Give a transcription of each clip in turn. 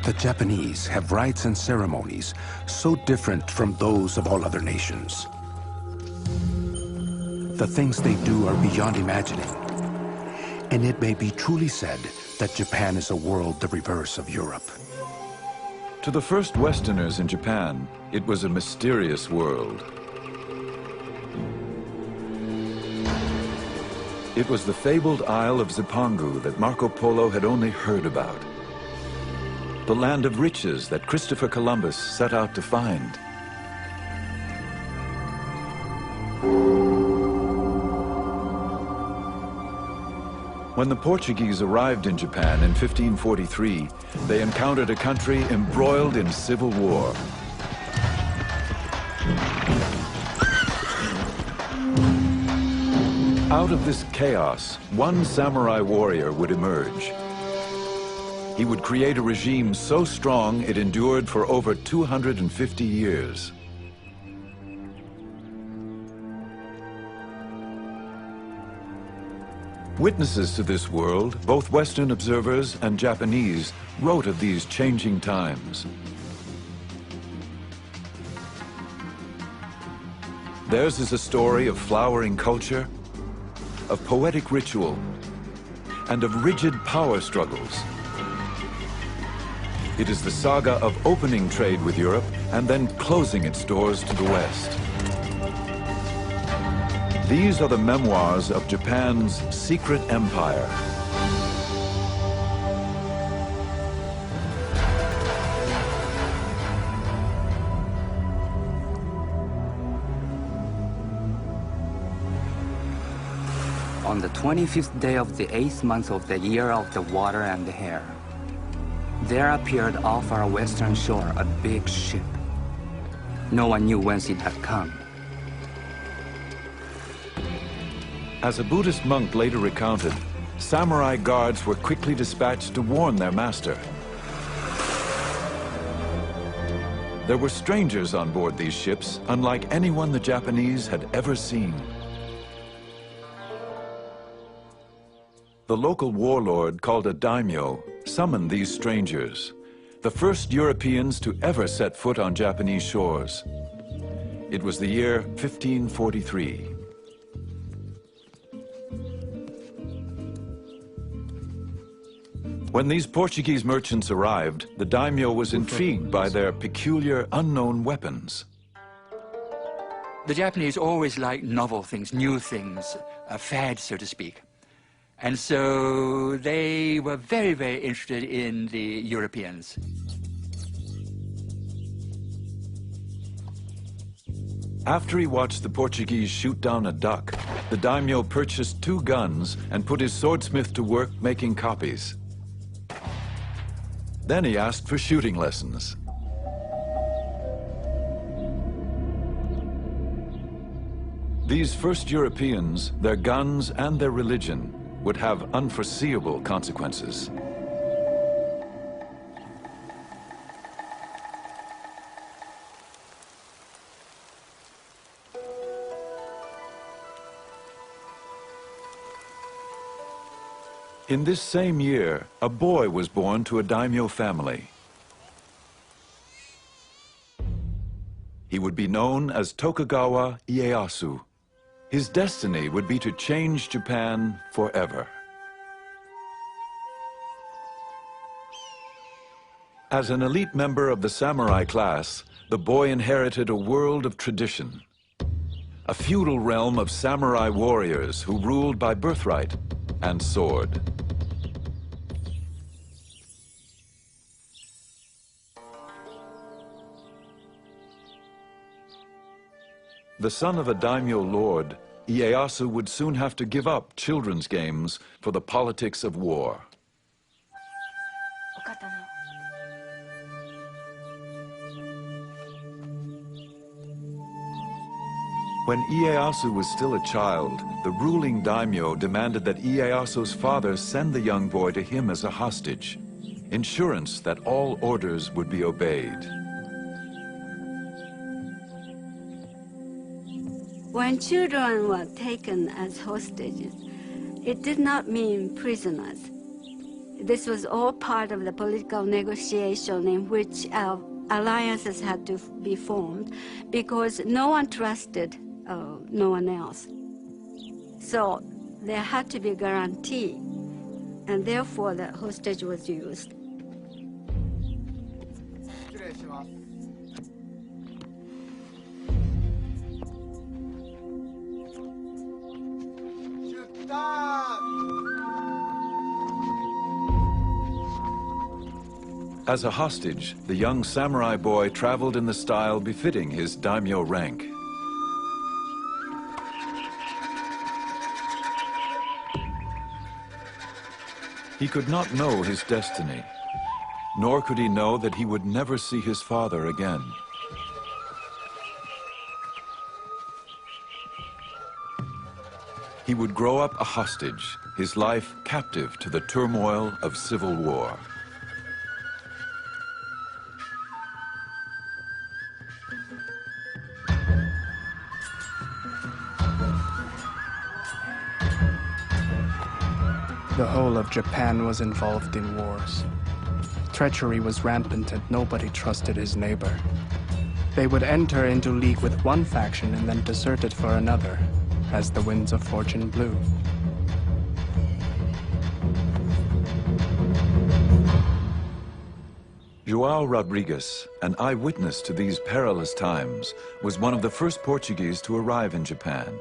The Japanese have rites and ceremonies so different from those of all other nations. The things they do are beyond imagining, and it may be truly said that Japan is a world the reverse of Europe. To the first Westerners in Japan, it was a mysterious world. It was the fabled Isle of Zipangu that Marco Polo had only heard about. The land of riches that Christopher Columbus set out to find. When the Portuguese arrived in Japan in 1543, they encountered a country embroiled in civil war. Out of this chaos, one samurai warrior would emerge. He would create a regime so strong it endured for over 250 years. Witnesses to this world, both Western observers and Japanese, wrote of these changing times. Theirs is a story of flowering culture, of poetic ritual, and of rigid power struggles. It is the saga of opening trade with Europe and then closing its doors to the West. These are the memoirs of Japan's secret empire. On the 25th day of the 8th month of the year of the water and the hair, there appeared off our western shore a big ship. No one knew whence it had come. As a Buddhist monk later recounted, samurai guards were quickly dispatched to warn their master. There were strangers on board these ships, unlike anyone the Japanese had ever seen. The local warlord, called a daimyo, summoned these strangers, the first Europeans to ever set foot on Japanese shores. It was the year 1543. When these Portuguese merchants arrived, the daimyo was intrigued by their peculiar, unknown weapons. The Japanese always liked novel things, new things, a fad, so to speak. And so they were very, very interested in the Europeans. After he watched the Portuguese shoot down a duck, the daimyo purchased 2 guns and put his swordsmith to work making copies. Then he asked for shooting lessons. These first Europeans, their guns and their religion, would have unforeseeable consequences. In this same year, a boy was born to a daimyo family. He would be known as Tokugawa Ieyasu. His destiny would be to change Japan forever. As an elite member of the samurai class, the boy inherited a world of tradition. A feudal realm of samurai warriors who ruled by birthright and sword. The son of a daimyo lord, Ieyasu would soon have to give up children's games for the politics of war. When Ieyasu was still a child, the ruling daimyo demanded that Ieyasu's father send the young boy to him as a hostage, insurance that all orders would be obeyed. When children were taken as hostages, it did not mean prisoners. This was all part of the political negotiation in which alliances had to be formed because no one trusted no one else. So there had to be a guarantee, and therefore the hostage was used. As a hostage, the young samurai boy traveled in the style befitting his daimyo rank. He could not know his destiny, nor could he know that he would never see his father again. He would grow up a hostage, his life captive to the turmoil of civil war. The whole of Japan was involved in wars. Treachery was rampant and nobody trusted his neighbor. They would enter into league with one faction and then desert it for another, as the winds of fortune blew. João Rodrigues, an eyewitness to these perilous times, was one of the first Portuguese to arrive in Japan.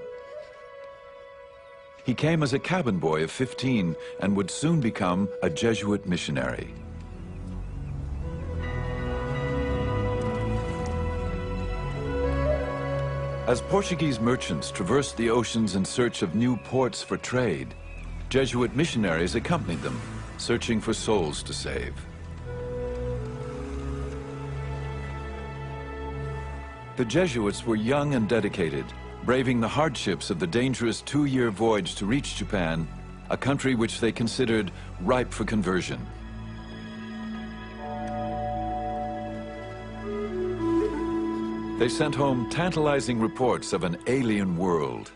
He came as a cabin boy of 15 and would soon become a Jesuit missionary. As Portuguese merchants traversed the oceans in search of new ports for trade, Jesuit missionaries accompanied them, searching for souls to save. The Jesuits were young and dedicated, braving the hardships of the dangerous 2-year voyage to reach Japan, a country which they considered ripe for conversion. They sent home tantalizing reports of an alien world.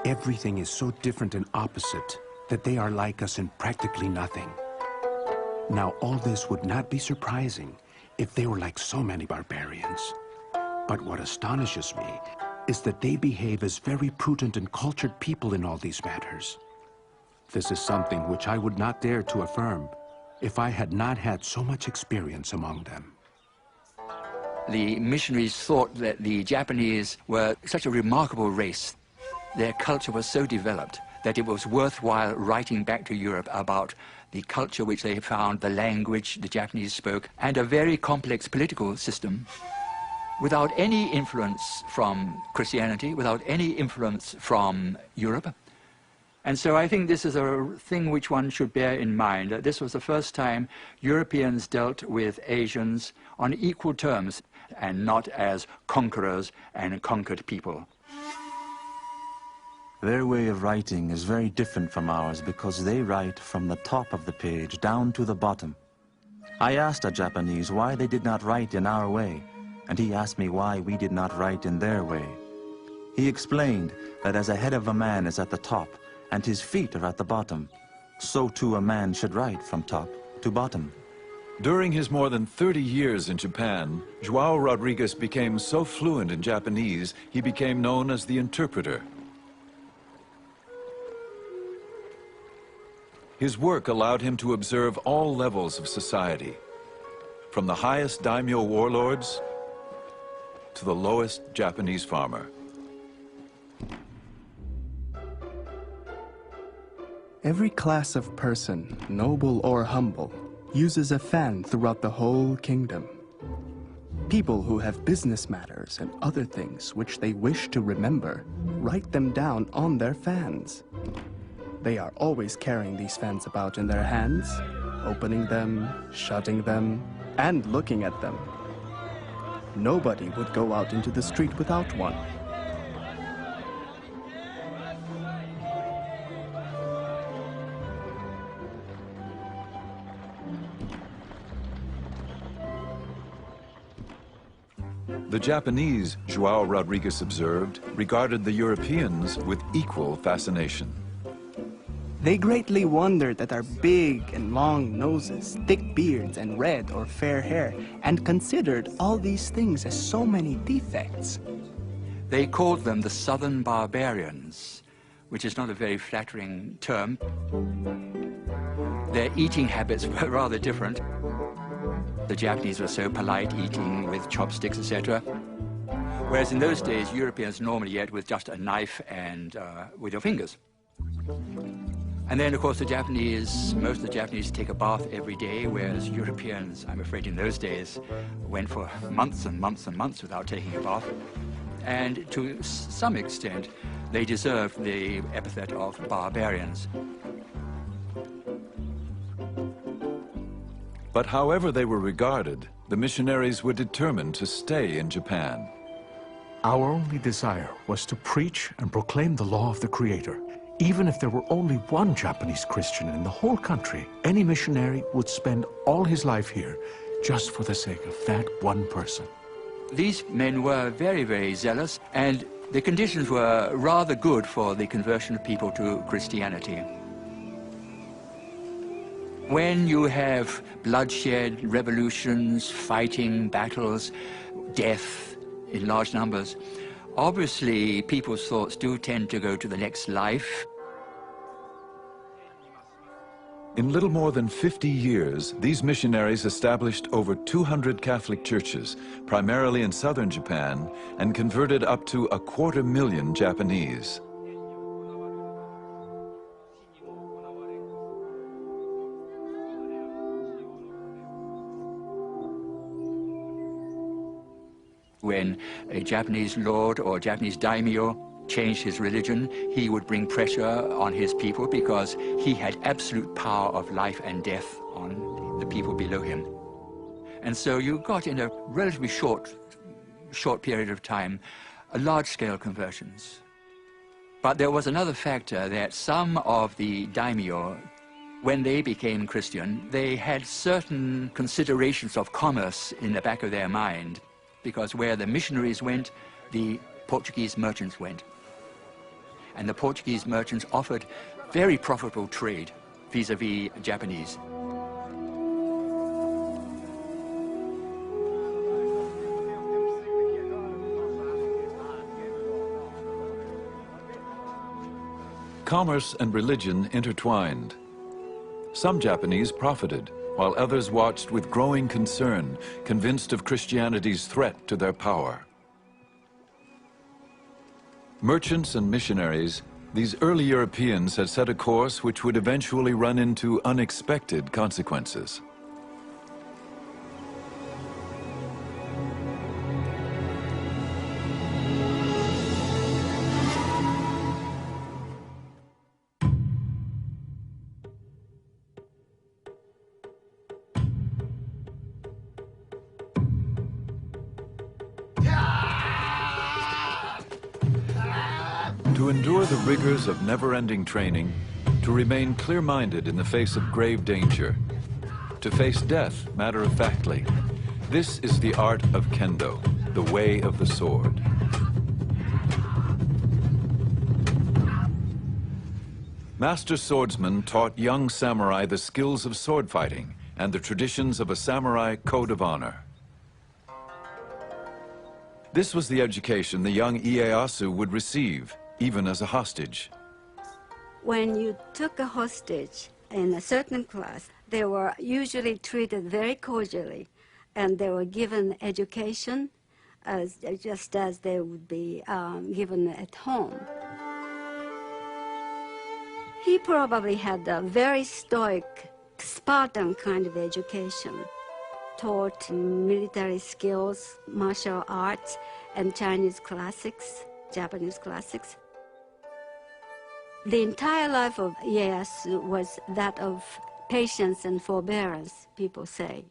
Everything is so different and opposite that they are like us in practically nothing. Now, all this would not be surprising if they were like so many barbarians. But what astonishes me is that they behave as very prudent and cultured people in all these matters. This is something which I would not dare to affirm if I had not had so much experience among them. The missionaries thought that the Japanese were such a remarkable race. Their culture was so developed that it was worthwhile writing back to Europe about the culture which they found, the language the Japanese spoke, and a very complex political system without any influence from Christianity, without any influence from Europe. And so I think this is a thing which one should bear in mind, that this was the first time Europeans dealt with Asians on equal terms and not as conquerors and conquered people. Their way of writing is very different from ours because they write from the top of the page down to the bottom. I asked a Japanese why they did not write in our way, and he asked me why we did not write in their way. He explained that as a head of a man is at the top and his feet are at the bottom, so too a man should write from top to bottom. During his more than 30 years in Japan, João Rodrigues became so fluent in Japanese, he became known as the interpreter. His work allowed him to observe all levels of society, from the highest daimyo warlords to the lowest Japanese farmer. Every class of person, noble or humble, uses a fan throughout the whole kingdom. People who have business matters and other things which they wish to remember, write them down on their fans. They are always carrying these fans about in their hands, opening them, shutting them, and looking at them. Nobody would go out into the street without one. The Japanese, João Rodrigues observed, regarded the Europeans with equal fascination. They greatly wondered at our big and long noses, thick beards, and red or fair hair, and considered all these things as so many defects. They called them the Southern Barbarians, which is not a very flattering term. Their eating habits were rather different. The Japanese were so polite, eating with chopsticks, etc. Whereas in those days, Europeans normally ate with just a knife and with your fingers. And then, of course, most of the Japanese take a bath every day, whereas Europeans, I'm afraid in those days, went for months and months and months without taking a bath. And to some extent, they deserved the epithet of barbarians. But however they were regarded, the missionaries were determined to stay in Japan. Our only desire was to preach and proclaim the law of the Creator. Even if there were only one Japanese Christian in the whole country, any missionary would spend all his life here just for the sake of that one person. These men were very, very zealous, and the conditions were rather good for the conversion of people to Christianity. When you have bloodshed, revolutions, fighting, battles, death in large numbers, obviously people's thoughts do tend to go to the next life. In little more than 50 years, these missionaries established over 200 Catholic churches, primarily in southern Japan, and converted up to 250,000 Japanese. When a Japanese lord or Japanese daimyo changed his religion, he would bring pressure on his people because he had absolute power of life and death on the people below him. And so you got in a relatively short period of time, large-scale conversions. But there was another factor, that some of the daimyo, when they became Christian, they had certain considerations of commerce in the back of their mind, because where the missionaries went, the Portuguese merchants went. And the Portuguese merchants offered very profitable trade vis-a-vis Japanese. Commerce and religion intertwined. Some Japanese profited, while others watched with growing concern, convinced of Christianity's threat to their power. Merchants and missionaries, these early Europeans had set a course which would eventually run into unexpected consequences. To endure the rigors of never-ending training, to remain clear-minded in the face of grave danger, to face death matter-of-factly, this is the art of kendo, the way of the sword. Master swordsmen taught young samurai the skills of sword fighting and the traditions of a samurai code of honor. This was the education the young Ieyasu would receive, even as a hostage. When you took a hostage in a certain class, they were usually treated very cordially, and they were given education just as they would be given at home. He probably had a very stoic, Spartan kind of education, taught military skills, martial arts, and Chinese classics, Japanese classics. The entire life of Ieyasu was that of patience and forbearance, people say.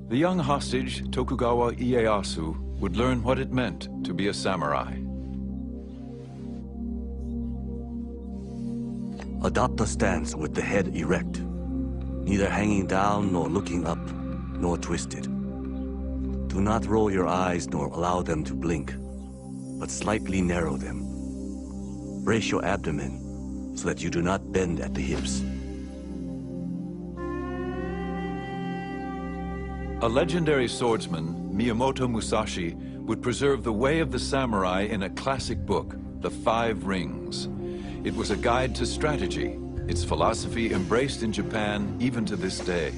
The young hostage, Tokugawa Ieyasu, would learn what it meant to be a samurai. Adopt a stance with the head erect. neither hanging down nor looking up, nor twisted. Do not roll your eyes nor allow them to blink, but slightly narrow them. Brace your abdomen so that you do not bend at the hips. A legendary swordsman, Miyamoto Musashi, would preserve the way of the samurai in a classic book, The Five Rings. It was a guide to strategy, its philosophy embraced in Japan even to this day.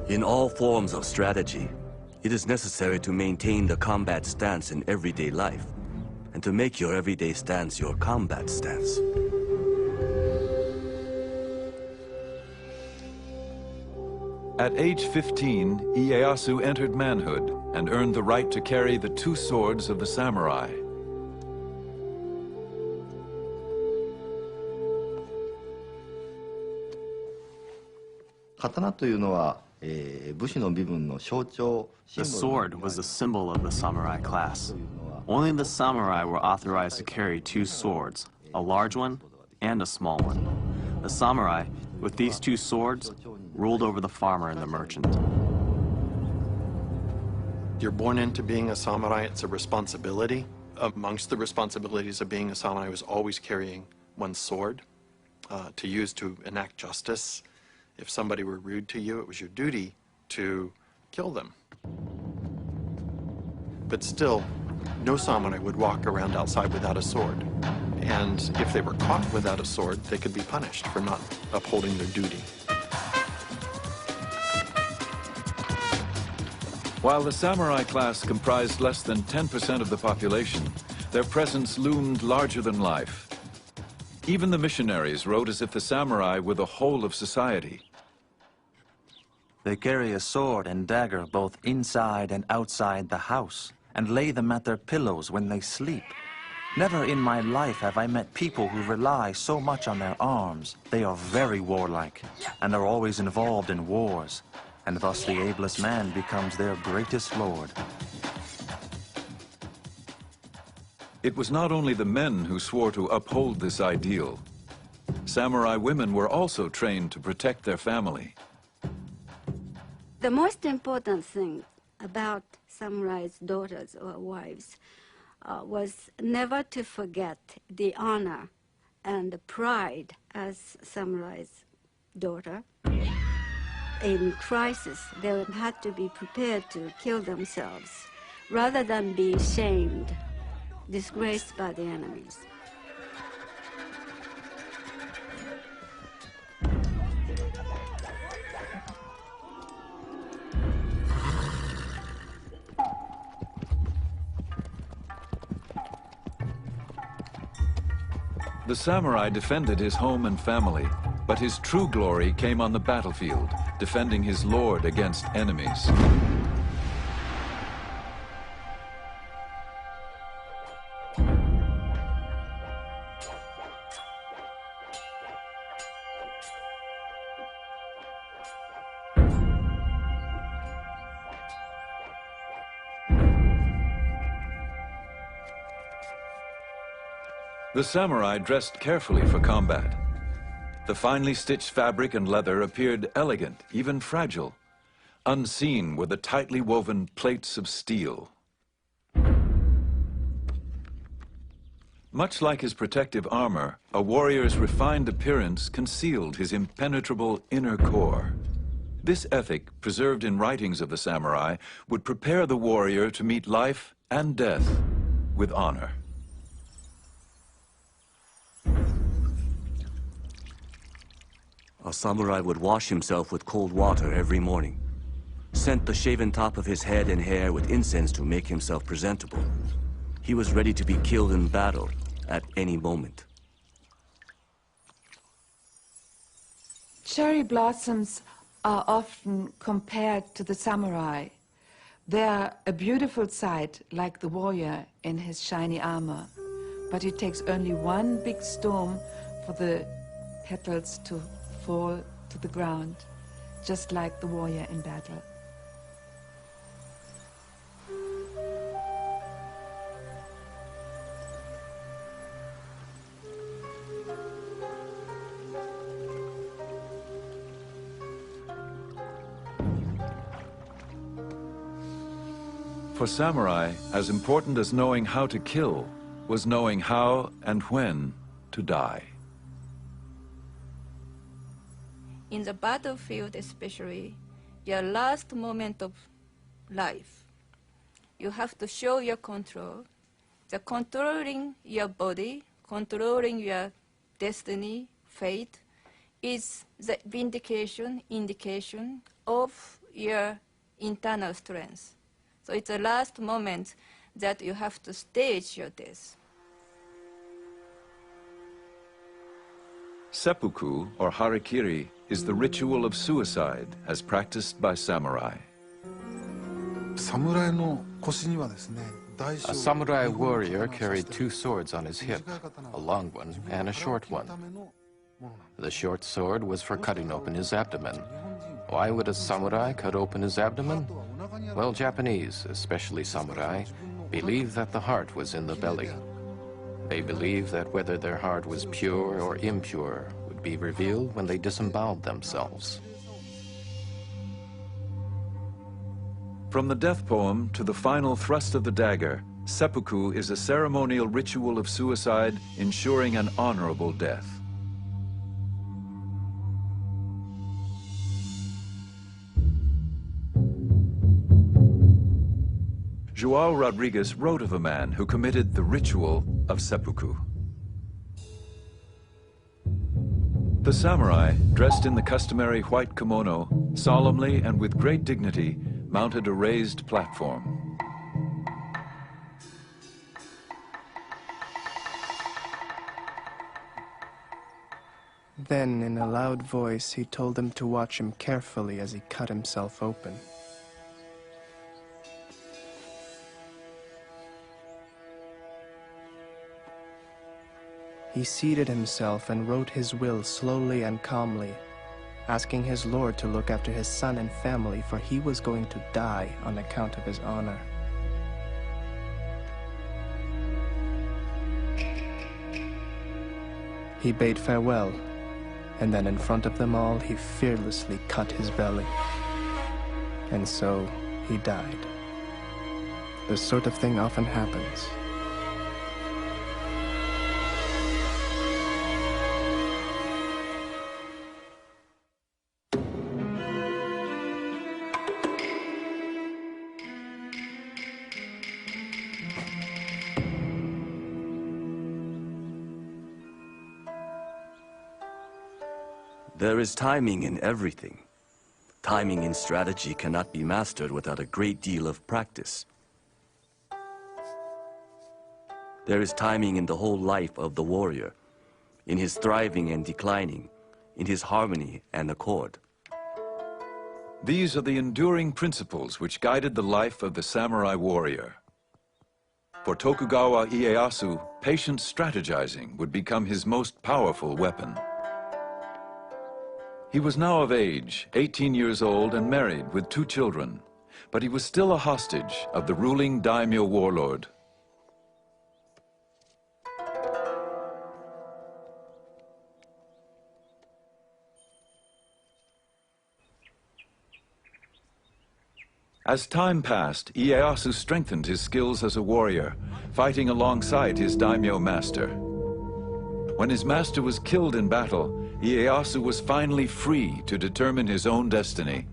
In all forms of strategy, it is necessary to maintain the combat stance in everyday life, and to make your everyday stance your combat stance. At age 15, Ieyasu entered manhood and earned the right to carry the two swords of the samurai. The sword was the symbol of the samurai class. Only the samurai were authorized to carry two swords, a large one and a small one. The samurai, with these two swords, ruled over the farmer and the merchant. You're born into being a samurai, it's a responsibility. Amongst the responsibilities of being a samurai was always carrying one's sword to use to enact justice. If somebody were rude to you, it was your duty to kill them. But still, no samurai would walk around outside without a sword. And if they were caught without a sword, they could be punished for not upholding their duty. While the samurai class comprised less than 10% of the population, their presence loomed larger than life. Even the missionaries wrote as if the samurai were the whole of society. They carry a sword and dagger both inside and outside the house, and lay them at their pillows when they sleep. Never in my life have I met people who rely so much on their arms. They are very warlike, and are always involved in wars, and thus the ablest man becomes their greatest lord. It was not only the men who swore to uphold this ideal. Samurai women were also trained to protect their family. The most important thing about samurai's daughters or wives was never to forget the honor and the pride as samurai's daughter. In crisis, they had to be prepared to kill themselves rather than be shamed, disgraced by the enemies. The samurai defended his home and family, but his true glory came on the battlefield, defending his lord against enemies. The samurai dressed carefully for combat. The finely stitched fabric and leather appeared elegant, even fragile. Unseen were the tightly woven plates of steel. Much like his protective armor, a warrior's refined appearance concealed his impenetrable inner core. This ethic, preserved in writings of the samurai, would prepare the warrior to meet life and death with honor. A samurai would wash himself with cold water every morning, scent the shaven top of his head and hair with incense to make himself presentable. He was ready to be killed in battle at any moment. Cherry blossoms are often compared to the samurai. They are a beautiful sight, like the warrior in his shiny armor. But it takes only one big storm for the petals to fall to the ground, just like the warrior in battle. For samurai, as important as knowing how to kill was knowing how and when to die. In the battlefield especially, your last moment of life, you have to show your control. The controlling your body, controlling your destiny, fate, is the indication of your internal strength. So it's the last moment that you have to stage your death. Seppuku, or harikiri, is the ritual of suicide as practiced by samurai. A samurai warrior carried two swords on his hip, a long one and a short one. The short sword was for cutting open his abdomen. Why would a samurai cut open his abdomen? Well, Japanese, especially samurai, believed that the heart was in the belly. They believed that whether their heart was pure or impure would be revealed when they disemboweled themselves. From the death poem to the final thrust of the dagger, seppuku is a ceremonial ritual of suicide ensuring an honorable death. João Rodrigues wrote of a man who committed the ritual of seppuku. The samurai, dressed in the customary white kimono, solemnly and with great dignity, mounted a raised platform. Then, in a loud voice, he told them to watch him carefully as he cut himself open. He seated himself and wrote his will slowly and calmly, asking his lord to look after his son and family, for he was going to die on account of his honor. He bade farewell, and then in front of them all, he fearlessly cut his belly. And so he died. This sort of thing often happens. There is timing in everything. Timing in strategy cannot be mastered without a great deal of practice. There is timing in the whole life of the warrior, in his thriving and declining, in his harmony and accord. These are the enduring principles which guided the life of the samurai warrior. For Tokugawa Ieyasu, patient strategizing would become his most powerful weapon. He was now of age, 18 years old and married with 2 children, but he was still a hostage of the ruling daimyo warlord. As time passed, Ieyasu strengthened his skills as a warrior, fighting alongside his daimyo master. When his master was killed in battle, Ieyasu was finally free to determine his own destiny.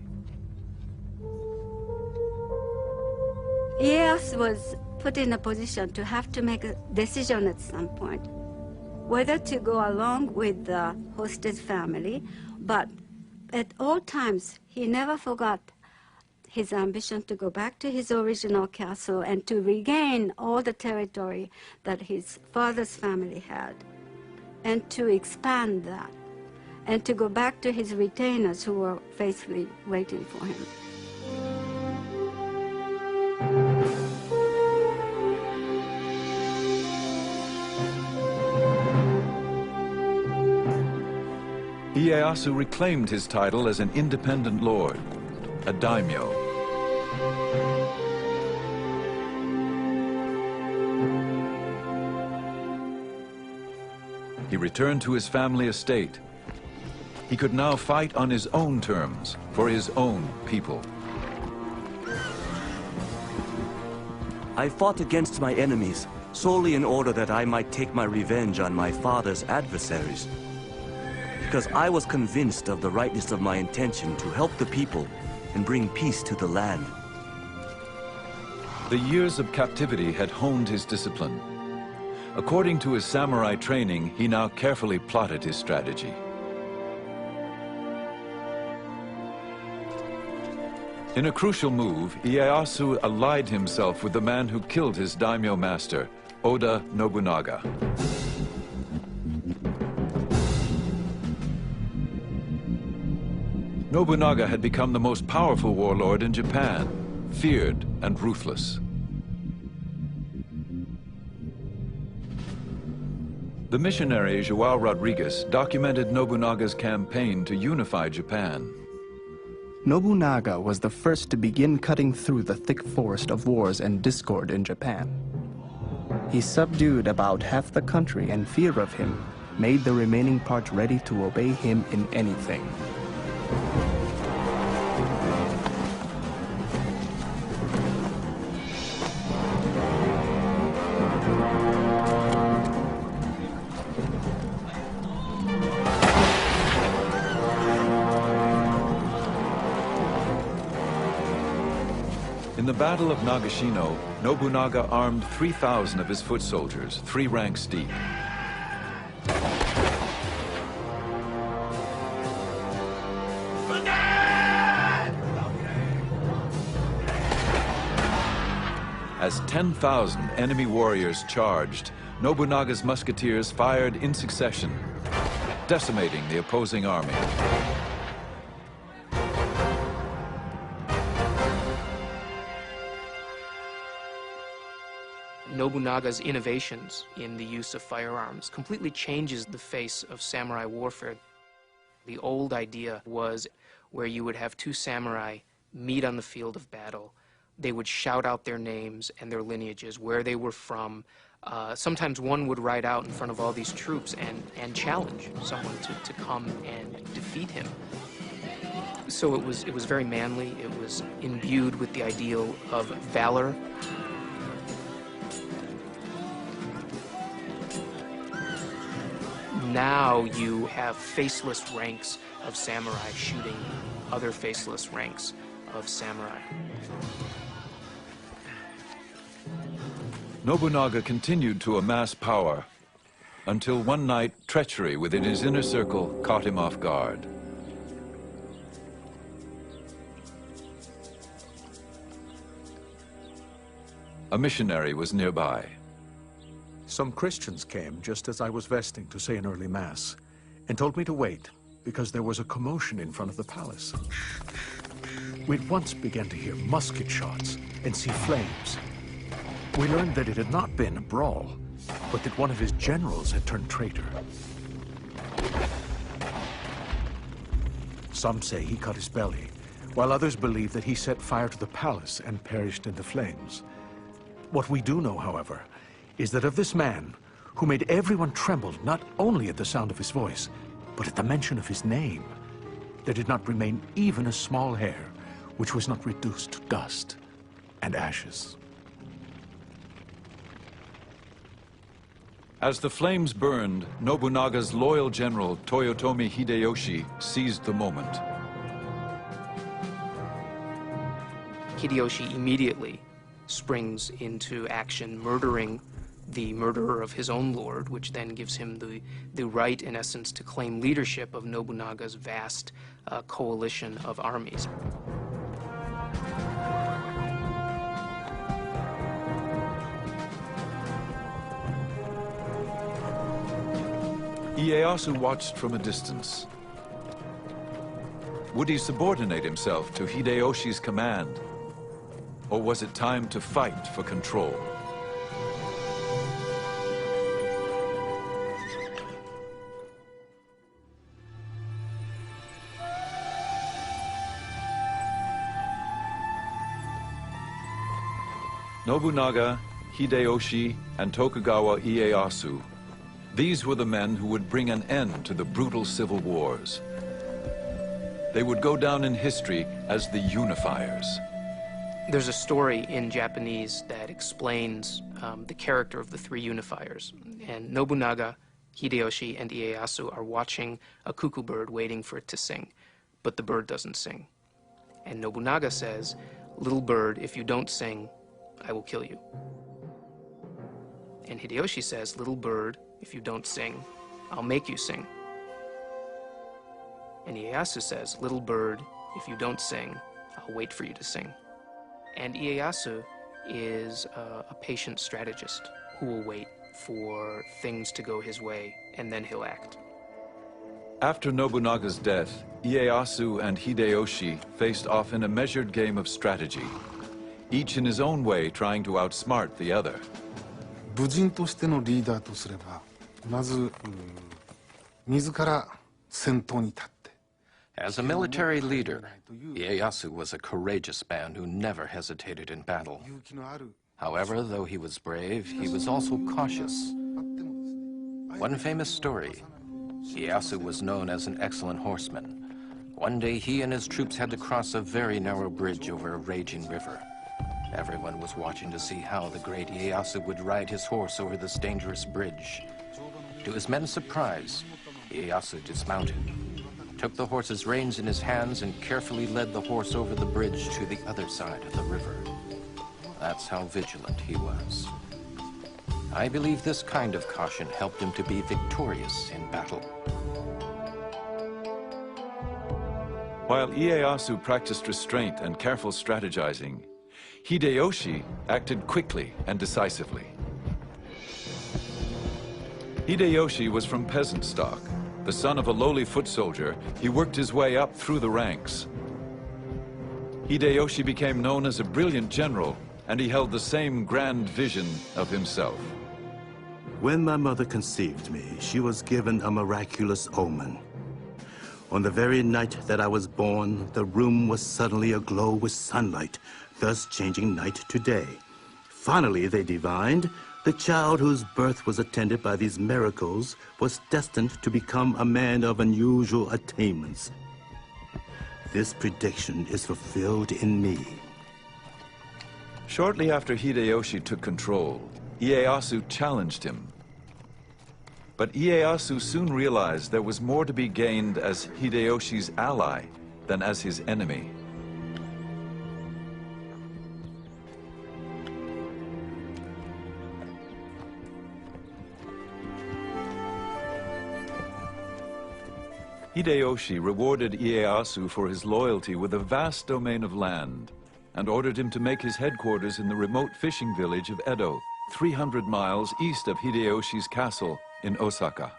Ieyasu was put in a position to have to make a decision at some point, whether to go along with the hostage family, but at all times he never forgot his ambition to go back to his original castle and to regain all the territory that his father's family had, and to expand that, and to go back to his retainers who were faithfully waiting for him. Ieyasu reclaimed his title as an independent lord, a daimyo. He returned to his family estate. He could now fight on his own terms for his own people. I fought against my enemies solely in order that I might take my revenge on my father's adversaries. Because I was convinced of the rightness of my intention to help the people and bring peace to the land. The years of captivity had honed his discipline. According to his samurai training, he now carefully plotted his strategy. In a crucial move, Ieyasu allied himself with the man who killed his daimyo master, Oda Nobunaga. Nobunaga had become the most powerful warlord in Japan, feared and ruthless. The missionary João Rodrigues documented Nobunaga's campaign to unify Japan. Nobunaga was the first to begin cutting through the thick forest of wars and discord in Japan. He subdued about half the country, and fear of him made the remaining part ready to obey him in anything. In the Battle of Nagashino, Nobunaga armed 3,000 of his foot soldiers, 3 ranks deep. As 10,000 enemy warriors charged, Nobunaga's musketeers fired in succession, decimating the opposing army. Nobunaga's innovations in the use of firearms completely changes the face of samurai warfare. The old idea was where you would have 2 samurai meet on the field of battle. They would shout out their names and their lineages, where they were from. Sometimes one would ride out in front of all these troops and challenge someone to come and defeat him. So it was very manly. It was imbued with the ideal of valor. Now you have faceless ranks of samurai shooting other faceless ranks of samurai. Nobunaga continued to amass power until one night treachery within his inner circle caught him off guard. A missionary was nearby. Some Christians came just as I was vesting to say an early mass and told me to wait because there was a commotion in front of the palace. We'd once begun to hear musket shots and see flames. We learned that it had not been a brawl, but that one of his generals had turned traitor. Some say he cut his belly, while others believe that he set fire to the palace and perished in the flames. What we do know, however, is that of this man, who made everyone tremble not only at the sound of his voice, but at the mention of his name, there did not remain even a small hair which was not reduced to dust and ashes. As the flames burned, Nobunaga's loyal general, Toyotomi Hideyoshi, seized the moment. Hideyoshi immediately springs into action, murdering the murderer of his own lord, which then gives him the right, in essence, to claim leadership of Nobunaga's vast coalition of armies. Ieyasu watched from a distance. Would he subordinate himself to Hideyoshi's command? Or was it time to fight for control? Nobunaga, Hideyoshi, and Tokugawa Ieyasu. These were the men who would bring an end to the brutal civil wars. They would go down in history as the unifiers. There's a story in Japanese that explains the character of the three unifiers. And Nobunaga, Hideyoshi, and Ieyasu are watching a cuckoo bird waiting for it to sing, but the bird doesn't sing. And Nobunaga says, "Little bird, if you don't sing, I will kill you." And Hideyoshi says, "Little bird, if you don't sing, I'll make you sing." And Ieyasu says, "Little bird, if you don't sing, I'll wait for you to sing." And Ieyasu is a patient strategist who will wait for things to go his way, and then he'll act. After Nobunaga's death, Ieyasu and Hideyoshi faced off in a measured game of strategy, each in his own way trying to outsmart the other. 武人としてのリーダーとすれば、まず自ら先頭に立って。 As a military leader, Ieyasu was a courageous man who never hesitated in battle. However, though he was brave, he was also cautious. One famous story, Ieyasu was known as an excellent horseman. One day he and his troops had to cross a very narrow bridge over a raging river. Everyone was watching to see how the great Ieyasu would ride his horse over this dangerous bridge. To his men's surprise, Ieyasu dismounted, took the horse's reins in his hands, and carefully led the horse over the bridge to the other side of the river. That's how vigilant he was. I believe this kind of caution helped him to be victorious in battle. While Ieyasu practiced restraint and careful strategizing, Hideyoshi acted quickly and decisively. Hideyoshi was from peasant stock. The son of a lowly foot soldier, he worked his way up through the ranks. Hideyoshi became known as a brilliant general, and he held the same grand vision of himself. When my mother conceived me, she was given a miraculous omen. On the very night that I was born, the room was suddenly aglow with sunlight, thus changing night to day. Finally, they divined, the child whose birth was attended by these miracles was destined to become a man of unusual attainments. This prediction is fulfilled in me. Shortly after Hideyoshi took control, Ieyasu challenged him. But Ieyasu soon realized there was more to be gained as Hideyoshi's ally than as his enemy. Hideyoshi rewarded Ieyasu for his loyalty with a vast domain of land and ordered him to make his headquarters in the remote fishing village of Edo, 300 miles east of Hideyoshi's castle in Osaka.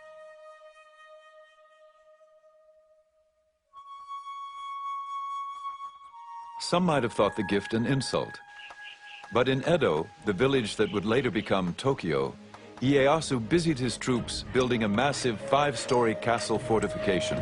Some might have thought the gift an insult. But in Edo, the village that would later become Tokyo, Ieyasu busied his troops building a massive 5-story castle fortification.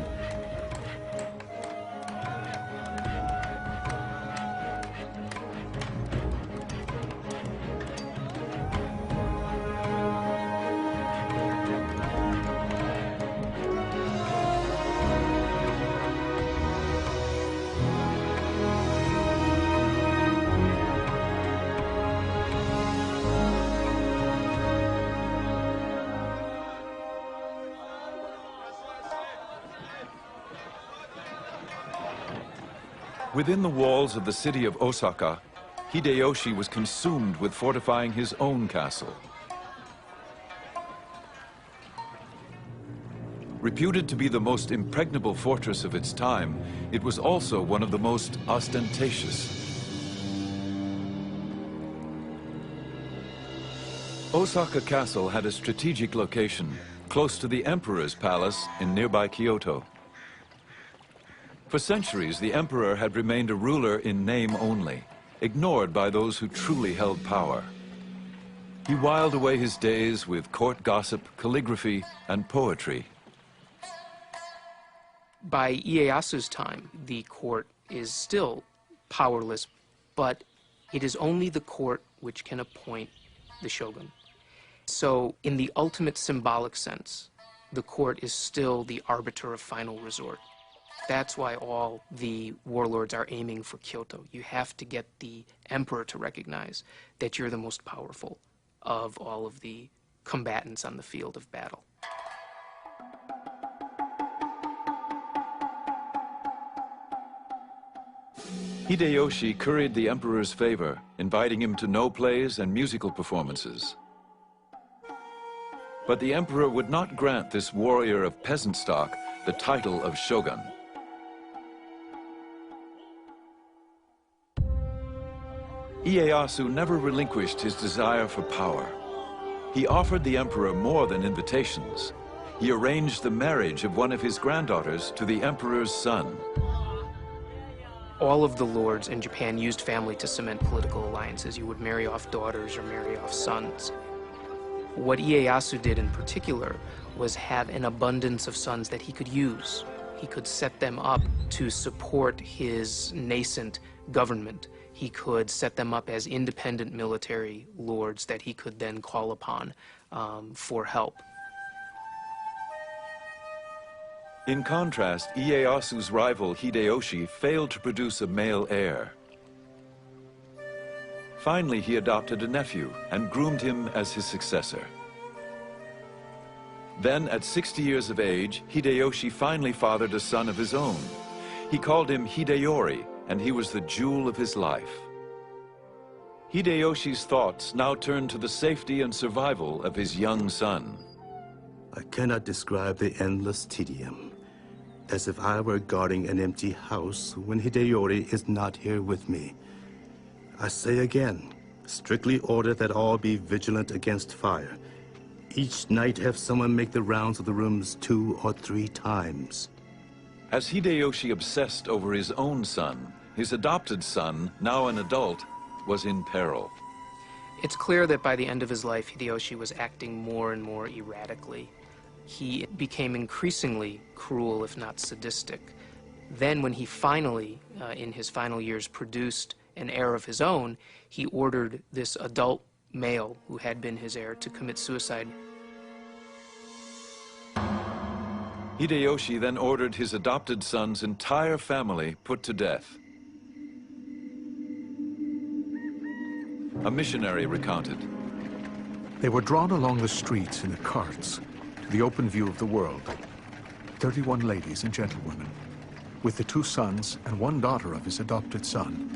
Within the walls of the city of Osaka, Hideyoshi was consumed with fortifying his own castle. Reputed to be the most impregnable fortress of its time, it was also one of the most ostentatious. Osaka Castle had a strategic location close to the emperor's palace in nearby Kyoto. For centuries, the emperor had remained a ruler in name only, ignored by those who truly held power. He whiled away his days with court gossip, calligraphy, and poetry. By Ieyasu's time, the court is still powerless, but it is only the court which can appoint the shogun. So, in the ultimate symbolic sense, the court is still the arbiter of final resort. That's why all the warlords are aiming for Kyoto. You have to get the emperor to recognize that you're the most powerful of all of the combatants on the field of battle. Hideyoshi curried the emperor's favor, inviting him to no plays and musical performances. But the emperor would not grant this warrior of peasant stock the title of shogun. Ieyasu never relinquished his desire for power. He offered the emperor more than invitations. He arranged the marriage of one of his granddaughters to the emperor's son. All of the lords in Japan used family to cement political alliances. You would marry off daughters or marry off sons. What Ieyasu did in particular was have an abundance of sons that he could use. He could set them up to support his nascent government. He could set them up as independent military lords that he could then call upon for help. In contrast, Ieyasu's rival Hideyoshi failed to produce a male heir. Finally, he adopted a nephew and groomed him as his successor. Then, at 60 years of age, Hideyoshi finally fathered a son of his own. He called him Hideyori, and he was the jewel of his life. Hideyoshi's thoughts now turned to the safety and survival of his young son. I cannot describe the endless tedium, as if I were guarding an empty house when Hideyori is not here with me. I say again, strictly order that all be vigilant against fire. Each night have someone make the rounds of the rooms 2 or 3 times. As Hideyoshi obsessed over his own son, his adopted son, now an adult, was in peril. It's clear that by the end of his life, Hideyoshi was acting more and more erratically. He became increasingly cruel, if not sadistic. Then when he finally, in his final years, produced an heir of his own, he ordered this adult male who had been his heir to commit suicide. Hideyoshi then ordered his adopted son's entire family put to death. A missionary recounted. They were drawn along the streets in the carts to the open view of the world. 31 ladies and gentlewomen, with the 2 sons and 1 daughter of his adopted son,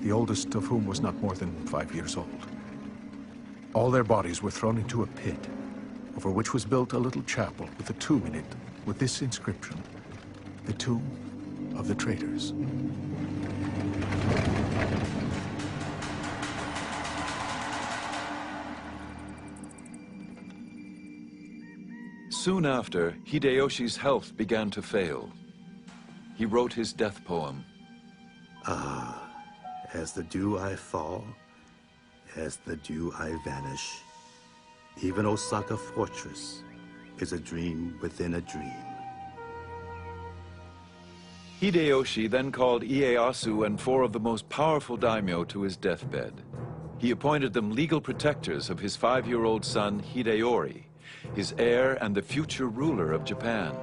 the oldest of whom was not more than 5 years old. All their bodies were thrown into a pit, over which was built a little chapel with a tomb in it, with this inscription: the tomb of the traitors. Soon after, Hideyoshi's health began to fail. He wrote his death poem. Ah, as the dew I fall, as the dew I vanish. Even Osaka Fortress is a dream within a dream. Hideyoshi then called Ieyasu and 4 of the most powerful daimyo to his deathbed. He appointed them legal protectors of his 5-year-old son Hideyori, his heir and the future ruler of Japan.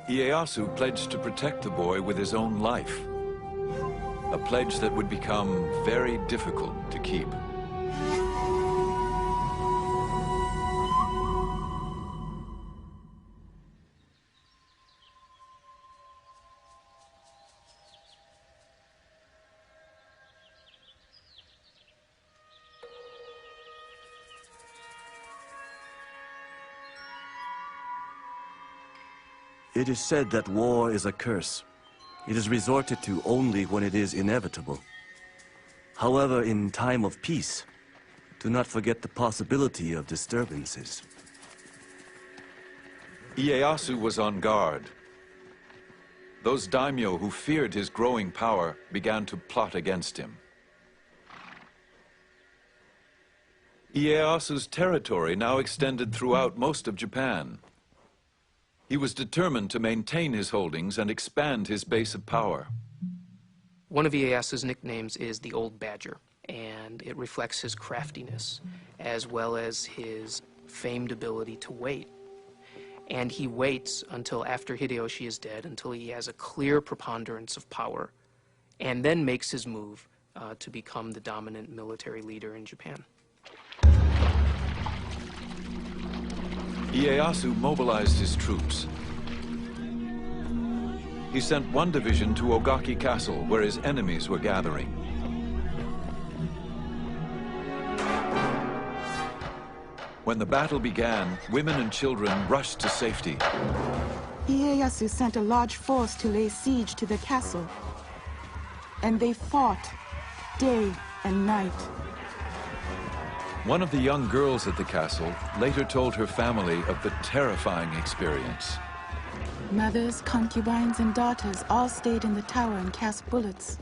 Ieyasu pledged to protect the boy with his own life, a pledge that would become very difficult to keep. It is said that war is a curse. It is resorted to only when it is inevitable. However, in time of peace, do not forget the possibility of disturbances. Ieyasu was on guard. Those daimyo who feared his growing power began to plot against him. Ieyasu's territory now extended throughout most of Japan. He was determined to maintain his holdings and expand his base of power. One of Ieyasu's nicknames is the Old Badger, and and it reflects his craftiness as well as his famed ability to wait. And he waits until after Hideyoshi is dead, until he has a clear preponderance of power, and then makes his move to become the dominant military leader in Japan. Ieyasu mobilized his troops. He sent one division to Ogaki Castle, where his enemies were gathering. When the battle began, women and children rushed to safety. Ieyasu sent a large force to lay siege to the castle, and they fought day and night. One of the young girls at the castle later told her family of the terrifying experience. Mothers, concubines, and daughters all stayed in the tower and cast bullets.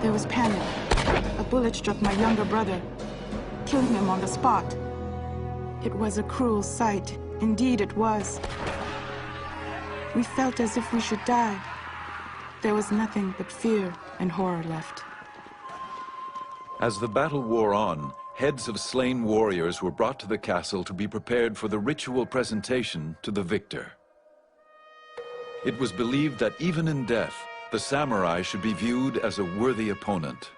There was panic. A bullet struck my younger brother, killing him on the spot. It was a cruel sight. Indeed, it was. We felt as if we should die. There was nothing but fear and horror left. As the battle wore on, heads of slain warriors were brought to the castle to be prepared for the ritual presentation to the victor. It was believed that even in death, the samurai should be viewed as a worthy opponent.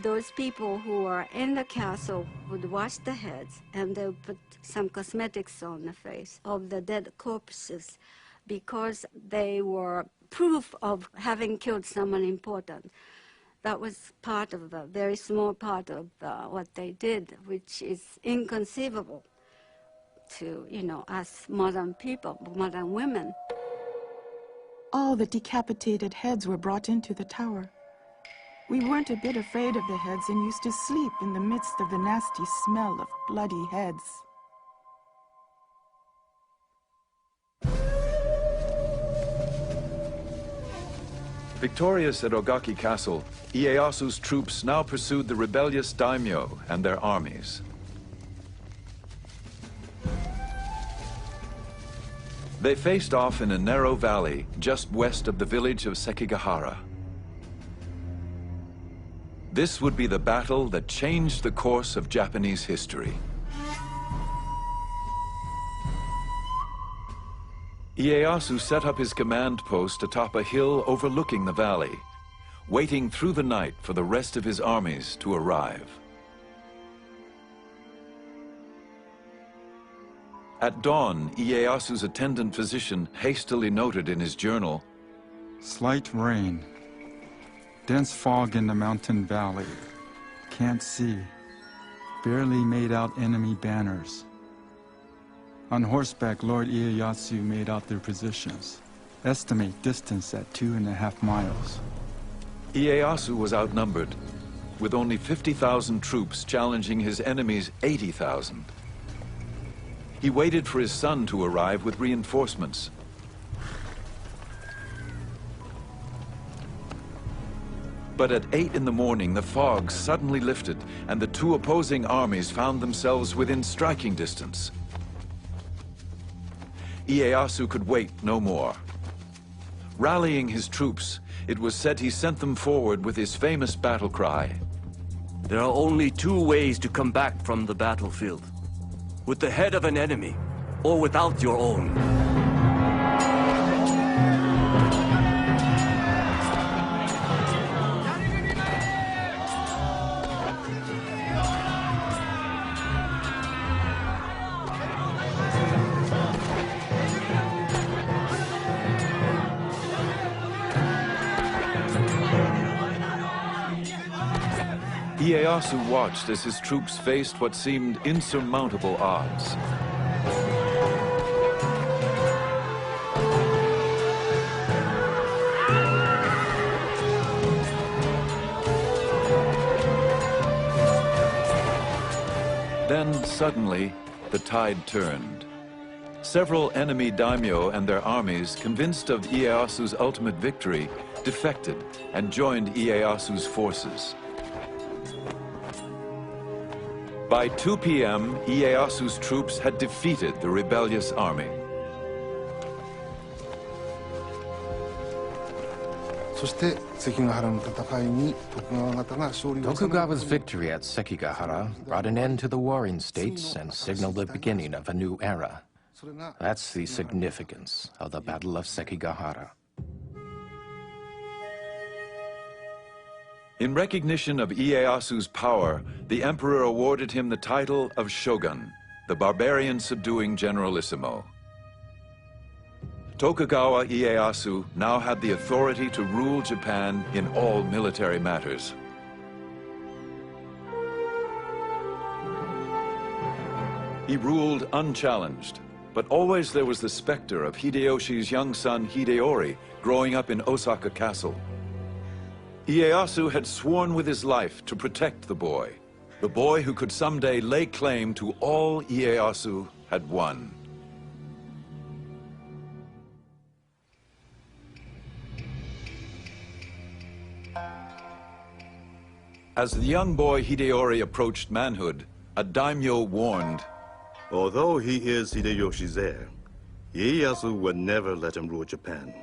Those people who were in the castle would wash the heads, and they would put some cosmetics on the face of the dead corpses, because they were proof of having killed someone important. That was part of a very small part of what they did, which is inconceivable to, us modern people, modern women. All the decapitated heads were brought into the tower. We weren't a bit afraid of the heads and used to sleep in the midst of the nasty smell of bloody heads. Victorious at Ogaki Castle, Ieyasu's troops now pursued the rebellious daimyo and their armies. They faced off in a narrow valley just west of the village of Sekigahara. This would be the battle that changed the course of Japanese history. Ieyasu set up his command post atop a hill overlooking the valley, waiting through the night for the rest of his armies to arrive. At dawn, Ieyasu's attendant physician hastily noted in his journal, "Slight rain. Dense fog in the mountain valley. Can't see. Barely made out enemy banners. On horseback, Lord Ieyasu made out their positions. Estimate distance at 2.5 miles. Ieyasu was outnumbered, with only 50,000 troops challenging his enemy's 80,000. He waited for his son to arrive with reinforcements. But at 8 in the morning, the fog suddenly lifted, and the two opposing armies found themselves within striking distance. Ieyasu could wait no more. Rallying his troops, it was said he sent them forward with his famous battle cry. There are only two ways to come back from the battlefield. With the head of an enemy, or without your own. Ieyasu watched as his troops faced what seemed insurmountable odds. Then, suddenly, the tide turned. Several enemy daimyo and their armies, convinced of Ieyasu's ultimate victory, defected and joined Ieyasu's forces. By 2 p.m., Ieyasu's troops had defeated the rebellious army. Tokugawa's victory at Sekigahara brought an end to the warring states and signaled the beginning of a new era. That's the significance of the Battle of Sekigahara. In recognition of Ieyasu's power, the emperor awarded him the title of Shogun, the barbarian subduing generalissimo. Tokugawa Ieyasu now had the authority to rule Japan in all military matters. He ruled unchallenged, but always there was the specter of Hideyoshi's young son Hideyori growing up in Osaka Castle. Ieyasu had sworn with his life to protect the boy who could someday lay claim to all Ieyasu had won. As the young boy Hideyori approached manhood, a daimyo warned, "Although he is Hideyoshi's heir, Ieyasu would never let him rule Japan.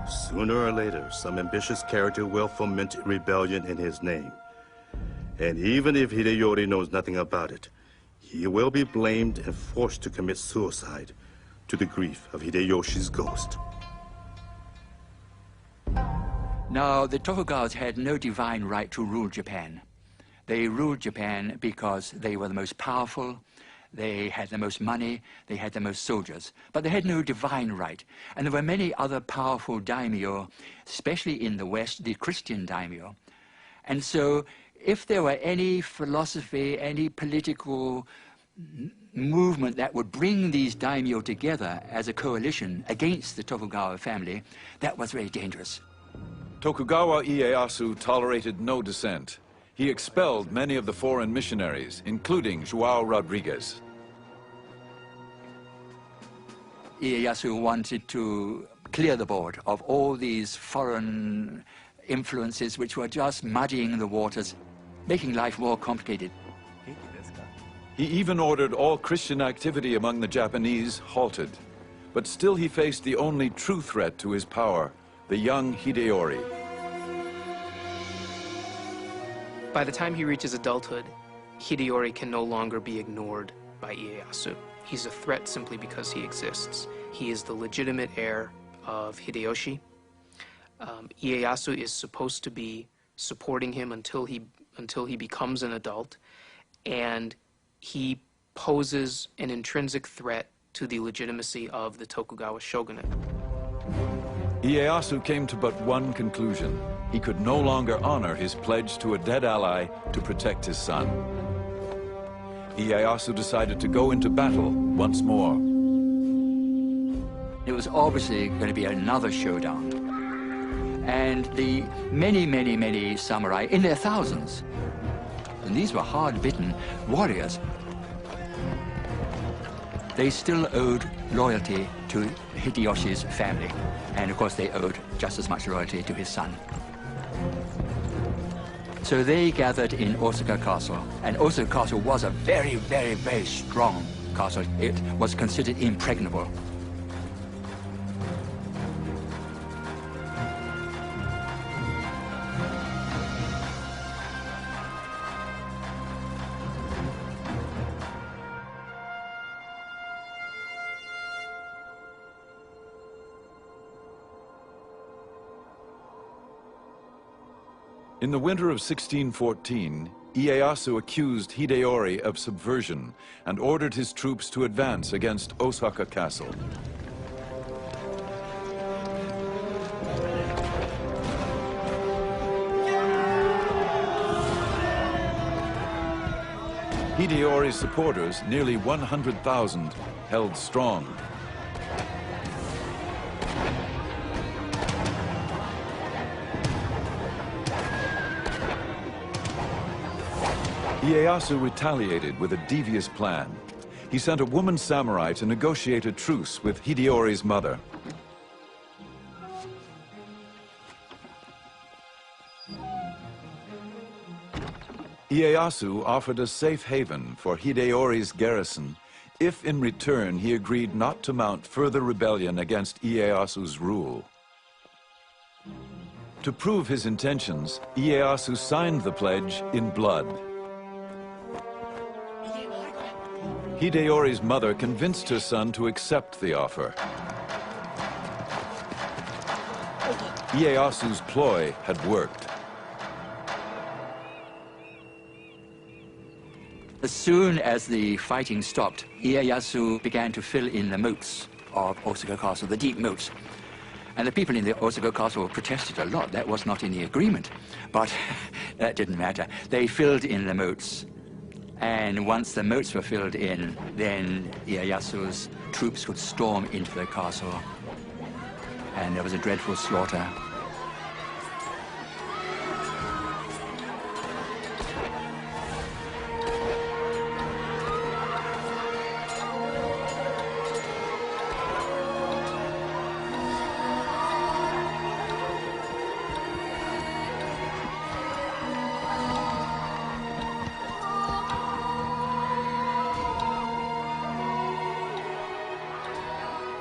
Sooner or later, some ambitious character will foment rebellion in his name. And even if Hideyori knows nothing about it, he will be blamed and forced to commit suicide to the grief of Hideyoshi's ghost." Now, the Tokugawas had no divine right to rule Japan. They ruled Japan because they were the most powerful, they had the most money, they had the most soldiers, but they had no divine right. And there were many other powerful daimyo, especially in the West, the Christian daimyo. And so, if there were any philosophy, any political movement that would bring these daimyo together as a coalition against the Tokugawa family, that was very dangerous. Tokugawa Ieyasu tolerated no dissent. He expelled many of the foreign missionaries, including João Rodrigues. Ieyasu wanted to clear the board of all these foreign influences which were just muddying the waters, making life more complicated. He even ordered all Christian activity among the Japanese halted. But still he faced the only true threat to his power, the young Hideyori. By the time he reaches adulthood, Hideyori can no longer be ignored by Ieyasu. He's a threat simply because he exists. He is the legitimate heir of Hideyoshi. Ieyasu is supposed to be supporting him until he becomes an adult, and he poses an intrinsic threat to the legitimacy of the Tokugawa shogunate. Ieyasu came to but one conclusion. He could no longer honor his pledge to a dead ally to protect his son. Ieyasu decided to go into battle once more. It was obviously going to be another showdown. And the many samurai, in their thousands, and these were hard-bitten warriors, they still owed loyalty to Hideyoshi's family. And of course they owed just as much loyalty to his son. So they gathered in Osaka Castle, and Osaka Castle was a very strong castle. It was considered impregnable. In the winter of 1614, Ieyasu accused Hideyori of subversion and ordered his troops to advance against Osaka Castle. Hideyori's supporters, nearly 100,000, held strong. Ieyasu retaliated with a devious plan. He sent a woman samurai to negotiate a truce with Hideyori's mother. Ieyasu offered a safe haven for Hideyori's garrison if in return he agreed not to mount further rebellion against Ieyasu's rule. To prove his intentions, Ieyasu signed the pledge in blood. Hideyori's mother convinced her son to accept the offer. Ieyasu's ploy had worked. As soon as the fighting stopped, Ieyasu began to fill in the moats of Osaka Castle, the deep moats. And the people in the Osaka Castle protested a lot. That was not in the agreement. But that didn't matter. They filled in the moats. And once the moats were filled in, then Ieyasu's troops could storm into the castle. And there was a dreadful slaughter.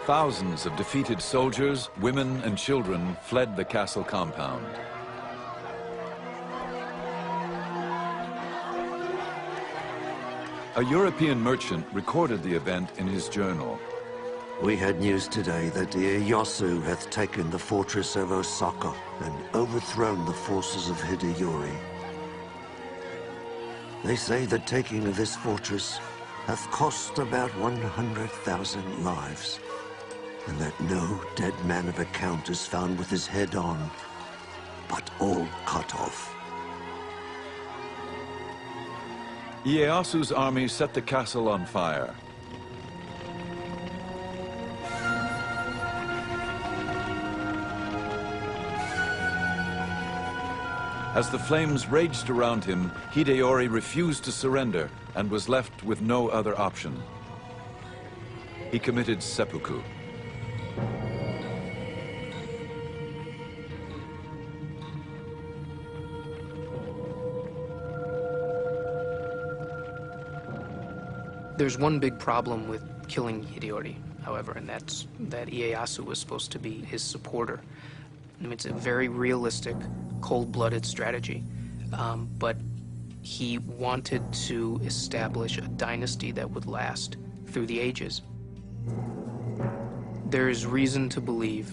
Thousands of defeated soldiers, women, and children fled the castle compound. A European merchant recorded the event in his journal. We had news today that Ieyasu hath taken the fortress of Osaka and overthrown the forces of Hideyori. They say the taking of this fortress hath cost about 100,000 lives, and that no dead man of account is found with his head on, but all cut off. Ieyasu's army set the castle on fire. As the flames raged around him, Hideyori refused to surrender and was left with no other option. He committed seppuku. There's one big problem with killing Hideyori, however, and that's that Ieyasu was supposed to be his supporter. I mean, it's a very realistic, cold-blooded strategy, but he wanted to establish a dynasty that would last through the ages. There is reason to believe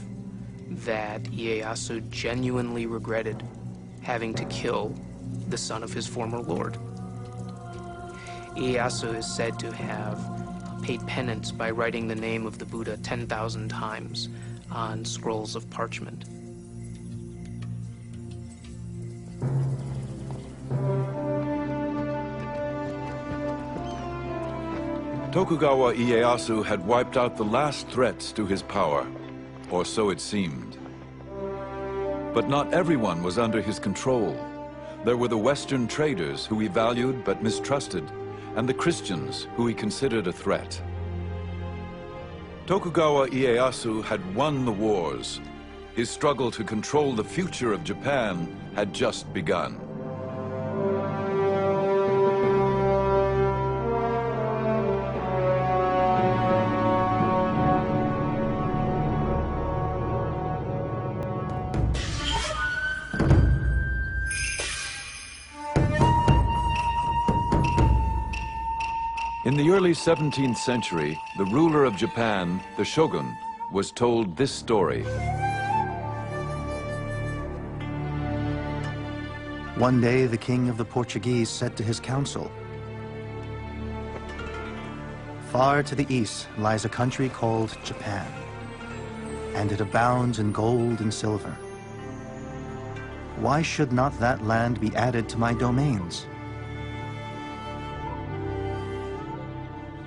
that Ieyasu genuinely regretted having to kill the son of his former lord. Ieyasu is said to have paid penance by writing the name of the Buddha 10,000 times on scrolls of parchment. Tokugawa Ieyasu had wiped out the last threats to his power, or so it seemed. But not everyone was under his control. There were the Western traders who he valued but mistrusted, and the Christians who he considered a threat. Tokugawa Ieyasu had won the wars. His struggle to control the future of Japan had just begun. In the early 17th century, the ruler of Japan, the Shogun, was told this story. One day, the king of the Portuguese said to his council, "Far to the east lies a country called Japan, and it abounds in gold and silver. Why should not that land be added to my domains?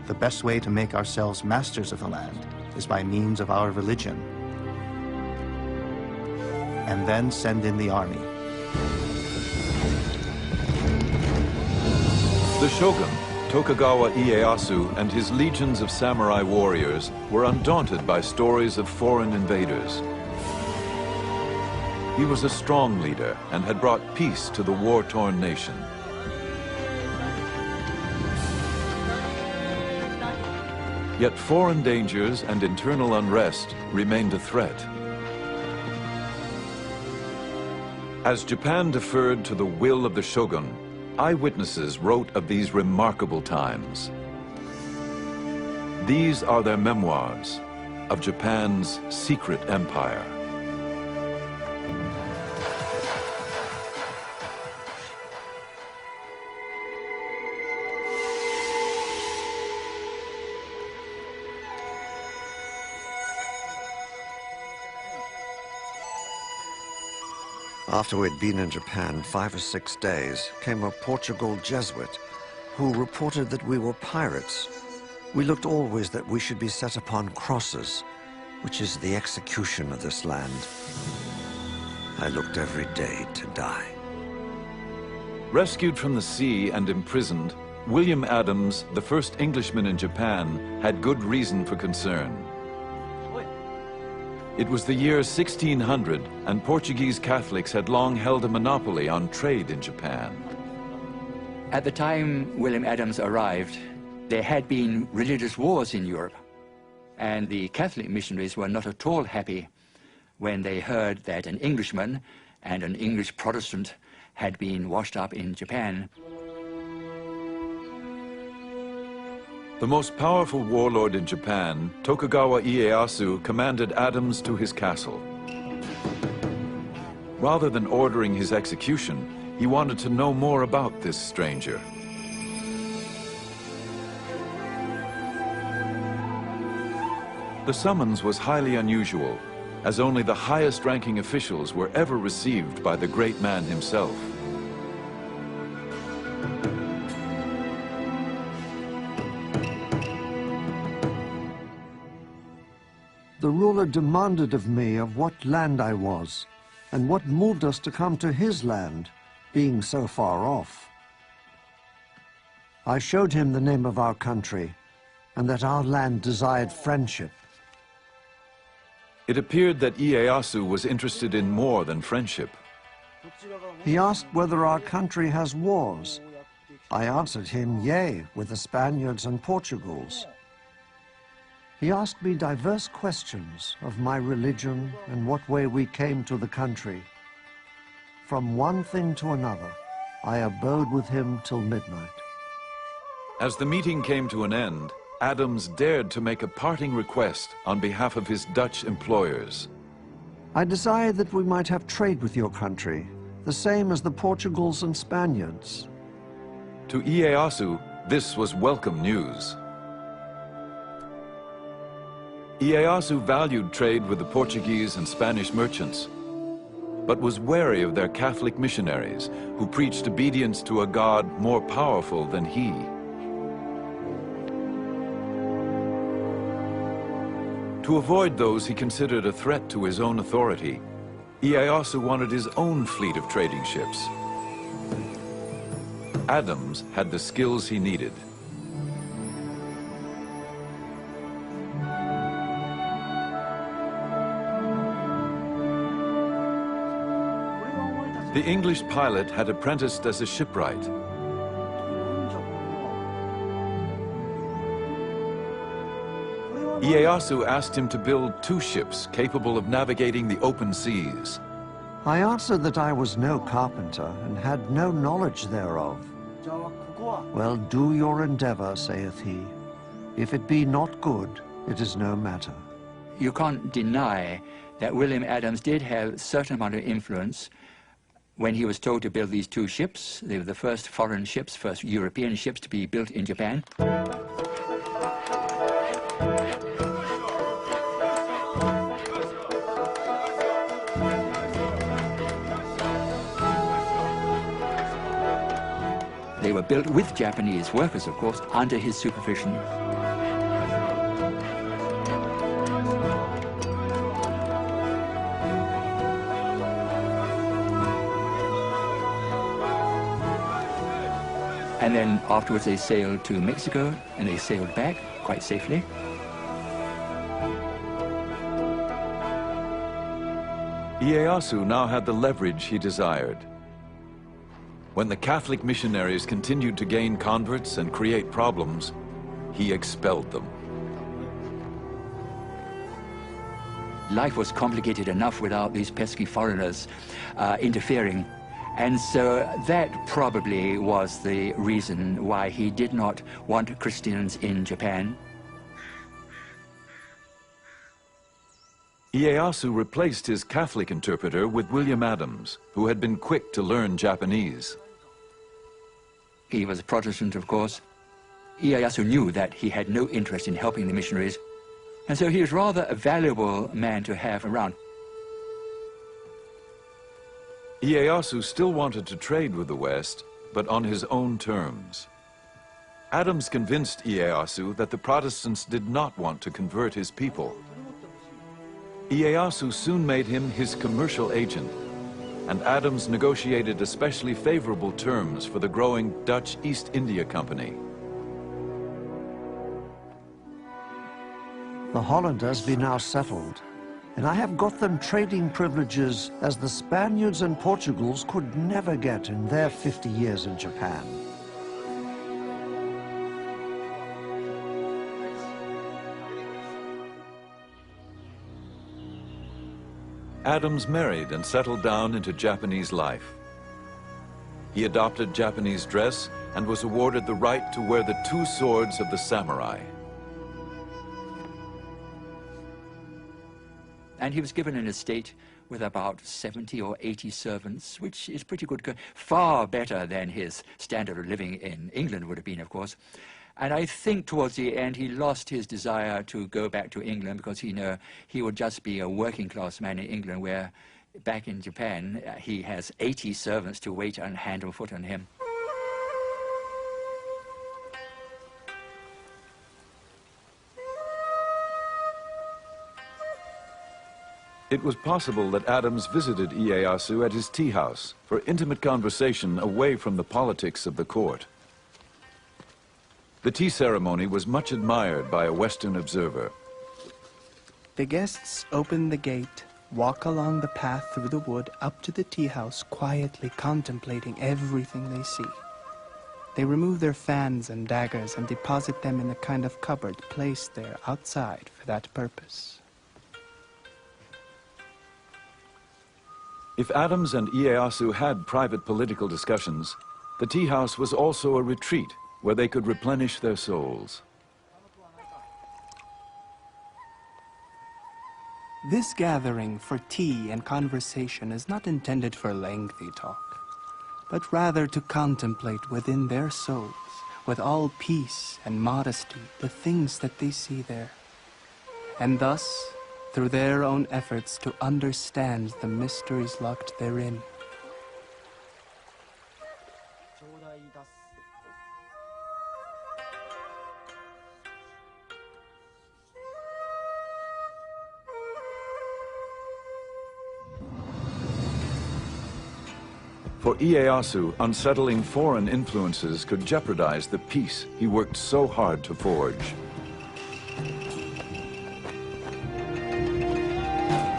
The best way to make ourselves masters of the land is by means of our religion, and then send in the army." The Shogun, Tokugawa Ieyasu, and his legions of samurai warriors were undaunted by stories of foreign invaders. He was a strong leader and had brought peace to the war-torn nation. Yet foreign dangers and internal unrest remained a threat. As Japan deferred to the will of the shogun, eyewitnesses wrote of these remarkable times. These are their memoirs of Japan's secret empire. After we'd been in Japan 5 or 6 days, came a Portugal Jesuit who reported that we were pirates. We looked always that we should be set upon crosses, which is the execution of this land. I looked every day to die. Rescued from the sea and imprisoned, William Adams, the first Englishman in Japan, had good reason for concern. It was the year 1600, and Portuguese Catholics had long held a monopoly on trade in Japan. At the time William Adams arrived, there had been religious wars in Europe, and the Catholic missionaries were not at all happy when they heard that an Englishman and an English Protestant had been washed up in Japan. The most powerful warlord in Japan, Tokugawa Ieyasu, commanded Adams to his castle. Rather than ordering his execution, he wanted to know more about this stranger. The summons was highly unusual, as only the highest-ranking officials were ever received by the great man himself. The ruler demanded of me of what land I was, and what moved us to come to his land, being so far off. I showed him the name of our country, and that our land desired friendship. It appeared that Ieyasu was interested in more than friendship. He asked whether our country has wars. I answered him, yea, with the Spaniards and Portugals. He asked me diverse questions of my religion and what way we came to the country. From one thing to another, I abode with him till midnight. As the meeting came to an end, Adams dared to make a parting request on behalf of his Dutch employers. I desired that we might have trade with your country, the same as the Portugals and Spaniards. To Ieyasu, this was welcome news. Ieyasu valued trade with the Portuguese and Spanish merchants, but was wary of their Catholic missionaries who preached obedience to a God more powerful than he. To avoid those he considered a threat to his own authority, Ieyasu wanted his own fleet of trading ships. Adams had the skills he needed. The English pilot had apprenticed as a shipwright. Ieyasu asked him to build 2 ships capable of navigating the open seas. I answered that I was no carpenter and had no knowledge thereof. Well, do your endeavor, saith he. If it be not good, it is no matter. You can't deny that William Adams did have a certain amount of influence when he was told to build these 2 ships. They were the first foreign ships, first European ships to be built in Japan. They were built with Japanese workers, of course, under his supervision. And then afterwards they sailed to Mexico, and they sailed back quite safely. Ieyasu now had the leverage he desired. When the Catholic missionaries continued to gain converts and create problems, he expelled them. life was complicated enough without these pesky foreigners interfering. And so that probably was the reason why he did not want Christians in Japan. Ieyasu replaced his Catholic interpreter with William Adams, who had been quick to learn Japanese. He was a Protestant, of course. Ieyasu knew that he had no interest in helping the missionaries, and so he was rather a valuable man to have around. Ieyasu still wanted to trade with the West, but on his own terms. Adams convinced Ieyasu that the Protestants did not want to convert his people. Ieyasu soon made him his commercial agent, and Adams negotiated especially favorable terms for the growing Dutch East India Company. The Hollanders be now settled, and I have got them trading privileges as the Spaniards and Portugals could never get in their 50 years in Japan. Adams married and settled down into Japanese life. He adopted Japanese dress and was awarded the right to wear the two swords of the samurai. And he was given an estate with about 70 or 80 servants, which is pretty good, far better than his standard of living in England would have been, of course. And I think towards the end he lost his desire to go back to England because he knew he would just be a working class man in England, where back in Japan he has 80 servants to wait on hand and foot on him. It was possible that Adams visited Ieyasu at his tea house for intimate conversation away from the politics of the court. The tea ceremony was much admired by a Western observer. The guests open the gate, walk along the path through the wood up to the tea house, quietly contemplating everything they see. They remove their fans and daggers and deposit them in a kind of cupboard placed there outside for that purpose. If Adams and Ieyasu had private political discussions, the tea house was also a retreat where they could replenish their souls. This gathering for tea and conversation is not intended for lengthy talk, but rather to contemplate within their souls, with all peace and modesty, the things that they see there, and thus, through their own efforts, to understand the mysteries locked therein. For Ieyasu, unsettling foreign influences could jeopardize the peace he worked so hard to forge.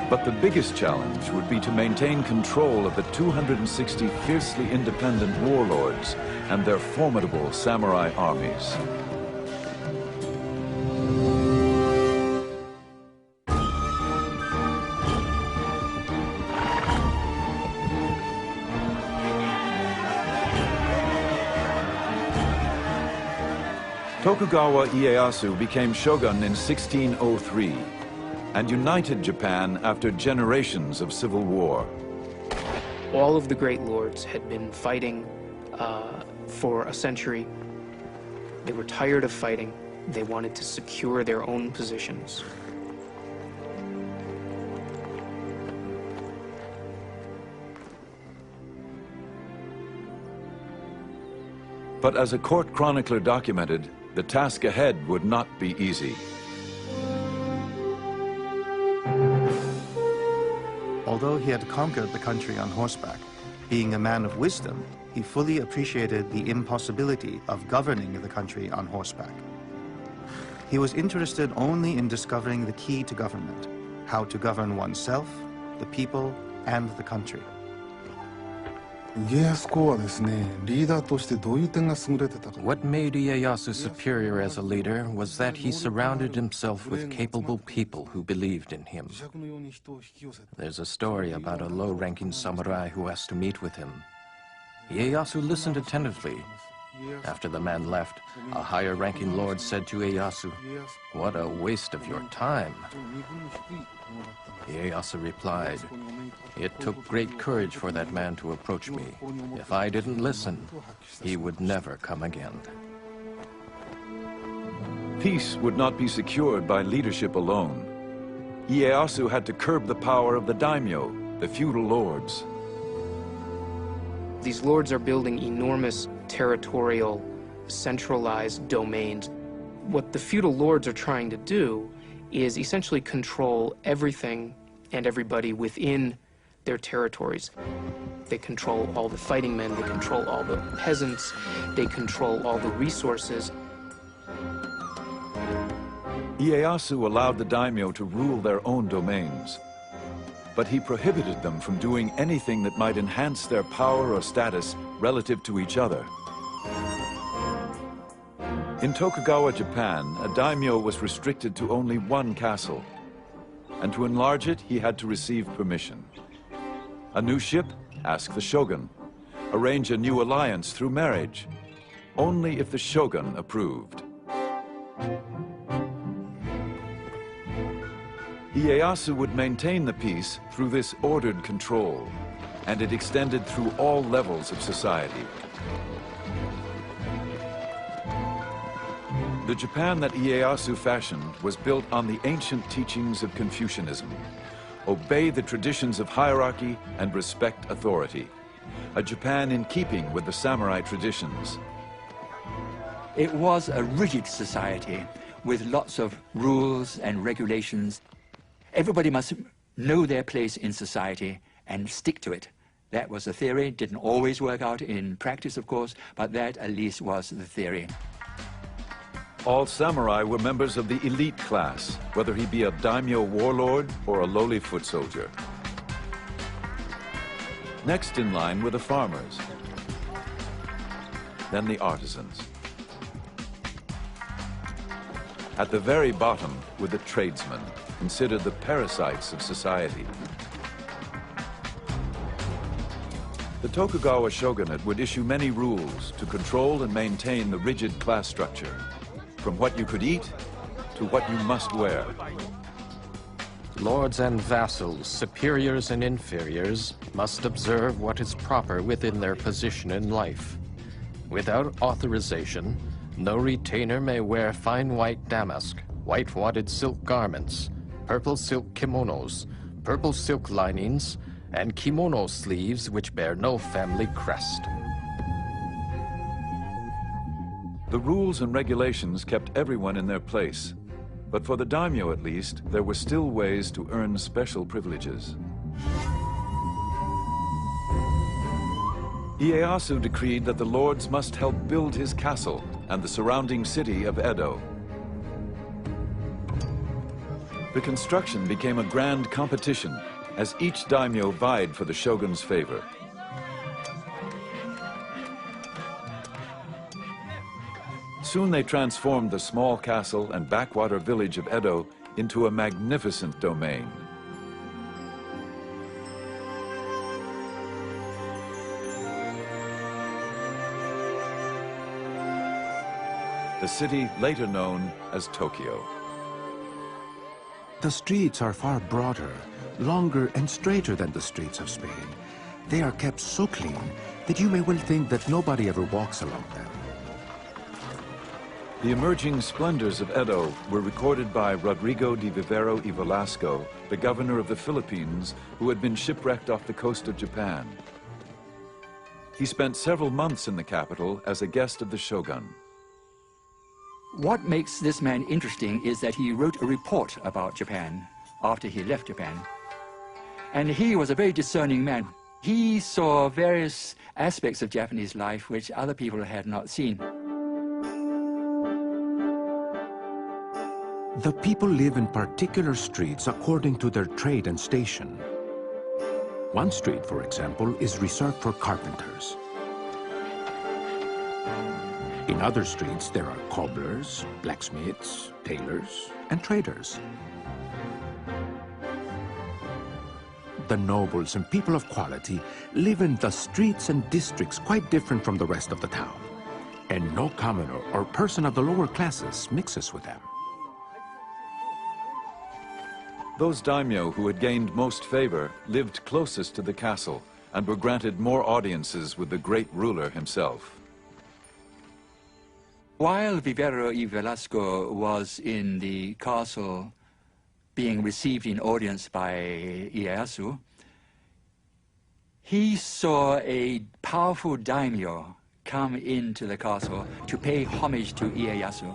But the biggest challenge would be to maintain control of the 260 fiercely independent warlords and their formidable samurai armies. Tokugawa Ieyasu became shogun in 1603 and united Japan after generations of civil war. All of the great lords had been fighting for a century. They were tired of fighting. They wanted to secure their own positions. But as a court chronicler documented, the task ahead would not be easy. Although he had conquered the country on horseback, being a man of wisdom, he fully appreciated the impossibility of governing the country on horseback. He was interested only in discovering the key to government, how to govern oneself, the people, and the country. What made Ieyasu superior as a leader was that he surrounded himself with capable people who believed in him. There's a story about a low-ranking samurai who asked to meet with him. Ieyasu listened attentively. After the man left, a higher-ranking lord said to Ieyasu, "What a waste of your time." Ieyasu replied, "It took great courage for that man to approach me. If I didn't listen, he would never come again." Peace would not be secured by leadership alone. Ieyasu had to curb the power of the daimyo, the feudal lords. These lords are building enormous territorial, centralized domains. What the feudal lords are trying to do is essentially control everything and everybody within their territories. They control all the fighting men, they control all the peasants, they control all the resources. Ieyasu allowed the daimyo to rule their own domains, but he prohibited them from doing anything that might enhance their power or status relative to each other. In Tokugawa, Japan, a daimyo was restricted to only one castle, and to enlarge it, he had to receive permission. A new ship? Ask the shogun. Arrange a new alliance through marriage, only if the shogun approved. Ieyasu would maintain the peace through this ordered control, and it extended through all levels of society. The Japan that Ieyasu fashioned was built on the ancient teachings of Confucianism. Obey the traditions of hierarchy and respect authority. A Japan in keeping with the samurai traditions. It was a rigid society with lots of rules and regulations. Everybody must know their place in society and stick to it. That was the theory. Didn't always work out in practice, of course, but that at least was the theory. All samurai were members of the elite class, whether he be a daimyo warlord or a lowly foot soldier. Next in line were the farmers, then the artisans. At the very bottom were the tradesmen, considered the parasites of society. The Tokugawa shogunate would issue many rules to control and maintain the rigid class structure, from what you could eat to what you must wear. Lords and vassals, superiors and inferiors, must observe what is proper within their position in life. Without authorization, no retainer may wear fine white damask, white wadded silk garments, purple silk kimonos, purple silk linings, and kimono sleeves which bear no family crest. The rules and regulations kept everyone in their place, but for the daimyo at least, there were still ways to earn special privileges. Ieyasu decreed that the lords must help build his castle and the surrounding city of Edo. The construction became a grand competition as each daimyo vied for the shogun's favor. Soon they transformed the small castle and backwater village of Edo into a magnificent domain. The city later known as Tokyo. The streets are far broader, longer and straighter than the streets of Spain. They are kept so clean that you may well think that nobody ever walks along them. The emerging splendors of Edo were recorded by Rodrigo de Vivero y Velasco, the governor of the Philippines, who had been shipwrecked off the coast of Japan. He spent several months in the capital as a guest of the shogun. What makes this man interesting is that he wrote a report about Japan after he left Japan. And he was a very discerning man. He saw various aspects of Japanese life which other people had not seen. The people live in particular streets according to their trade and station. One street, for example, is reserved for carpenters. In other streets, there are cobblers, blacksmiths, tailors, and traders. The nobles and people of quality live in the streets and districts quite different from the rest of the town, and no commoner or person of the lower classes mixes with them. Those daimyo who had gained most favor lived closest to the castle and were granted more audiences with the great ruler himself. While Vivero y Velasco was in the castle being received in audience by Ieyasu, he saw a powerful daimyo come into the castle to pay homage to Ieyasu.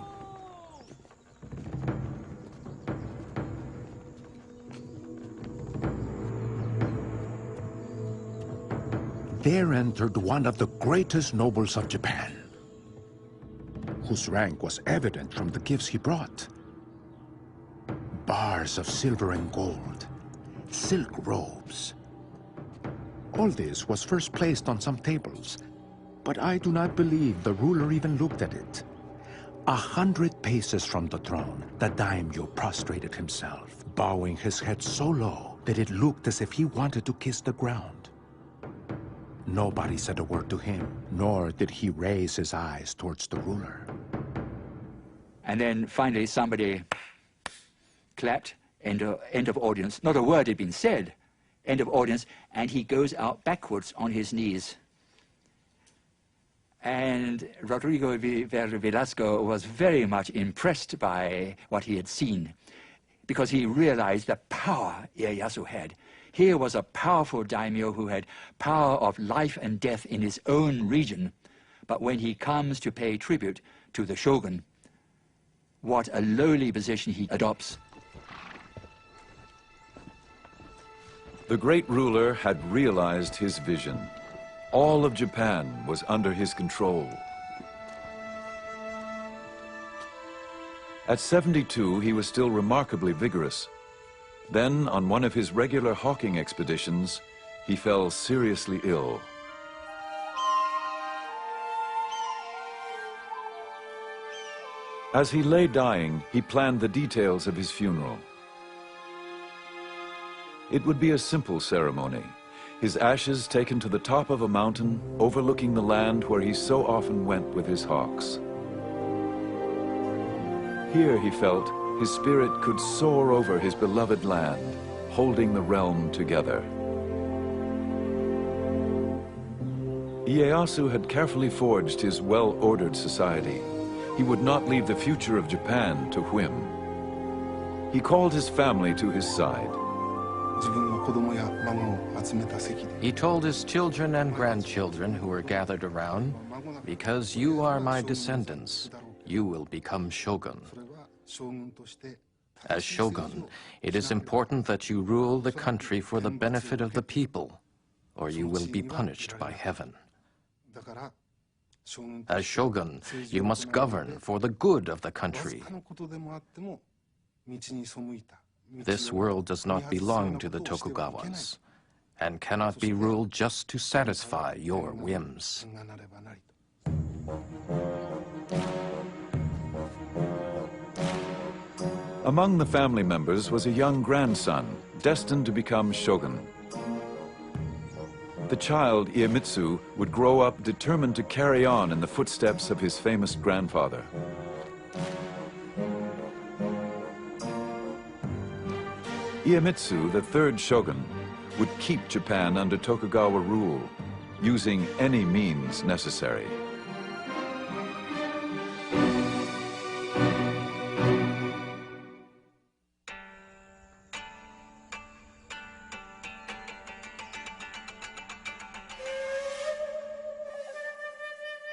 There entered one of the greatest nobles of Japan, whose rank was evident from the gifts he brought. Bars of silver and gold, silk robes. All this was first placed on some tables, but I do not believe the ruler even looked at it. 100 paces from the throne, the daimyo prostrated himself, bowing his head so low that it looked as if he wanted to kiss the ground. Nobody said a word to him, nor did he raise his eyes towards the ruler. And then finally somebody clapped, end of audience. Not a word had been said, end of audience, and he goes out backwards on his knees. And Rodrigo Velasco was very much impressed by what he had seen, because he realized the power Ieyasu had. Here was a powerful daimyo who had power of life and death in his own region. But when he comes to pay tribute to the shogun, what a lowly position he adopts. The great ruler had realized his vision. All of Japan was under his control. At 72, he was still remarkably vigorous. Then, on one of his regular hawking expeditions, he fell seriously ill. As he lay dying, he planned the details of his funeral. It would be a simple ceremony, his ashes taken to the top of a mountain overlooking the land where he so often went with his hawks. Here, he felt, his spirit could soar over his beloved land, holding the realm together. Ieyasu had carefully forged his well-ordered society. He would not leave the future of Japan to whim. He called his family to his side. He told his children and grandchildren who were gathered around, "Because you are my descendants, you will become shogun. As shogun, it is important that you rule the country for the benefit of the people, or you will be punished by heaven. As shogun, you must govern for the good of the country. This world does not belong to the Tokugawas, and cannot be ruled just to satisfy your whims." Among the family members was a young grandson, destined to become shogun. The child, Iemitsu, would grow up determined to carry on in the footsteps of his famous grandfather. Iemitsu, the third shogun, would keep Japan under Tokugawa rule, using any means necessary.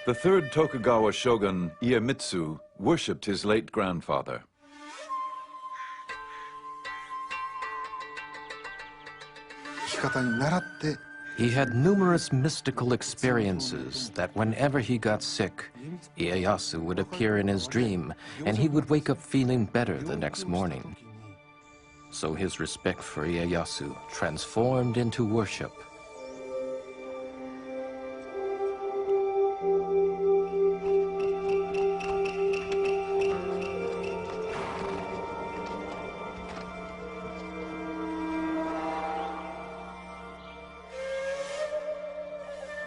The third Tokugawa shogun, Iemitsu, worshipped his late grandfather. He had numerous mystical experiences that whenever he got sick, Ieyasu would appear in his dream, and he would wake up feeling better the next morning. So his respect for Ieyasu transformed into worship.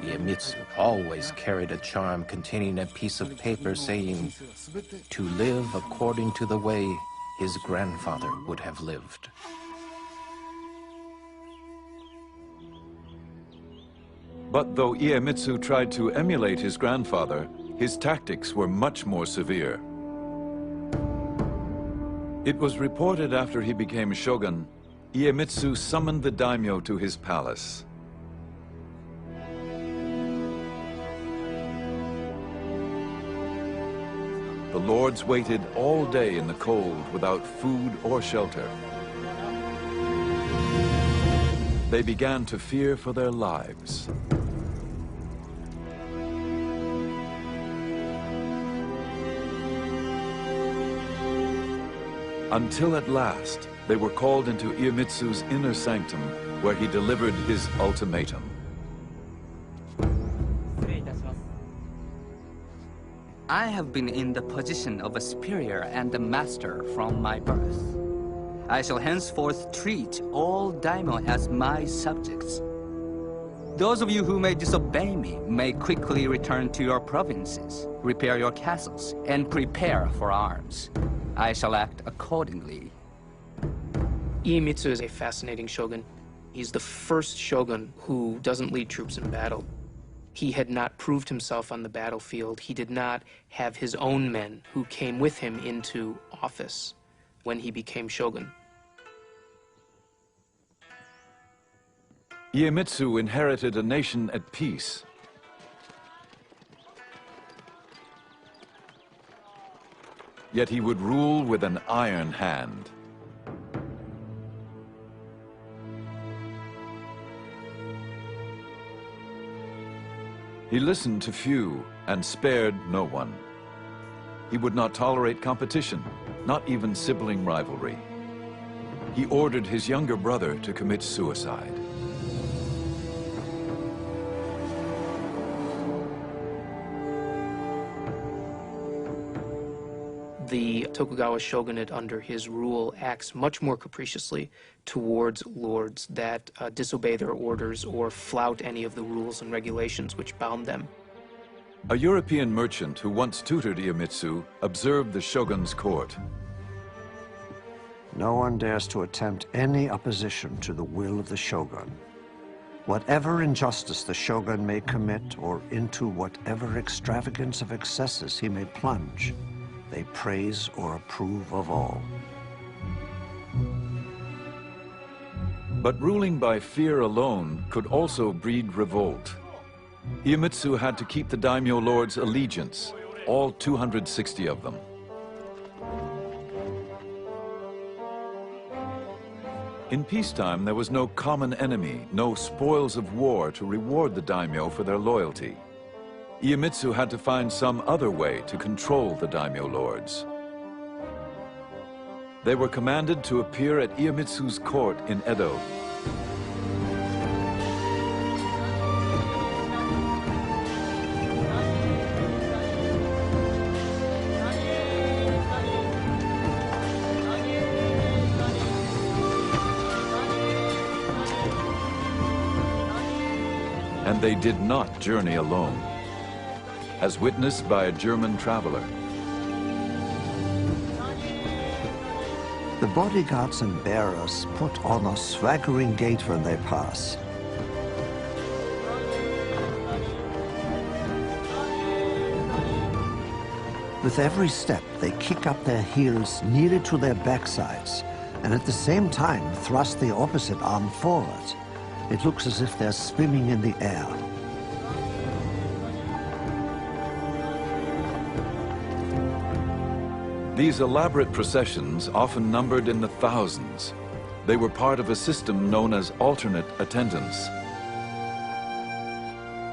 Iemitsu always carried a charm containing a piece of paper saying, "To live according to the way his grandfather would have lived." But though Iemitsu tried to emulate his grandfather, his tactics were much more severe. It was reported after he became shogun, Iemitsu summoned the daimyo to his palace. The lords waited all day in the cold without food or shelter. They began to fear for their lives. Until at last, they were called into Iemitsu's inner sanctum, where he delivered his ultimatum. I have been in the position of a superior and a master from my birth. I shall henceforth treat all daimyo as my subjects. Those of you who may disobey me may quickly return to your provinces, repair your castles, and prepare for arms. I shall act accordingly. Iemitsu is a fascinating shogun. He's the first shogun who doesn't lead troops in battle. He had not proved himself on the battlefield. He did not have his own men who came with him into office when he became shogun. Iemitsu inherited a nation at peace. Yet he would rule with an iron hand. He listened to few and spared no one. He would not tolerate competition, not even sibling rivalry. He ordered his younger brother to commit suicide. The Tokugawa shogunate under his rule acts much more capriciously towards lords that disobey their orders or flout any of the rules and regulations which bound them. A European merchant who once tutored Iemitsu observed the shogun's court. No one dares to attempt any opposition to the will of the shogun. Whatever injustice the shogun may commit, or into whatever extravagance of excesses he may plunge, they praise or approve of all. But ruling by fear alone could also breed revolt. Iemitsu had to keep the daimyo lords' allegiance, all 260 of them. In peacetime, there was no common enemy, no spoils of war to reward the daimyo for their loyalty. Iemitsu had to find some other way to control the daimyo lords. They were commanded to appear at Iemitsu's court in Edo. And they did not journey alone, as witnessed by a German traveler. The bodyguards and bearers put on a swaggering gait when they pass. With every step, they kick up their heels nearly to their backsides, and at the same time thrust the opposite arm forward. It looks as if they're swimming in the air. These elaborate processions often numbered in the thousands. They were part of a system known as alternate attendance.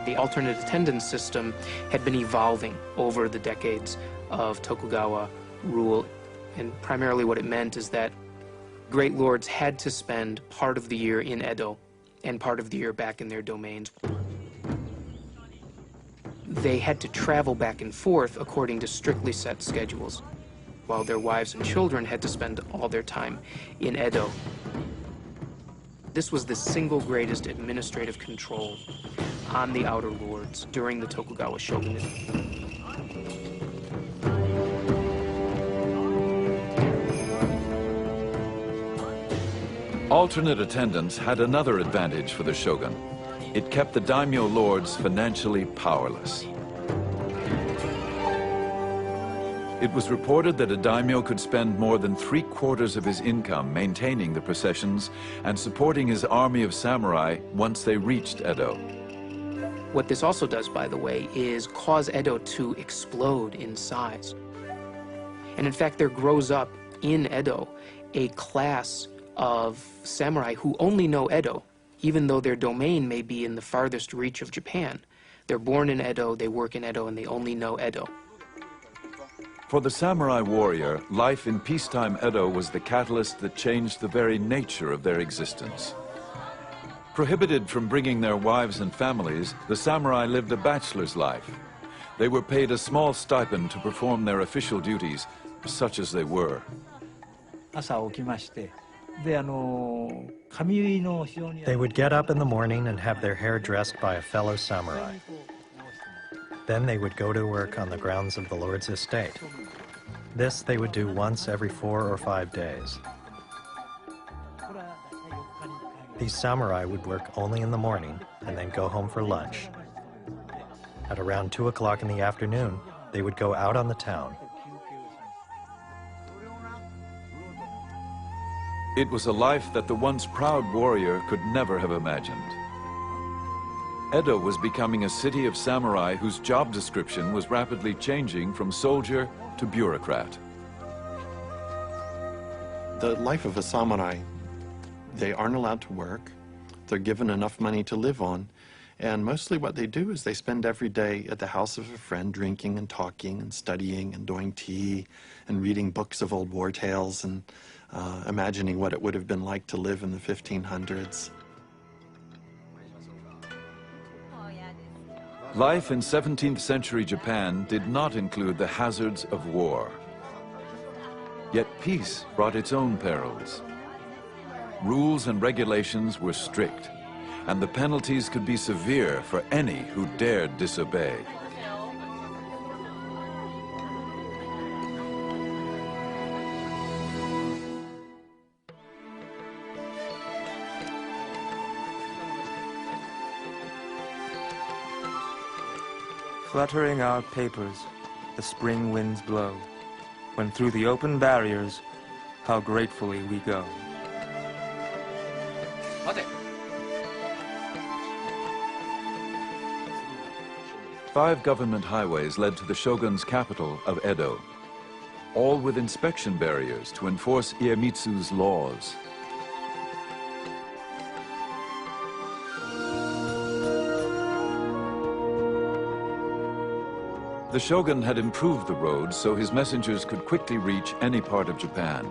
The alternate attendance system had been evolving over the decades of Tokugawa rule, and primarily what it meant is that Great lords had to spend part of the year in Edo and part of the year back in their domains. They had to travel back and forth according to strictly set schedules, while their wives and children had to spend all their time in Edo. This was the single greatest administrative control on the outer lords during the Tokugawa Shogunate. Alternate attendance had another advantage for the shogun. It kept the daimyo lords financially powerless. It was reported that a daimyo could spend more than 3/4 of his income maintaining the processions and supporting his army of samurai once they reached Edo. What this also does, by the way, is cause Edo to explode in size. And in fact, there grows up in Edo a class of samurai who only know Edo, even though their domain may be in the farthest reach of Japan. They're born in Edo, they work in Edo, and they only know Edo. For the samurai warrior, life in peacetime Edo was the catalyst that changed the very nature of their existence. Prohibited from bringing their wives and families, the samurai lived a bachelor's life. They were paid a small stipend to perform their official duties, such as they were. They would get up in the morning and have their hair dressed by a fellow samurai. Then they would go to work on the grounds of the lord's estate. This they would do once every 4 or 5 days. These samurai would work only in the morning and then go home for lunch. At around 2 o'clock in the afternoon, they would go out on the town. It was a life that the once proud warrior could never have imagined. Edo was becoming a city of samurai whose job description was rapidly changing from soldier to bureaucrat. The life of a samurai, they aren't allowed to work. They're given enough money to live on. And mostly what they do is they spend every day at the house of a friend drinking and talking and studying and doing tea and reading books of old war tales and imagining what it would have been like to live in the 1500s. Life in 17th century Japan did not include the hazards of war. Yet peace brought its own perils. Rules and regulations were strict, and the penalties could be severe for any who dared disobey. Fluttering our papers, the spring winds blow, when through the open barriers, how gratefully we go. Five government highways led to the shogun's capital of Edo, all with inspection barriers to enforce Iemitsu's laws. The shogun had improved the roads so his messengers could quickly reach any part of Japan.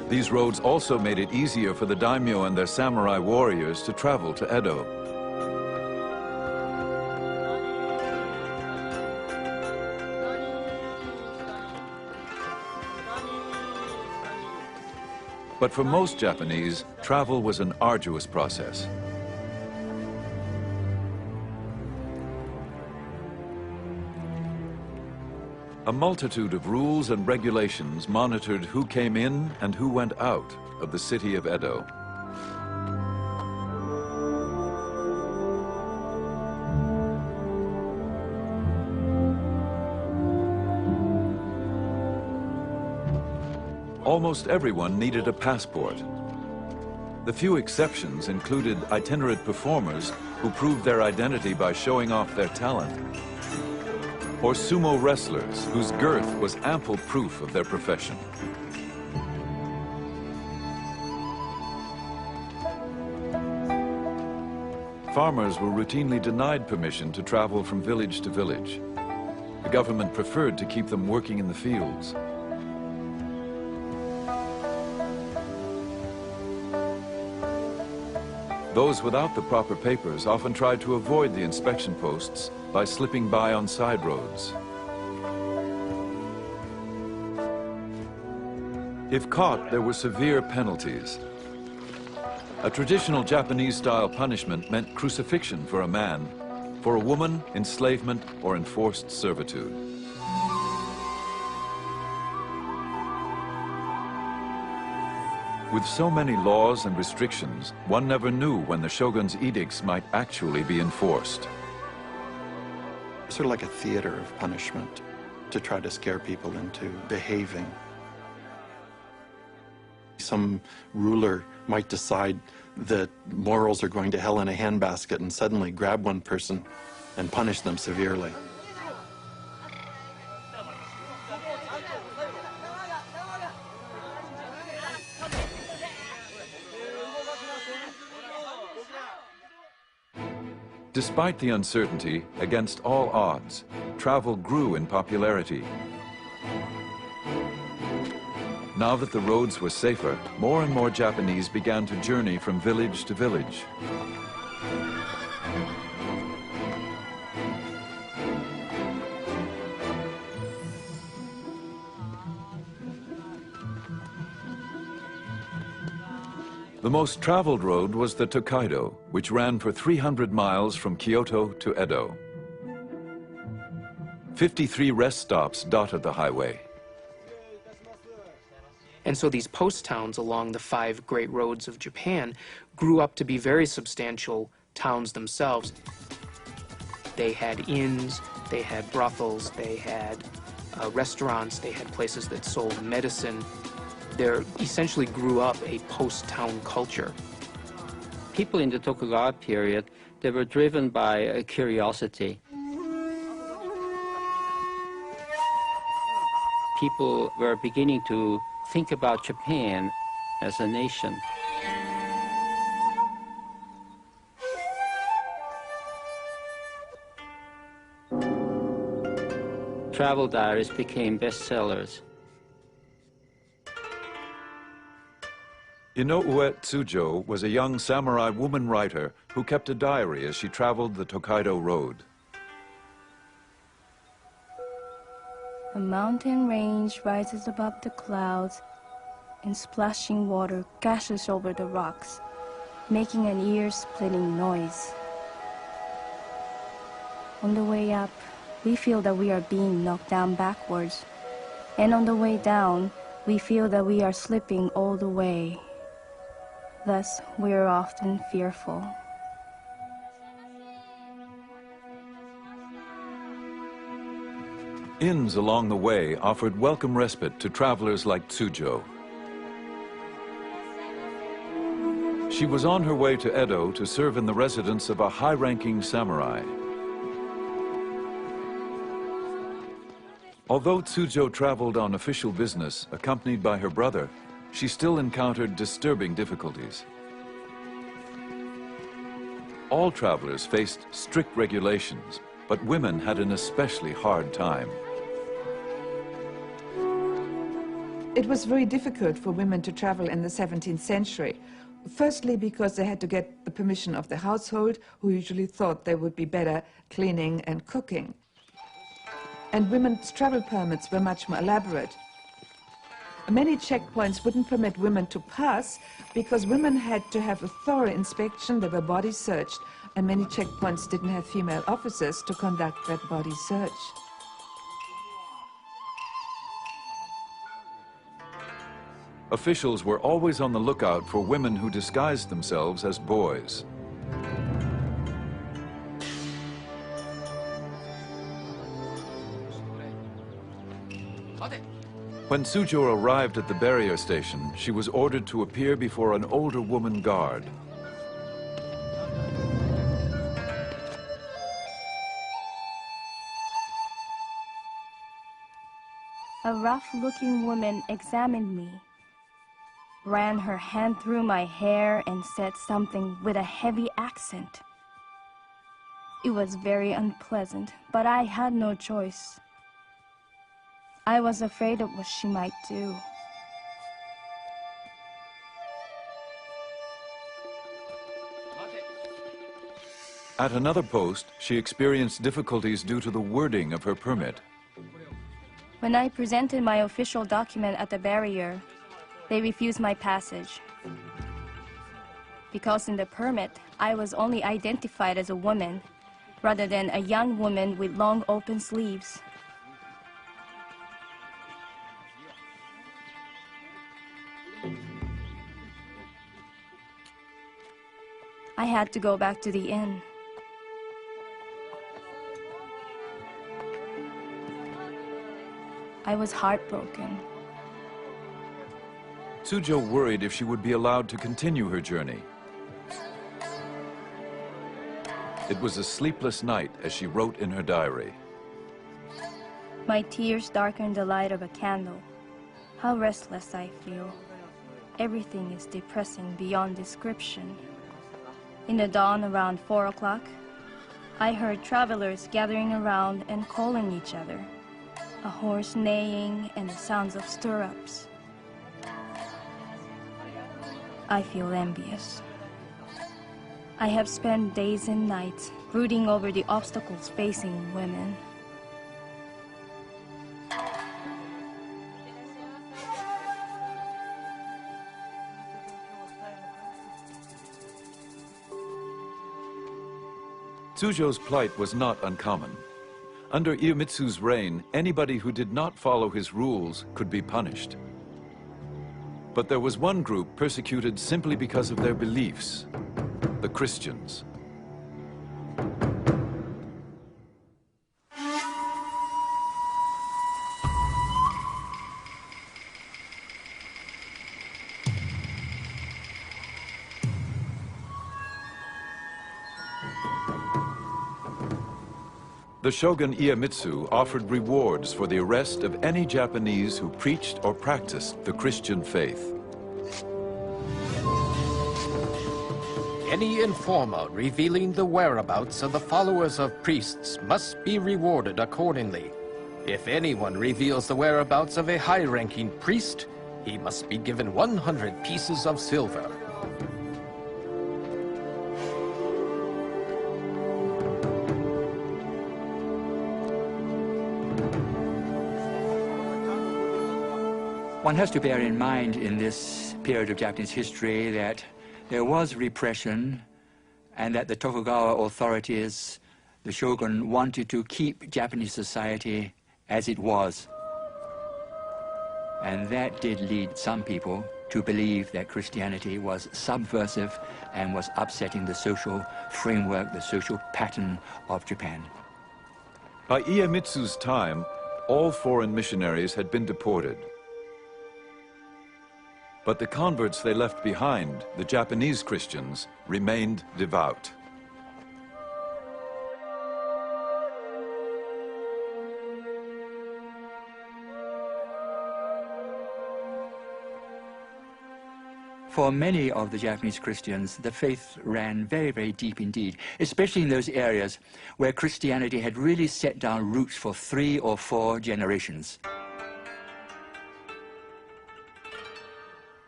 These roads also made it easier for the daimyo and their samurai warriors to travel to Edo. But for most Japanese, travel was an arduous process. A multitude of rules and regulations monitored who came in and who went out of the city of Edo. Almost everyone needed a passport. The few exceptions included itinerant performers who proved their identity by showing off their talent, or sumo wrestlers whose girth was ample proof of their profession. farmers were routinely denied permission to travel from village to village. The government preferred to keep them working in the fields. Those without the proper papers often tried to avoid the inspection posts by slipping by on side roads. If caught, there were severe penalties. A traditional Japanese-style punishment meant crucifixion for a man, for a woman, enslavement or enforced servitude. With so many laws and restrictions, one never knew when the shogun's edicts might actually be enforced. Sort of like a theater of punishment to try to scare people into behaving. Some ruler might decide that morals are going to hell in a handbasket and suddenly grab one person and punish them severely. Despite the uncertainty, against all odds, travel grew in popularity. Now that the roads were safer, more and more Japanese began to journey from village to village. The most traveled road was the Tokaido, which ran for 300 miles from Kyoto to Edo. 53 rest stops dotted the highway. And so these post towns along the 5 great roads of Japan grew up to be very substantial towns themselves. They had inns, they had brothels, they had restaurants, they had places that sold medicine. There essentially grew up a post-town culture. People in the Tokugawa period, they were driven by a curiosity. People were beginning to think about Japan as a nation. Travel diaries became bestsellers. Inoue Tsujo was a young samurai woman writer who kept a diary as she traveled the Tokaido Road. A mountain range rises above the clouds, and splashing water gashes over the rocks, making an ear-splitting noise. On the way up, we feel that we are being knocked down backwards, and on the way down, we feel that we are slipping all the way. Thus, we are often fearful. Inns along the way offered welcome respite to travelers like Tsujo. She was on her way to Edo to serve in the residence of a high-ranking samurai. Although Tsujo traveled on official business, accompanied by her brother, she still encountered disturbing difficulties. All travelers faced strict regulations, but women had an especially hard time. It was very difficult for women to travel in the 17th century. Firstly, because they had to get the permission of the household, who usually thought they would be better cleaning and cooking. And women's travel permits were much more elaborate. Many checkpoints wouldn't permit women to pass because women had to have a thorough inspection, they were body searched, and many checkpoints didn't have female officers to conduct that body search. Officials were always on the lookout for women who disguised themselves as boys. When Tsujo arrived at the barrier station, she was ordered to appear before an older woman guard. A rough-looking woman examined me, ran her hand through my hair and said something with a heavy accent. It was very unpleasant, but I had no choice. I was afraid of what she might do. At another post, she experienced difficulties due to the wording of her permit. When I presented my official document at the barrier, they refused my passage. Because in the permit, I was only identified as a woman, rather than a young woman with long open sleeves. I had to go back to the inn. I was heartbroken. Tsujo worried if she would be allowed to continue her journey. It was a sleepless night, as she wrote in her diary. My tears darkened the light of a candle. How restless I feel. Everything is depressing beyond description. In the dawn around 4 o'clock, I heard travelers gathering around and calling each other. A horse neighing and the sounds of stirrups. I feel envious. I have spent days and nights brooding over the obstacles facing women. Tsujo's plight was not uncommon. Under Iemitsu's reign, anybody who did not follow his rules could be punished. But there was one group persecuted simply because of their beliefs: the Christians. The Shogun Iemitsu offered rewards for the arrest of any Japanese who preached or practiced the Christian faith. Any informer revealing the whereabouts of the followers of priests must be rewarded accordingly. If anyone reveals the whereabouts of a high-ranking priest, he must be given 100 pieces of silver. One has to bear in mind in this period of Japanese history that there was repression and that the Tokugawa authorities, the shogun, wanted to keep Japanese society as it was. And that did lead some people to believe that Christianity was subversive and was upsetting the social framework, the social pattern of Japan. By Iemitsu's time, all foreign missionaries had been deported. But the converts they left behind, the Japanese Christians, remained devout. For many of the Japanese Christians, the faith ran very, very deep indeed, especially in those areas where Christianity had really set down roots for 3 or 4 generations.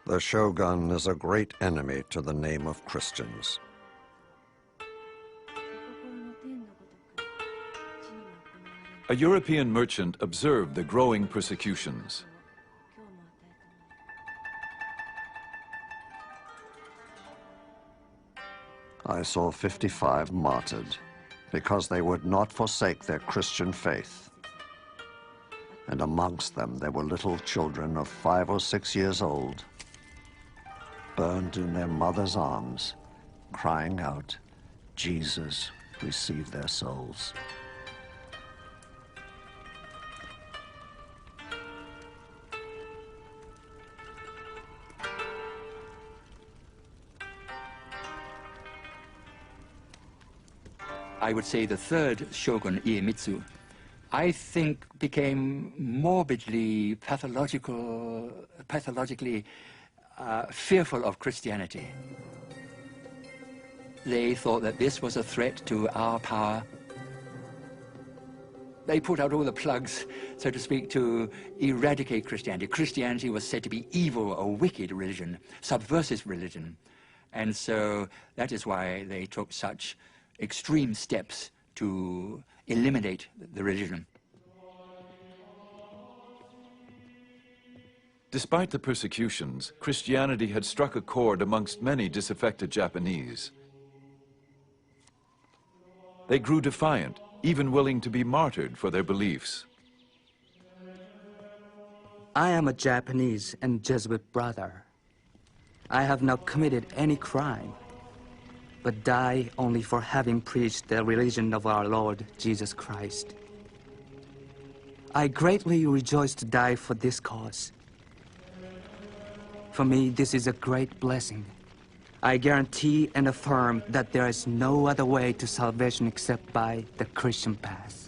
The Shogun is a great enemy to the name of Christians. A European merchant observed the growing persecutions. I saw 55 martyred because they would not forsake their Christian faith. And amongst them there were little children of 5 or 6 years old, burned in their mother's arms, crying out, "Jesus, receive their souls." I would say the third shogun, Iemitsu, I think became morbidly pathologically fearful of Christianity. they thought that this was a threat to our power. They put out all the plugs, so to speak, to eradicate Christianity. Christianity was said to be evil, a wicked religion, subversive religion. And so that is why they took such extreme steps to eliminate the religion. Despite the persecutions, Christianity had struck a chord amongst many disaffected Japanese. They grew defiant, even willing to be martyred for their beliefs. I am a Japanese and Jesuit brother. I have not committed any crime, but die only for having preached the religion of our Lord Jesus Christ. I greatly rejoice to die for this cause. For me, this is a great blessing. I guarantee and affirm that there is no other way to salvation except by the Christian path.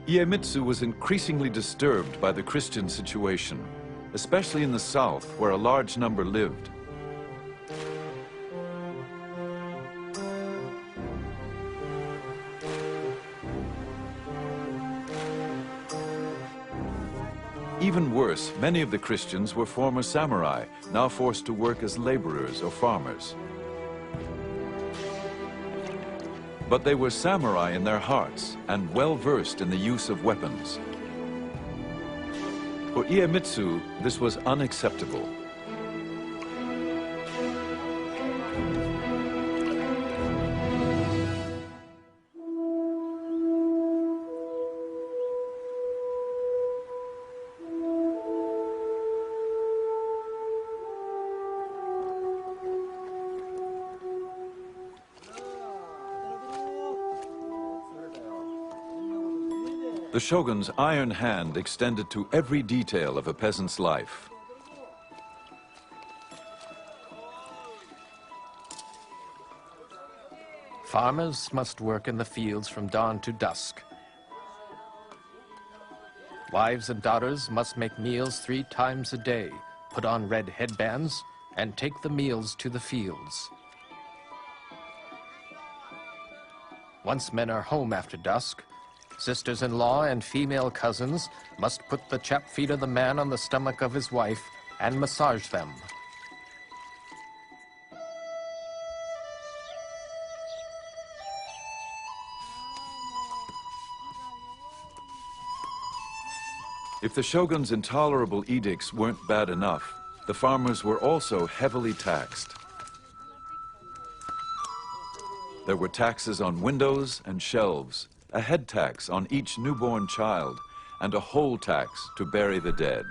Iemitsu was increasingly disturbed by the Christian situation, especially in the south, where a large number lived. Even worse, many of the Christians were former samurai, now forced to work as laborers or farmers. But they were samurai in their hearts and well-versed in the use of weapons. For Iemitsu, this was unacceptable. The shogun's iron hand extended to every detail of a peasant's life. Farmers must work in the fields from dawn to dusk. Wives and daughters must make meals 3 times a day, put on red headbands, and take the meals to the fields. Once men are home after dusk, sisters-in-law and female cousins must put the chapped feet of the man on the stomach of his wife and massage them. If the shogun's intolerable edicts weren't bad enough, the farmers were also heavily taxed. There were taxes on windows and shelves, a head tax on each newborn child, and a whole tax to bury the dead.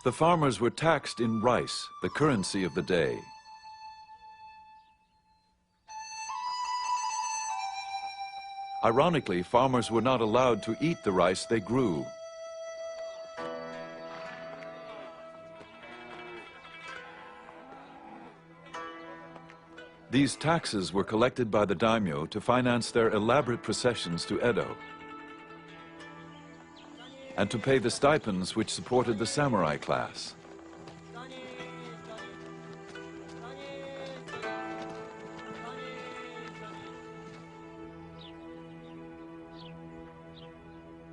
The farmers were taxed in rice, the currency of the day. Ironically, farmers were not allowed to eat the rice they grew. These taxes were collected by the daimyo to finance their elaborate processions to Edo, and to pay the stipends which supported the samurai class.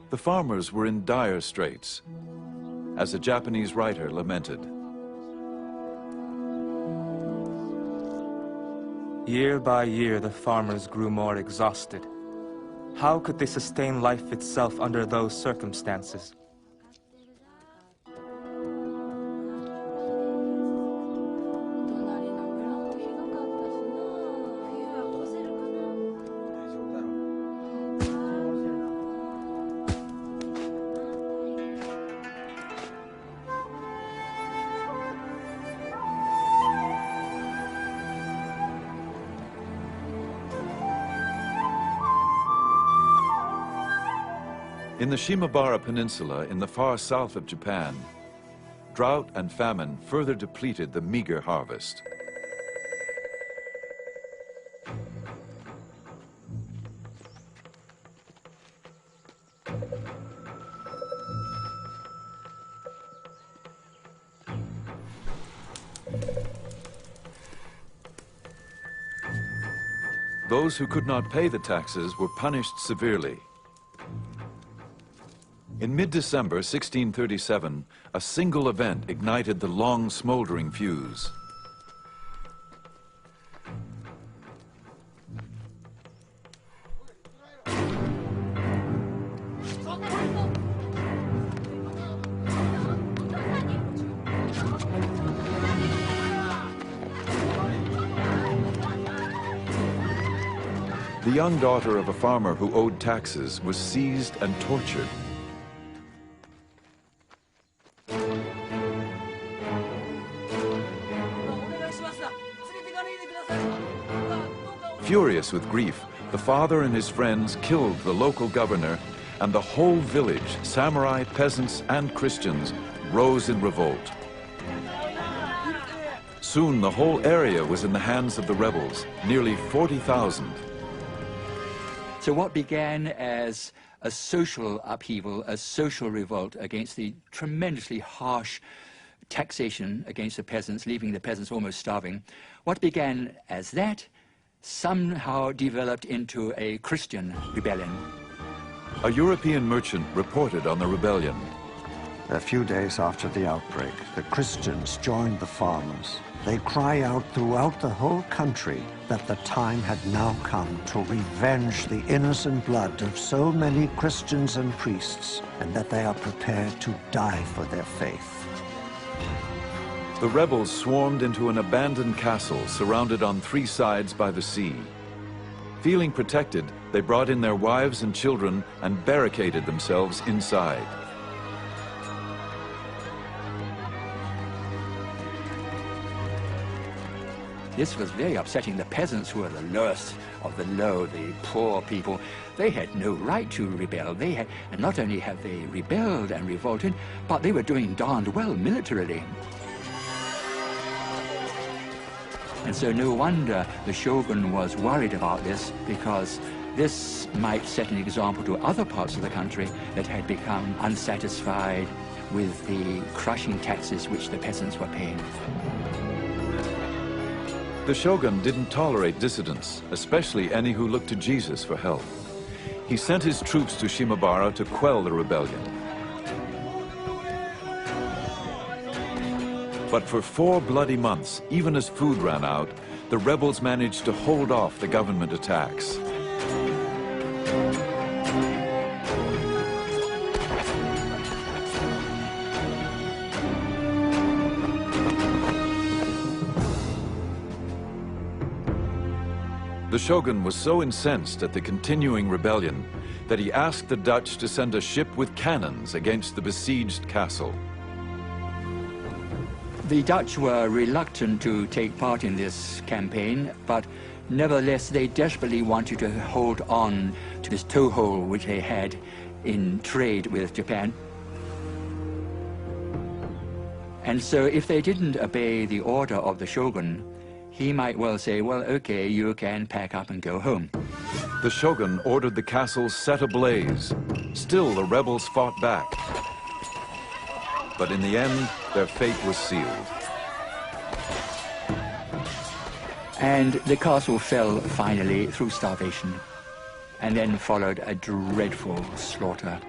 The farmers were in dire straits, as a Japanese writer lamented. Year by year, the farmers grew more exhausted. How could they sustain life itself under those circumstances? In the Shimabara Peninsula in the far south of Japan, drought and famine further depleted the meager harvest. Those who could not pay the taxes were punished severely. In mid-December 1637, a single event ignited the long smoldering fuse. The young daughter of a farmer who owed taxes was seized and tortured. Furious with grief, the father and his friends killed the local governor, and the whole village, samurai, peasants, and Christians, rose in revolt. Soon the whole area was in the hands of the rebels, nearly 40,000. So what began as a social upheaval, a social revolt against the tremendously harsh taxation against the peasants, leaving the peasants almost starving, what began as that somehow developed into a Christian rebellion. A European merchant reported on the rebellion. A few days after the outbreak, the Christians joined the farmers. They cry out throughout the whole country that the time had now come to revenge the innocent blood of so many Christians and priests, and that they are prepared to die for their faith. The rebels swarmed into an abandoned castle surrounded on three sides by the sea. Feeling protected, they brought in their wives and children and barricaded themselves inside. This was very upsetting. The peasants, who were the lowest of the low, the poor people, they had no right to rebel. And not only had they rebelled and revolted, but they were doing darned well militarily. And so no wonder the shogun was worried about this, because this might set an example to other parts of the country that had become unsatisfied with the crushing taxes which the peasants were paying. The shogun didn't tolerate dissidents, especially any who looked to Jesus for help. He sent his troops to Shimabara to quell the rebellion. But for 4 bloody months, even as food ran out, the rebels managed to hold off the government attacks. The shogun was so incensed at the continuing rebellion that he asked the Dutch to send a ship with cannons against the besieged castle. The Dutch were reluctant to take part in this campaign, but nevertheless they desperately wanted to hold on to this toehold which they had in trade with Japan. And so if they didn't obey the order of the shogun, he might well say, well, okay, you can pack up and go home. The shogun ordered the castle set ablaze. Still, the rebels fought back. But in the end, their fate was sealed. And the castle fell finally through starvation, and then followed a dreadful slaughter.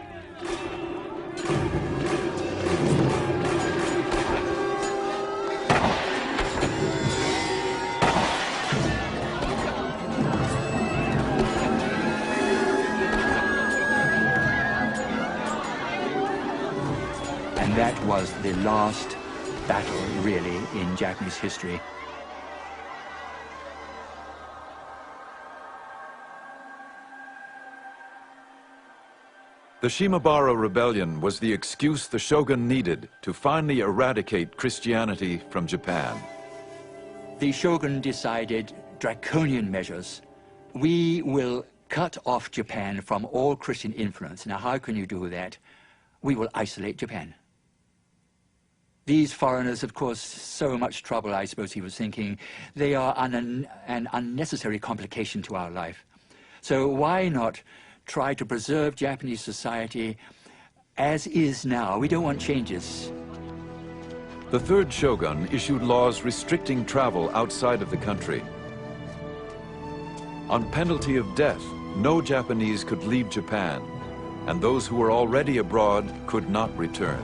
That was the last battle, really, in Japanese history. The Shimabara Rebellion was the excuse the shogun needed to finally eradicate Christianity from Japan. The shogun decided draconian measures. We will cut off Japan from all Christian influence. Now, how can you do that? We will isolate Japan. These foreigners, of course, so much trouble, I suppose he was thinking. They are an unnecessary complication to our life. So why not try to preserve Japanese society as is now? We don't want changes. The third shogun issued laws restricting travel outside of the country. On penalty of death, no Japanese could leave Japan, and those who were already abroad could not return.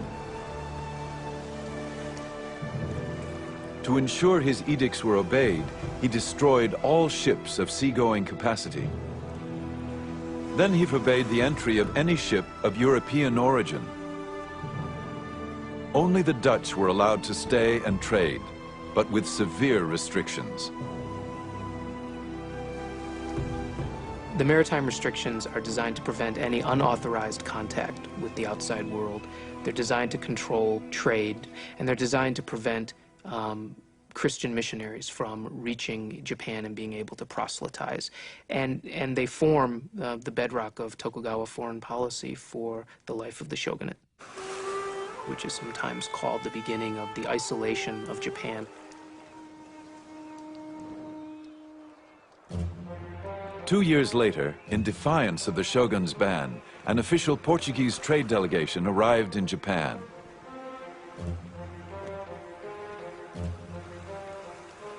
To ensure his edicts were obeyed, he destroyed all ships of seagoing capacity. Then he forbade the entry of any ship of European origin. Only the Dutch were allowed to stay and trade, but with severe restrictions. The maritime restrictions are designed to prevent any unauthorized contact with the outside world. They're designed to control trade, and they're designed to prevent Christian missionaries from reaching Japan and being able to proselytize. And they form the bedrock of Tokugawa foreign policy for the life of the shogunate, which is sometimes called the beginning of the isolation of Japan. Two years later, in defiance of the shogun's ban, an official Portuguese trade delegation arrived in Japan.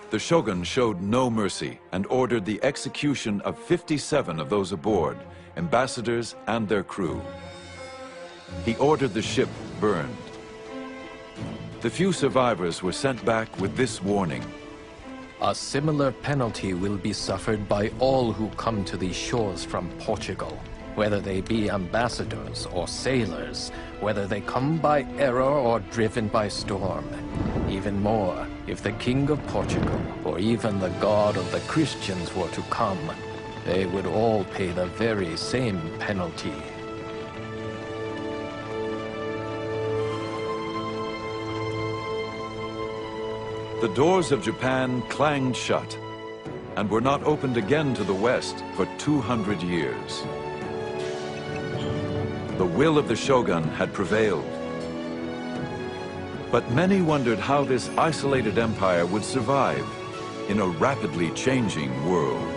The shogun showed no mercy and ordered the execution of 57 of those aboard, ambassadors and their crew. He ordered the ship burned. The few survivors were sent back with this warning. A similar penalty will be suffered by all who come to these shores from Portugal, whether they be ambassadors or sailors, whether they come by error or driven by storm. Even more, if the King of Portugal or even the God of the Christians were to come, they would all pay the very same penalty. The doors of Japan clanged shut and were not opened again to the West for 200 years. The will of the shogun had prevailed. But many wondered how this isolated empire would survive in a rapidly changing world.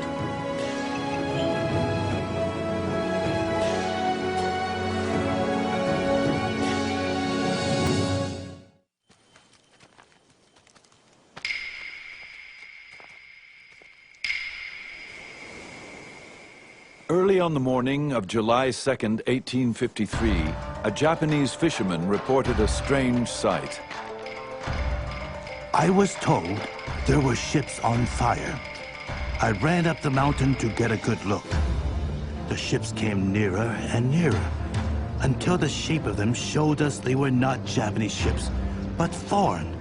Early on the morning of July 2nd, 1853, a Japanese fisherman reported a strange sight. I was told there were ships on fire. I ran up the mountain to get a good look. The ships came nearer and nearer, until the shape of them showed us they were not Japanese ships, but foreign.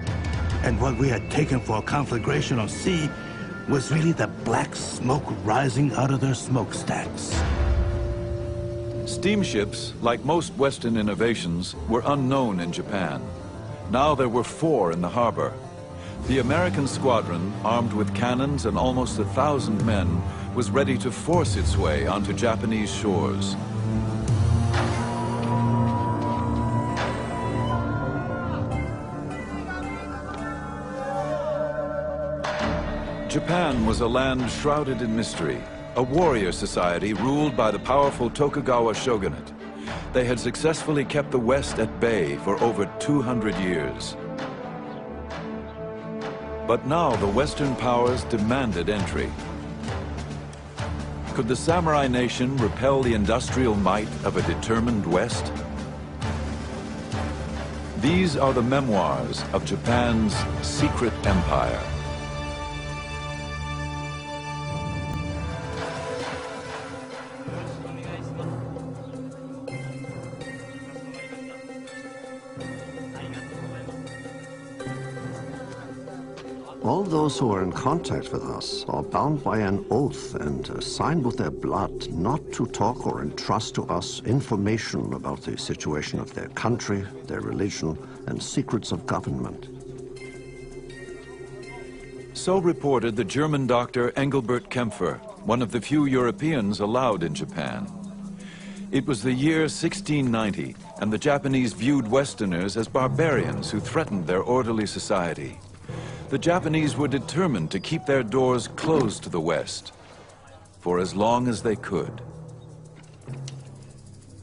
And what we had taken for a conflagration of sea was really the black smoke rising out of their smokestacks. Steamships, like most Western innovations, were unknown in Japan. Now there were 4 in the harbor. The American squadron, armed with cannons and almost 1,000 men, was ready to force its way onto Japanese shores. Japan was a land shrouded in mystery, a warrior society ruled by the powerful Tokugawa Shogunate. They had successfully kept the West at bay for over 200 years. But now the Western powers demanded entry. Could the samurai nation repel the industrial might of a determined West? These are the memoirs of Japan's secret empire. All those who are in contact with us are bound by an oath and signed with their blood not to talk or entrust to us information about the situation of their country, their religion, and secrets of government. So reported the German doctor Engelbert Kempfer, one of the few Europeans allowed in Japan. It was the year 1690, and the Japanese viewed Westerners as barbarians who threatened their orderly society. The Japanese were determined to keep their doors closed to the West for as long as they could.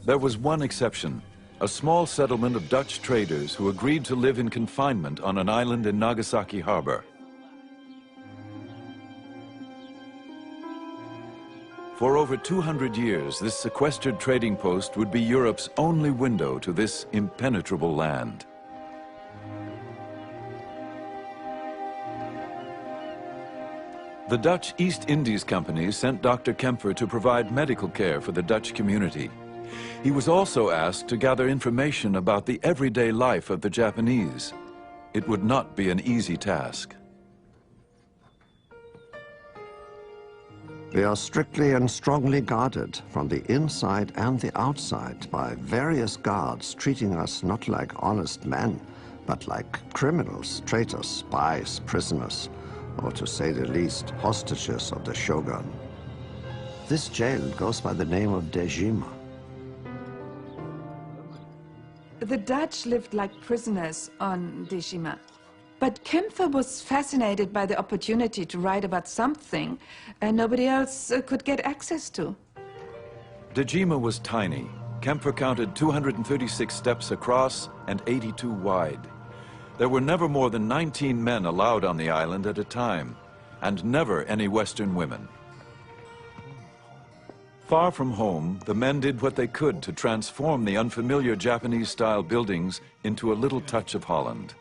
There was one exception, a small settlement of Dutch traders who agreed to live in confinement on an island in Nagasaki harbor. For over 200 years, this sequestered trading post would be Europe's only window to this impenetrable land. The Dutch East Indies Company sent Dr. Kempfer to provide medical care for the Dutch community. He was also asked to gather information about the everyday life of the Japanese. It would not be an easy task. They are strictly and strongly guarded from the inside and the outside by various guards treating us not like honest men, but like criminals, traitors, spies, prisoners, or to say the least, hostages of the Shogun. This jail goes by the name of Dejima. The Dutch lived like prisoners on Dejima. But Kempfer was fascinated by the opportunity to write about something nobody else could get access to. Dejima was tiny. Kempfer counted 236 steps across and 82 wide. There were never more than 19 men allowed on the island at a time, and never any Western women. Far from home, the men did what they could to transform the unfamiliar Japanese-style buildings into a little touch of Holland.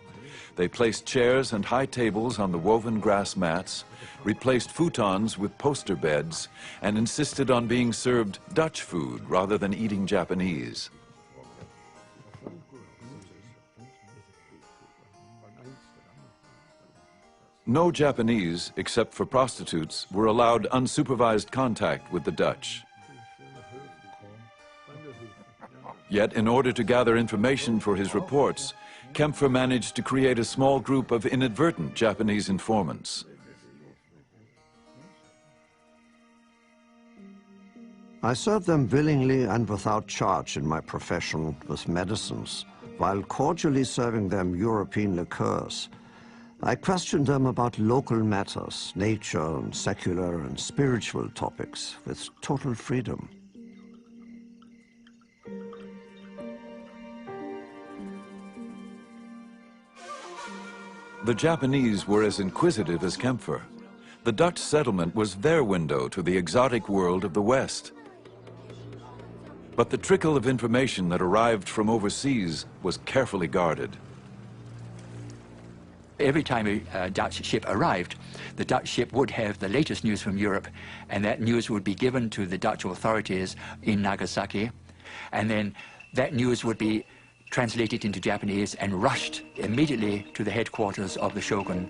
They placed chairs and high tables on the woven grass mats, replaced futons with poster beds, and insisted on being served Dutch food rather than eating Japanese. No Japanese, except for prostitutes, were allowed unsupervised contact with the Dutch. Yet, in order to gather information for his reports, Kempfer managed to create a small group of inadvertent Japanese informants. I served them willingly and without charge in my profession with medicines, while cordially serving them European liqueurs. I questioned them about local matters, nature and secular and spiritual topics, with total freedom. The Japanese were as inquisitive as Kempfer. The Dutch settlement was their window to the exotic world of the West. But the trickle of information that arrived from overseas was carefully guarded. Every time a Dutch ship arrived, the Dutch ship would have the latest news from Europe, and that news would be given to the Dutch authorities in Nagasaki, and then that news would be translated into Japanese and rushed immediately to the headquarters of the Shogun.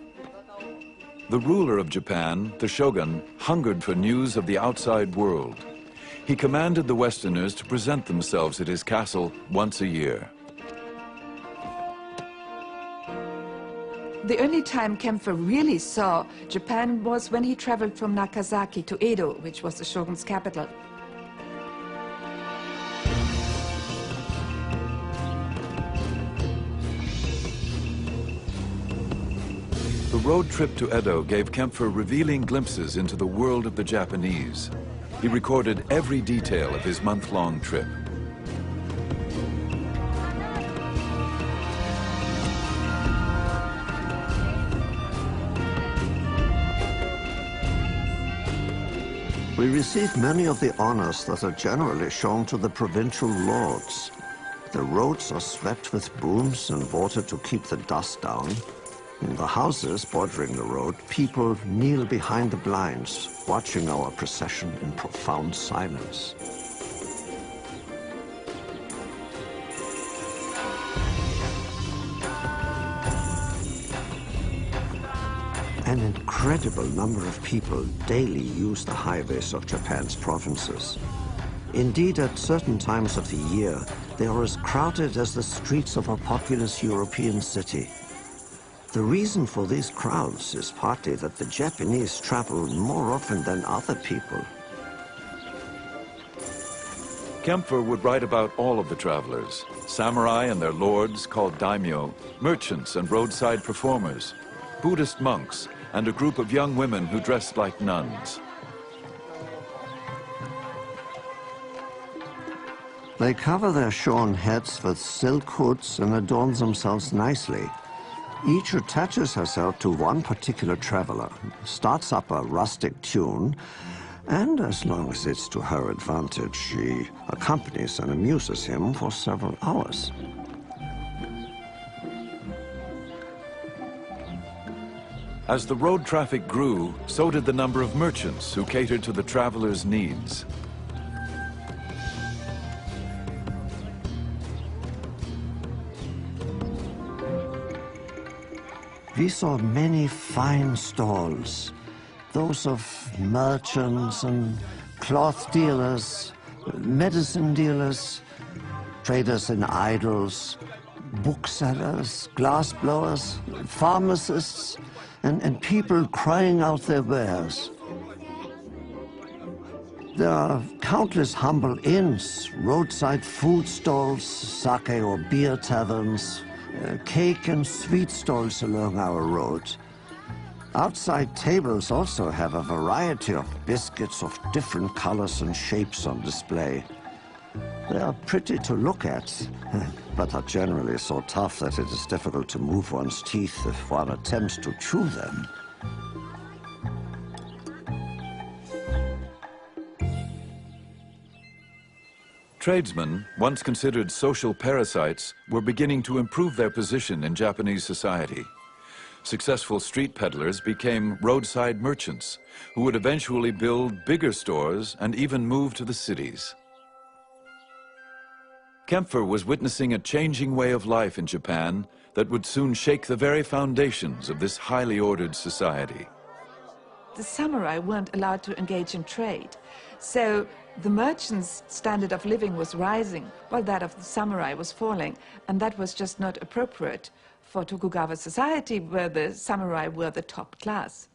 The ruler of Japan, the Shogun, hungered for news of the outside world. He commanded the Westerners to present themselves at his castle once a year. The only time Kempfer really saw Japan was when he traveled from Nagasaki to Edo, which was the Shogun's capital. The road trip to Edo gave Kempfer revealing glimpses into the world of the Japanese. He recorded every detail of his month-long trip. We received many of the honors that are generally shown to the provincial lords. The roads are swept with brooms and water to keep the dust down. In the houses bordering the road, people kneel behind the blinds, watching our procession in profound silence. An incredible number of people daily use the highways of Japan's provinces. Indeed, at certain times of the year, they are as crowded as the streets of a populous European city. The reason for these crowds is partly that the Japanese travel more often than other people. Kempfer would write about all of the travelers, samurai and their lords called daimyo, merchants and roadside performers, Buddhist monks, and a group of young women who dressed like nuns. They cover their shorn heads with silk hoods and adorn themselves nicely. Each attaches herself to one particular traveler, starts up a rustic tune, and as long as it's to her advantage, she accompanies and amuses him for several hours. As the road traffic grew, so did the number of merchants who catered to the travelers' needs. We saw many fine stalls, those of merchants and cloth dealers, medicine dealers, traders in idols, booksellers, glassblowers, pharmacists, and people crying out their wares. There are countless humble inns, roadside food stalls, sake or beer taverns, cake and sweet stalls along our road. Outside tables also have a variety of biscuits of different colors and shapes on display. They are pretty to look at, but are generally so tough that it is difficult to move one's teeth if one attempts to chew them. Tradesmen, once considered social parasites, were beginning to improve their position in Japanese society. Successful street peddlers became roadside merchants, who would eventually build bigger stores and even move to the cities. Kempfer was witnessing a changing way of life in Japan that would soon shake the very foundations of this highly ordered society. The samurai weren't allowed to engage in trade, so the merchants' standard of living was rising while that of the samurai was falling, and that was just not appropriate for Tokugawa society, where the samurai were the top class.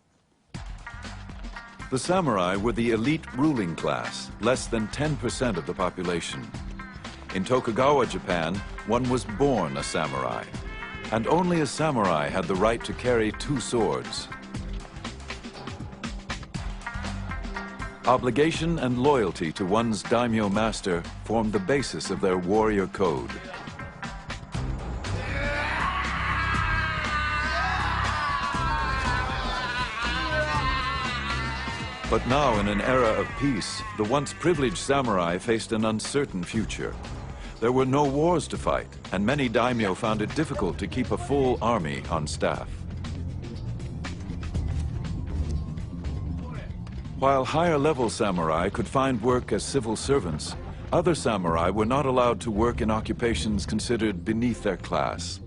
The samurai were the elite ruling class, less than 10% of the population. In Tokugawa, Japan, one was born a samurai, and only a samurai had the right to carry 2 swords. Obligation and loyalty to one's daimyo master formed the basis of their warrior code. But now, in an era of peace, the once privileged samurai faced an uncertain future. There were no wars to fight, and many daimyo found it difficult to keep a full army on staff. While higher-level samurai could find work as civil servants, other samurai were not allowed to work in occupations considered beneath their class.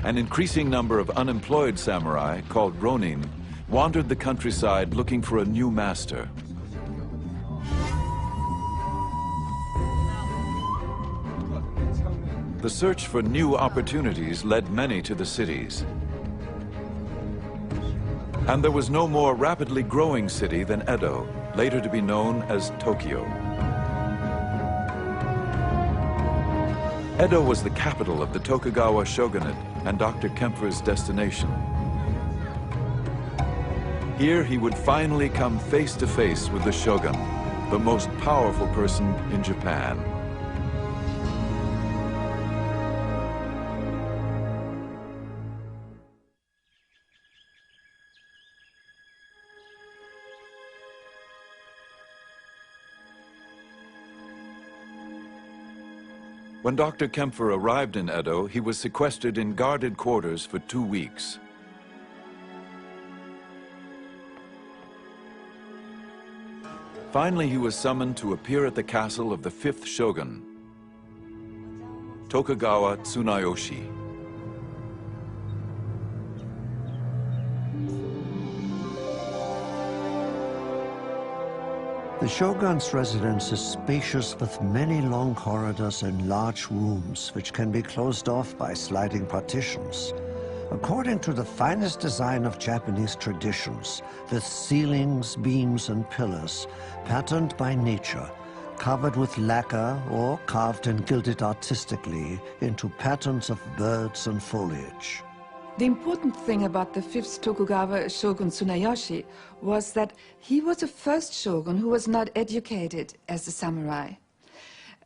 An increasing number of unemployed samurai, called ronin, wandered the countryside looking for a new master. The search for new opportunities led many to the cities. And there was no more rapidly growing city than Edo, later to be known as Tokyo. Edo was the capital of the Tokugawa Shogunate and Dr. Kempfer's destination. Here he would finally come face to face with the Shogun, the most powerful person in Japan. When Dr. Kempfer arrived in Edo, he was sequestered in guarded quarters for 2 weeks. Finally, he was summoned to appear at the castle of the 5th shogun, Tokugawa Tsunayoshi. The shogun's residence is spacious with many long corridors and large rooms which can be closed off by sliding partitions. According to the finest design of Japanese traditions, with ceilings, beams, and pillars, patterned by nature, covered with lacquer or carved and gilded artistically into patterns of birds and foliage. The important thing about the fifth Tokugawa shogun Tsunayoshi was that he was the first shogun who was not educated as a samurai.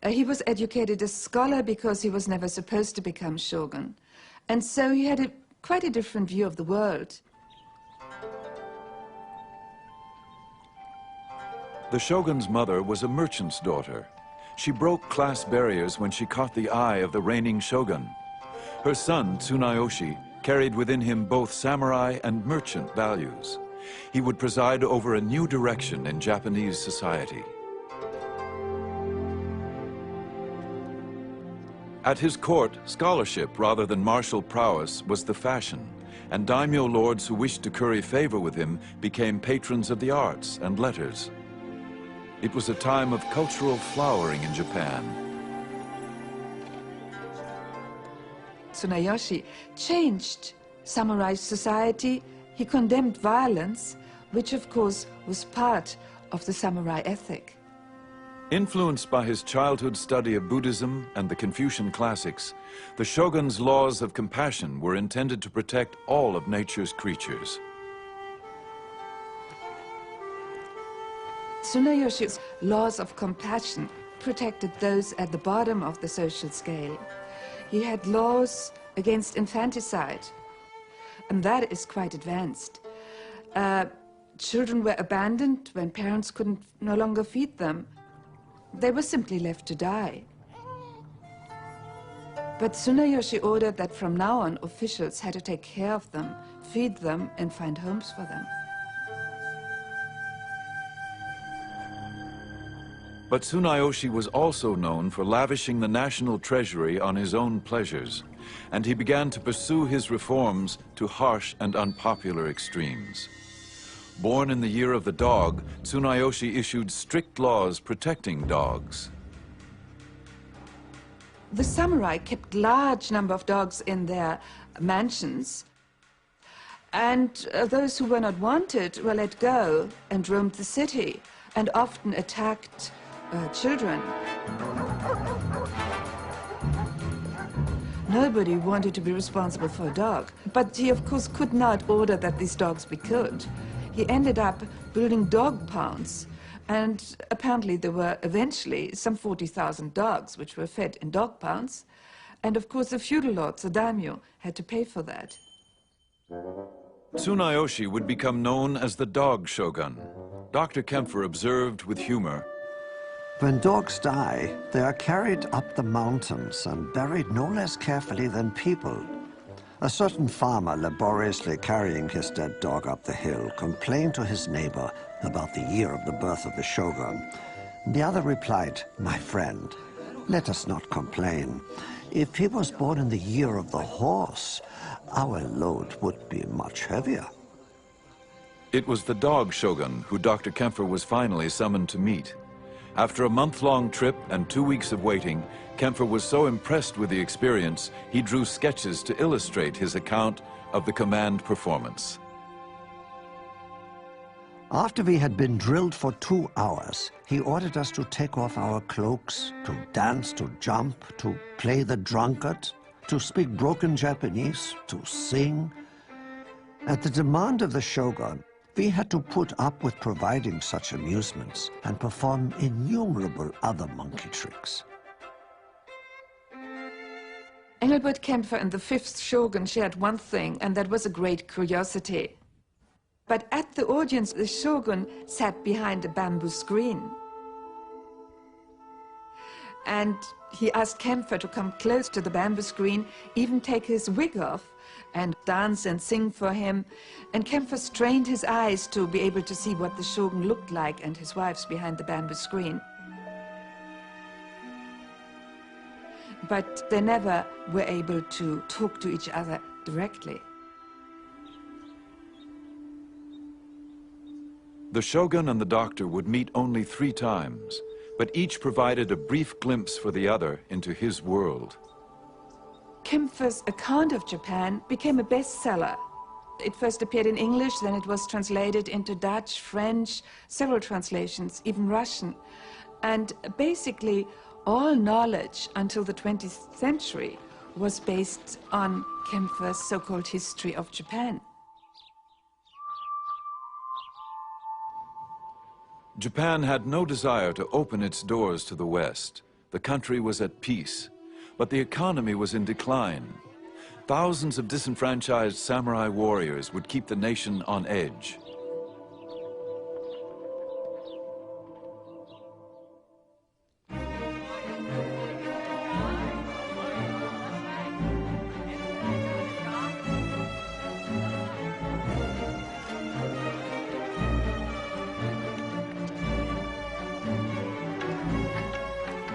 He was educated as a scholar because he was never supposed to become shogun. And so he had quite a different view of the world. The shogun's mother was a merchant's daughter. She broke class barriers when she caught the eye of the reigning shogun. Her son, Tsunayoshi, carried within him both samurai and merchant values. He would preside over a new direction in Japanese society. At his court, scholarship rather than martial prowess was the fashion, and daimyo lords who wished to curry favor with him became patrons of the arts and letters. It was a time of cultural flowering in Japan. Tsunayoshi changed samurai society. He condemned violence, which of course was part of the samurai ethic. Influenced by his childhood study of Buddhism and the Confucian classics, the shogun's laws of compassion were intended to protect all of nature's creatures. Tsunayoshi's laws of compassion protected those at the bottom of the social scale. He had laws against infanticide, and that is quite advanced. Children were abandoned when parents could no longer feed them. They were simply left to die. But Tsunayoshi ordered that from now on officials had to take care of them, feed them, and find homes for them. But Tsunayoshi was also known for lavishing the national treasury on his own pleasures, and he began to pursue his reforms to harsh and unpopular extremes. Born in the year of the dog, Tsunayoshi issued strict laws protecting dogs. The samurai kept large number of dogs in their mansions, and those who were not wanted were let go and roamed the city, and often attacked children. Nobody wanted to be responsible for a dog, but he of course could not order that these dogs be killed. He ended up building dog pounds, and apparently there were eventually some 40,000 dogs which were fed in dog pounds, and of course the feudal lords, the daimyo, had to pay for that. Tsunayoshi would become known as the dog shogun. Dr. Kempfer observed with humor, When dogs die, they are carried up the mountains and buried no less carefully than people. A certain farmer laboriously carrying his dead dog up the hill complained to his neighbor about the year of the birth of the shogun. The other replied, "My friend, let us not complain. If he was born in the year of the horse, our load would be much heavier." It was the dog shogun who Dr. Kempfer was finally summoned to meet. After a month-long trip and 2 weeks of waiting, Kempfer was so impressed with the experience, he drew sketches to illustrate his account of the command performance. After we had been drilled for 2 hours, he ordered us to take off our cloaks, to dance, to jump, to play the drunkard, to speak broken Japanese, to sing. At the demand of the shogun, we had to put up with providing such amusements and perform innumerable other monkey tricks. Engelbert Kempfer and the fifth shogun shared one thing, and that was a great curiosity. But at the audience, the shogun sat behind a bamboo screen. And he asked Kempfer to come close to the bamboo screen, even take his wig off, and dance and sing for him. And Kempfer strained his eyes to be able to see what the shogun looked like and his wives behind the bamboo screen. But they never were able to talk to each other directly. The shogun and the doctor would meet only 3 times, but each provided a brief glimpse for the other into his world. Kempfer's account of Japan became a bestseller. It first appeared in English, then it was translated into Dutch, French, several translations, even Russian. And basically, all knowledge until the 20th century was based on Kempfer's so-called history of Japan. Japan had no desire to open its doors to the West. The country was at peace, but the economy was in decline. Thousands of disenfranchised samurai warriors would keep the nation on edge.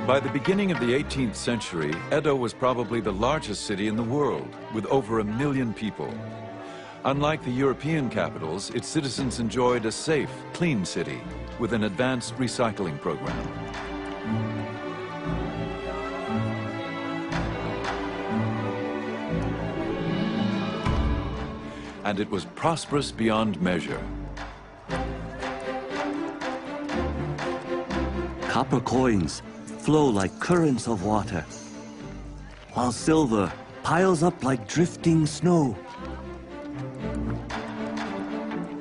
By the beginning of the 18th century, Edo was probably the largest city in the world, with over 1 million people. Unlike the European capitals, its citizens enjoyed a safe, clean city with an advanced recycling program. And it was prosperous beyond measure. Copper coins flow like currents of water, while silver piles up like drifting snow.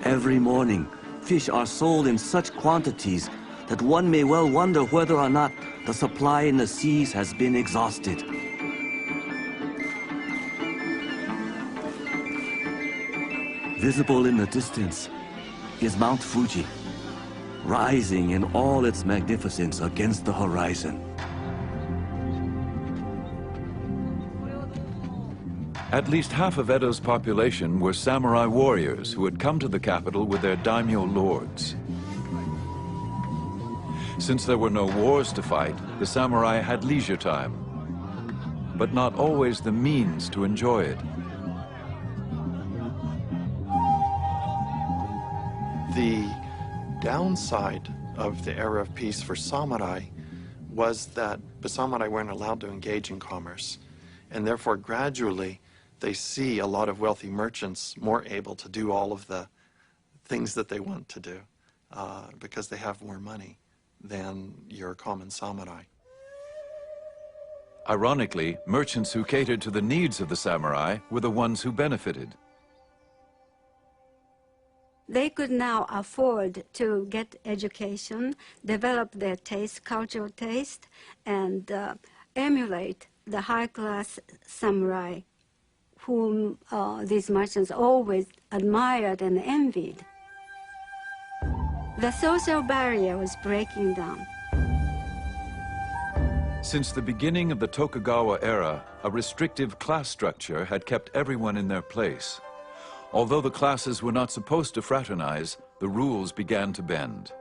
Every morning, fish are sold in such quantities that one may well wonder whether or not the supply in the seas has been exhausted. Visible in the distance is Mount Fuji, rising in all its magnificence against the horizon. At least half of Edo's population were samurai warriors who had come to the capital with their daimyo lords. Since there were no wars to fight, the samurai had leisure time, but not always the means to enjoy it. The downside of the era of peace for samurai was that the samurai weren't allowed to engage in commerce, and therefore gradually they see a lot of wealthy merchants more able to do all of the things that they want to do because they have more money than your common samurai. Ironically, merchants who catered to the needs of the samurai were the ones who benefited. They could now afford to get education, develop their taste, cultural taste, and emulate the high-class samurai whom these merchants always admired and envied. The social barrier was breaking down. Since the beginning of the Tokugawa era, a restrictive class structure had kept everyone in their place. Although the classes were not supposed to fraternize, the rules began to bend.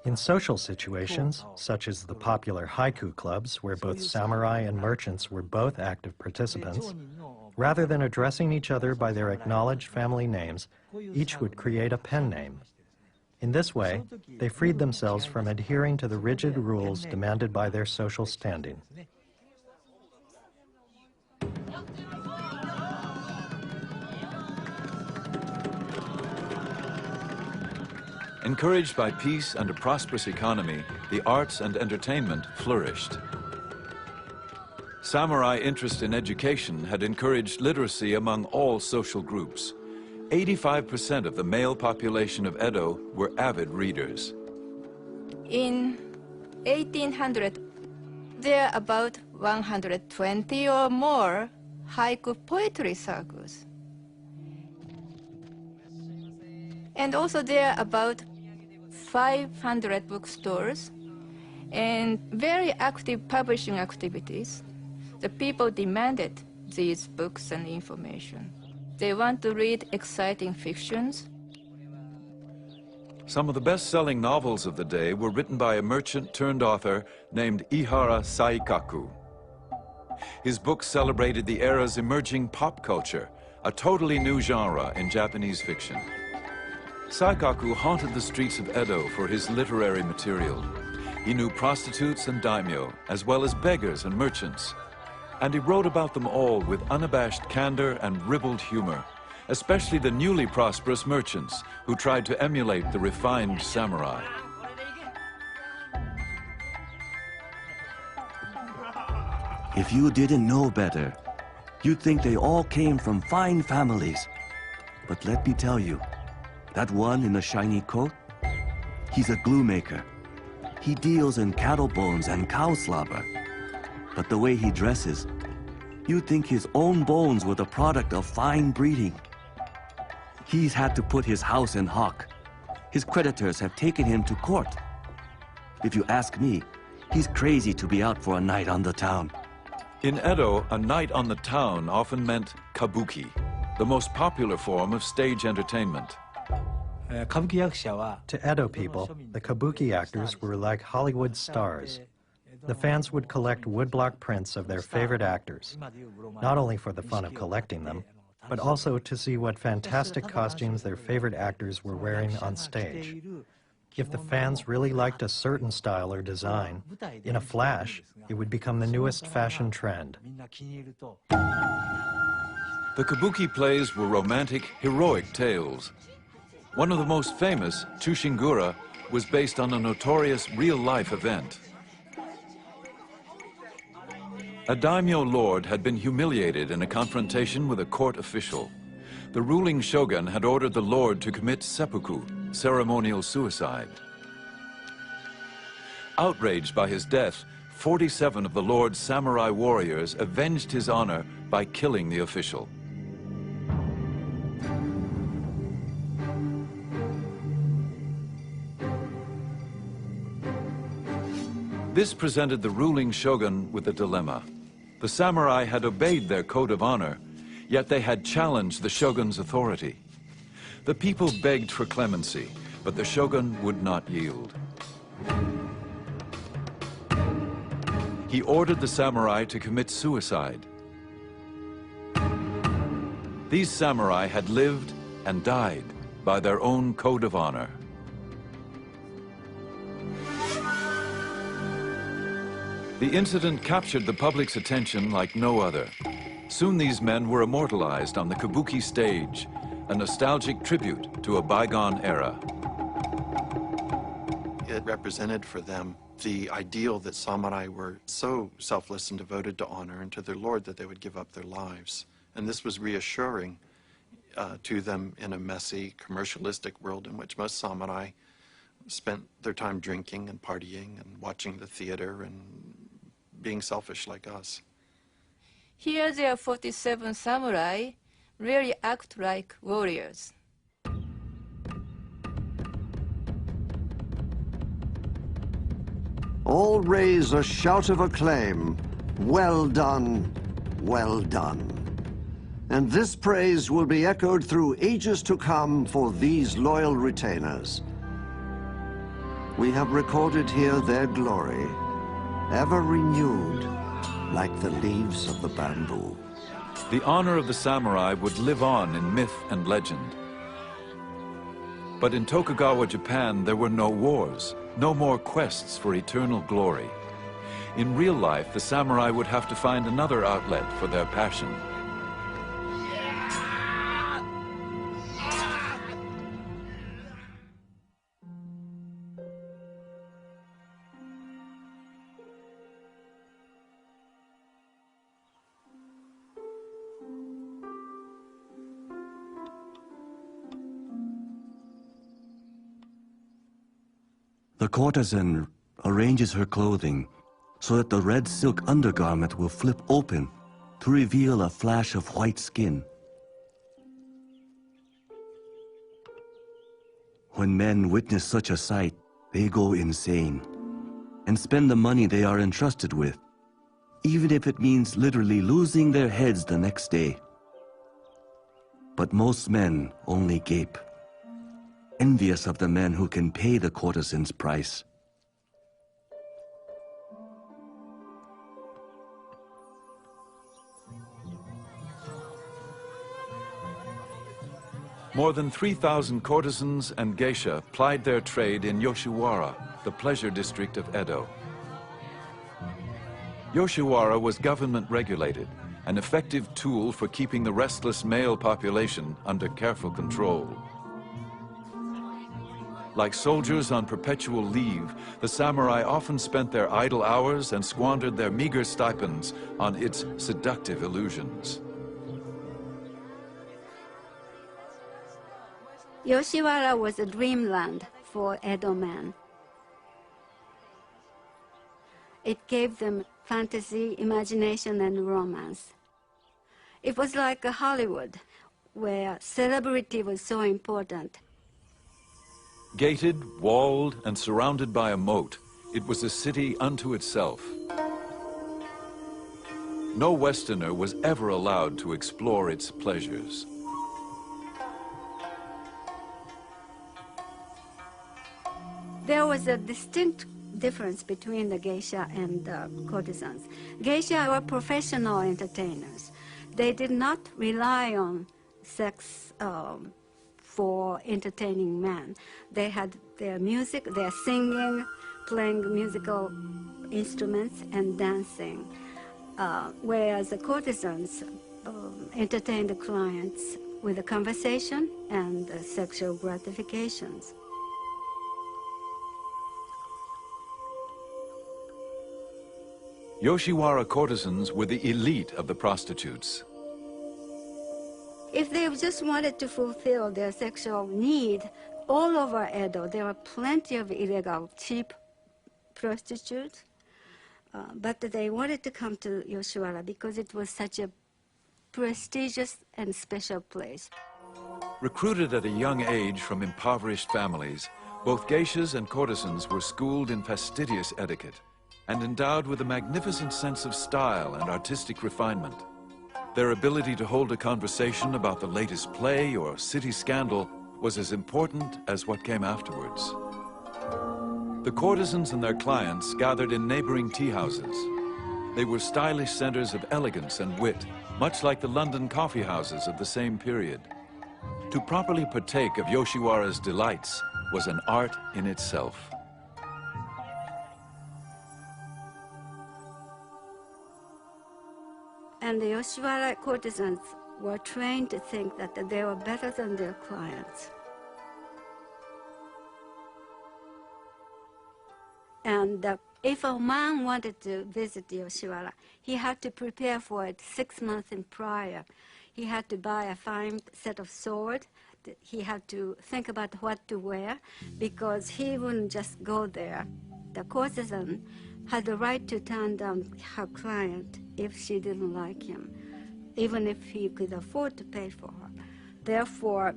In social situations, such as the popular haiku clubs, where both samurai and merchants were both active participants, rather than addressing each other by their acknowledged family names, each would create a pen name. In this way, they freed themselves from adhering to the rigid rules demanded by their social standing. Encouraged by peace and a prosperous economy, the arts and entertainment flourished. Samurai interest in education had encouraged literacy among all social groups. 85% of the male population of Edo were avid readers. In 1800, there are about 120 or more haiku poetry circles. And also there are about 500 bookstores and very active publishing activities. The people demanded these books and information. They want to read exciting fictions. Some of the best-selling novels of the day were written by a merchant-turned-author named Ihara Saikaku. His books celebrated the era's emerging pop culture, a totally new genre in Japanese fiction. Saikaku haunted the streets of Edo for his literary material. He knew prostitutes and daimyo, as well as beggars and merchants. And he wrote about them all with unabashed candor and ribald humor, especially the newly prosperous merchants who tried to emulate the refined samurai. If you didn't know better, you'd think they all came from fine families. But let me tell you, that one in the shiny coat, he's a glue maker. He deals in cattle bones and cow slobber. But the way he dresses, you'd think his own bones were the product of fine breeding. He's had to put his house in hock. His creditors have taken him to court. If you ask me, he's crazy to be out for a night on the town. In Edo, a night on the town often meant kabuki, the most popular form of stage entertainment. To Edo people, the kabuki actors were like Hollywood stars. The fans would collect woodblock prints of their favorite actors, not only for the fun of collecting them, but also to see what fantastic costumes their favorite actors were wearing on stage. If the fans really liked a certain style or design, in a flash, it would become the newest fashion trend. The kabuki plays were romantic, heroic tales. One of the most famous, Chushingura, was based on a notorious real-life event. A daimyo lord had been humiliated in a confrontation with a court official. The ruling shogun had ordered the lord to commit seppuku, ceremonial suicide. Outraged by his death, 47 of the lord's samurai warriors avenged his honor by killing the official. This presented the ruling shogun with a dilemma. The samurai had obeyed their code of honor, yet they had challenged the shogun's authority. The people begged for clemency, but the shogun would not yield. He ordered the samurai to commit suicide. These samurai had lived and died by their own code of honor. The incident captured the public's attention like no other. Soon these men were immortalized on the kabuki stage, a nostalgic tribute to a bygone era. It represented for them the ideal that samurai were so selfless and devoted to honor and to their lord that they would give up their lives. And this was reassuring to them in a messy, commercialistic world in which most samurai spent their time drinking and partying and watching the theater and being selfish like us. Here there are 47 samurai really act like warriors. All raise a shout of acclaim. Well done, well done. And this praise will be echoed through ages to come for these loyal retainers. We have recorded here their glory, ever renewed like the leaves of the bamboo. The honor of the samurai would live on in myth and legend. But in Tokugawa Japan, there were no wars, no more quests for eternal glory. In real life, the samurai would have to find another outlet for their passion. The courtesan arranges her clothing so that the red silk undergarment will flip open to reveal a flash of white skin. When men witness such a sight, they go insane and spend the money they are entrusted with, even if it means literally losing their heads the next day. But most men only gape, envious of the men who can pay the courtesan's price. More than 3,000 courtesans and geisha plied their trade in Yoshiwara, the pleasure district of Edo. Yoshiwara was government regulated, an effective tool for keeping the restless male population under careful control. Like soldiers on perpetual leave, the samurai often spent their idle hours and squandered their meager stipends on its seductive illusions. Yoshiwara was a dreamland for Edo men. It gave them fantasy, imagination, and romance. It was like a Hollywood, where celebrity was so important. Gated, walled, and surrounded by a moat, it was a city unto itself. No Westerner was ever allowed to explore its pleasures. There was a distinct difference between the geisha and the courtesans. Geisha were professional entertainers. They did not rely on sex for entertaining men. They had their music, their singing, playing musical instruments, and dancing. Whereas the courtesans entertained the clients with a conversation and sexual gratifications. Yoshiwara courtesans were the elite of the prostitutes. If they just wanted to fulfill their sexual need, all over Edo, there were plenty of illegal, cheap prostitutes. But they wanted to come to Yoshiwara because it was such a prestigious and special place. Recruited at a young age from impoverished families, both geishas and courtesans were schooled in fastidious etiquette and endowed with a magnificent sense of style and artistic refinement. Their ability to hold a conversation about the latest play or city scandal was as important as what came afterwards. The courtesans and their clients gathered in neighboring tea houses. They were stylish centers of elegance and wit, much like the London coffee houses of the same period. To properly partake of Yoshiwara's delights was an art in itself. And the Yoshiwara courtesans were trained to think that they were better than their clients. And if a man wanted to visit Yoshiwara, he had to prepare for it 6 months in prior. He had to buy a fine set of sword. He had to think about what to wear, because he wouldn't just go there. The courtesan had the right to turn down her client if she didn't like him, even if he could afford to pay for her. Therefore,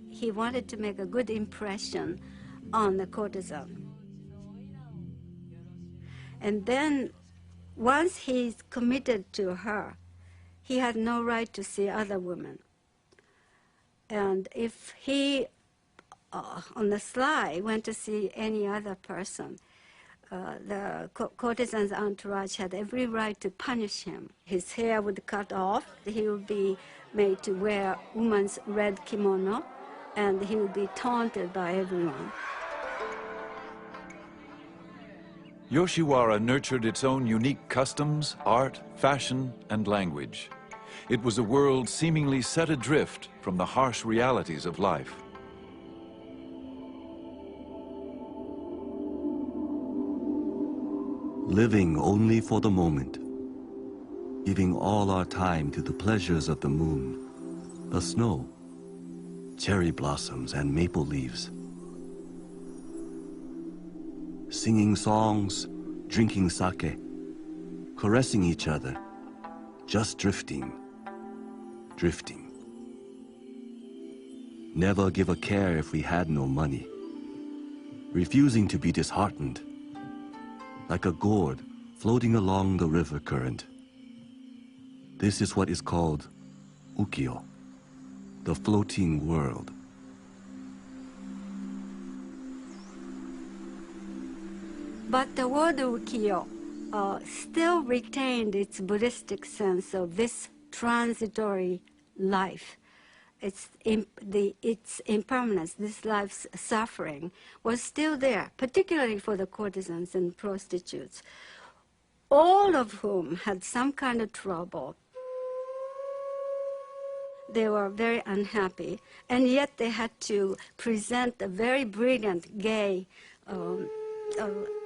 he wanted to make a good impression on the courtesan. And then, once he's committed to her, he had no right to see other women. And if he, on the sly, went to see any other person, the courtesan's entourage had every right to punish him. His hair would cut off, he would be made to wear woman's red kimono, and he would be taunted by everyone. Yoshiwara nurtured its own unique customs, art, fashion, and language. It was a world seemingly set adrift from the harsh realities of life. Living only for the moment, giving all our time to the pleasures of the moon, the snow, cherry blossoms, and maple leaves. Singing songs, drinking sake, caressing each other, just drifting, drifting. Never give a care if we had no money, refusing to be disheartened, like a gourd floating along the river current. This is what is called ukiyo, the floating world. But the word ukiyo still retained its Buddhistic sense of this transitory life its impermanence, this life's suffering, was still there, particularly for the courtesans and prostitutes, all of whom had some kind of trouble. They were very unhappy, and yet they had to present a very brilliant, gay,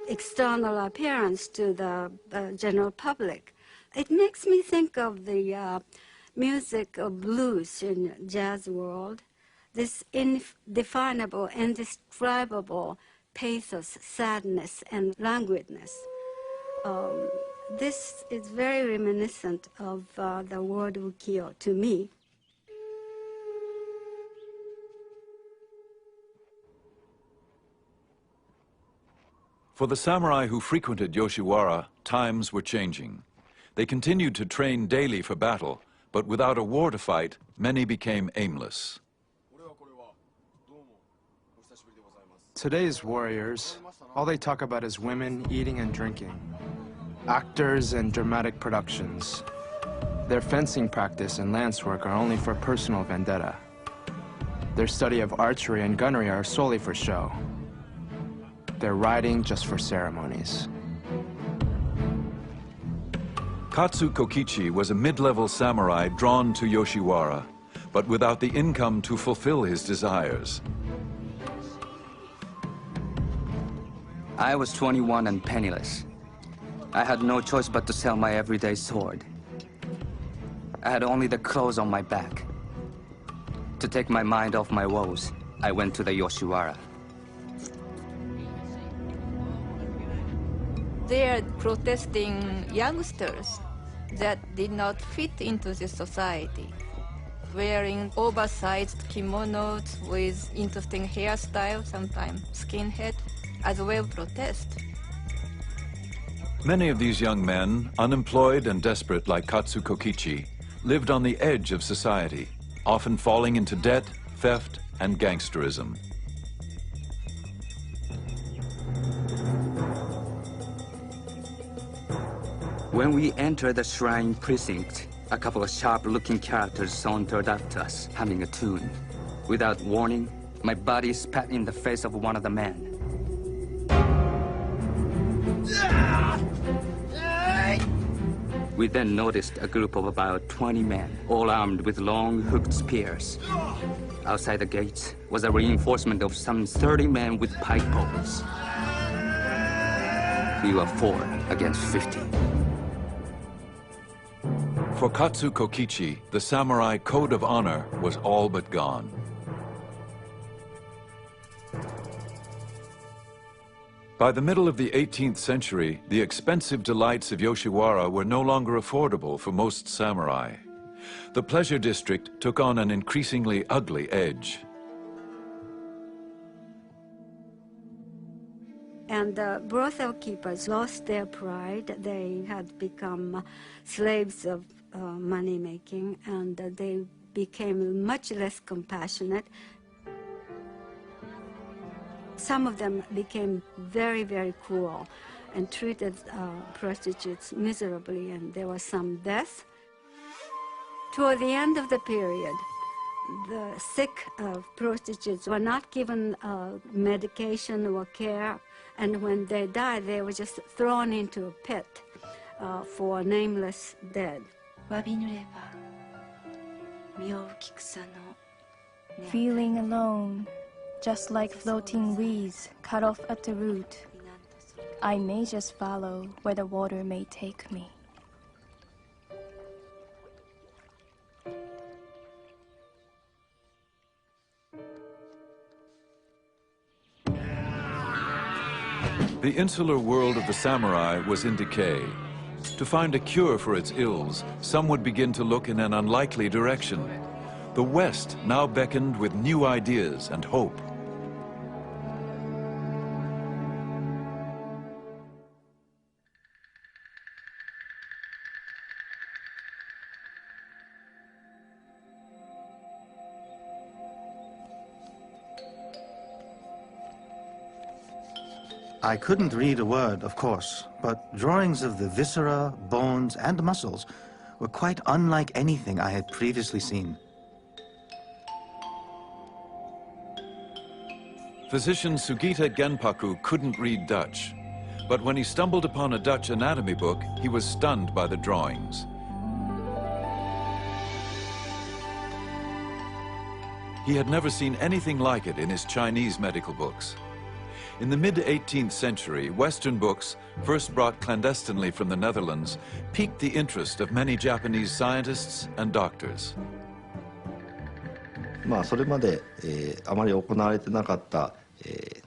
external appearance to the general public. It makes me think of the music of blues in jazz world, this indefinable, indescribable pathos, sadness, and languidness. This is very reminiscent of the word ukiyo to me. For the samurai who frequented Yoshiwara, times were changing. They continued to train daily for battle, but without a war to fight, many became aimless. Today's warriors, all they talk about is women, eating and drinking, actors and dramatic productions. Their fencing practice and lance work are only for personal vendetta. Their study of archery and gunnery are solely for show. They're riding just for ceremonies. Katsu Kokichi was a mid-level samurai drawn to Yoshiwara, but without the income to fulfill his desires. I was 21 and penniless. I had no choice but to sell my everyday sword. I had only the clothes on my back. To take my mind off my woes, I went to the Yoshiwara. They are protesting youngsters that did not fit into the society, wearing oversized kimonos with interesting hairstyles, sometimes skinhead, as well protest. Many of these young men, unemployed and desperate like Katsu Kokichi, lived on the edge of society, often falling into debt, theft, and gangsterism. When we entered the shrine precinct, a couple of sharp-looking characters sauntered up to us, humming a tune. Without warning, my body spat in the face of one of the men. We then noticed a group of about 20 men, all armed with long, hooked spears. Outside the gates was a reinforcement of some 30 men with pike poles. We were 4 against 50. For Katsu Kokichi, the samurai code of honor was all but gone. By the middle of the 18th century, the expensive delights of Yoshiwara were no longer affordable for most samurai. The pleasure district took on an increasingly ugly edge. And the brothel keepers lost their pride. They had become slaves of money-making, and they became much less compassionate. Some of them became very, very cruel and treated prostitutes miserably, and there was some death. Toward the end of the period, the sick prostitutes were not given medication or care, and when they died, they were just thrown into a pit for nameless dead. Feeling alone, just like floating weeds cut off at the root, I may just follow where the water may take me. The insular world of the samurai was in decay. To find a cure for its ills, some would begin to look in an unlikely direction. The West now beckoned with new ideas and hope. I couldn't read a word, of course, but drawings of the viscera, bones, and muscles were quite unlike anything I had previously seen. Physician Sugita Genpaku couldn't read Dutch, but when he stumbled upon a Dutch anatomy book, he was stunned by the drawings. He had never seen anything like it in his Chinese medical books. In the mid-18th century, Western books, first brought clandestinely from the Netherlands, piqued the interest of many Japanese scientists and doctors.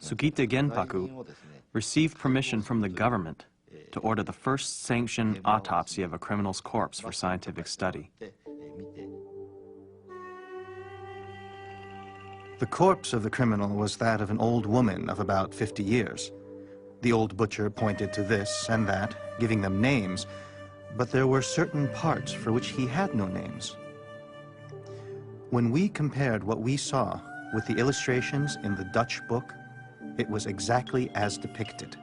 Sugita Genpaku received permission from the government to order the first sanctioned autopsy of a criminal's corpse for scientific study. The corpse of the criminal was that of an old woman of about 50 years. The old butcher pointed to this and that, giving them names, but there were certain parts for which he had no names. When we compared what we saw with the illustrations in the Dutch book, it was exactly as depicted.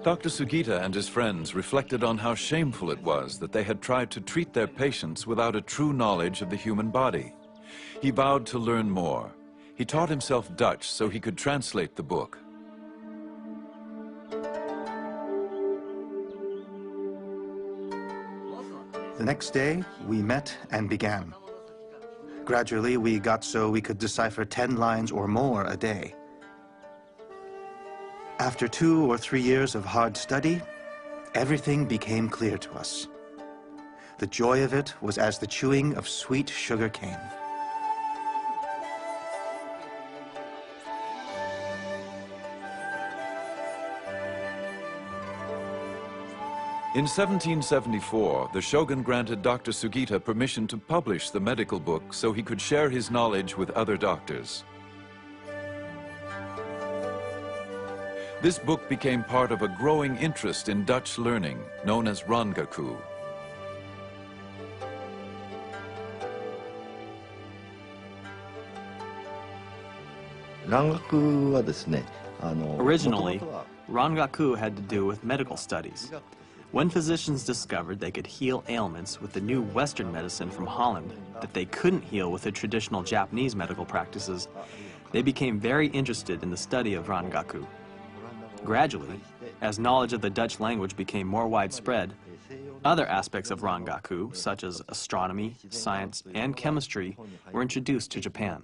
Dr. Sugita and his friends reflected on how shameful it was that they had tried to treat their patients without a true knowledge of the human body. He vowed to learn more. He taught himself Dutch so he could translate the book. The next day, we met and began. Gradually, we got so we could decipher 10 lines or more a day. After 2 or 3 years of hard study, everything became clear to us. The joy of it was as the chewing of sweet sugar cane. In 1774, the Shogun granted Dr. Sugita permission to publish the medical book so he could share his knowledge with other doctors. This book became part of a growing interest in Dutch learning, known as Rangaku. Originally, Rangaku had to do with medical studies. When physicians discovered they could heal ailments with the new Western medicine from Holland that they couldn't heal with the traditional Japanese medical practices, they became very interested in the study of Rangaku. Gradually, as knowledge of the Dutch language became more widespread, other aspects of Rangaku, such as astronomy, science, and chemistry, were introduced to Japan.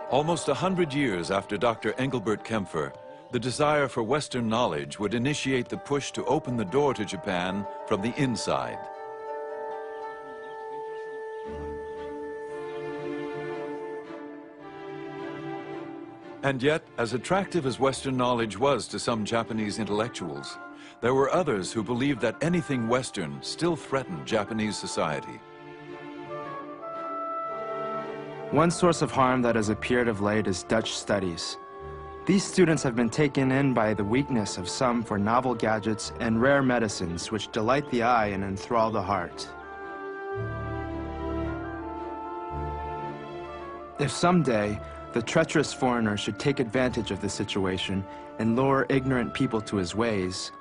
Almost 100 years after Dr. Engelbert Kempfer, the desire for Western knowledge would initiate the push to open the door to Japan from the inside. And yet, as attractive as Western knowledge was to some Japanese intellectuals, there were others who believed that anything Western still threatened Japanese society. One source of harm that has appeared of late is Dutch studies. These students have been taken in by the weakness of some for novel gadgets and rare medicines which delight the eye and enthrall the heart. If someday the treacherous foreigner should take advantage of the situation and lure ignorant people to his ways,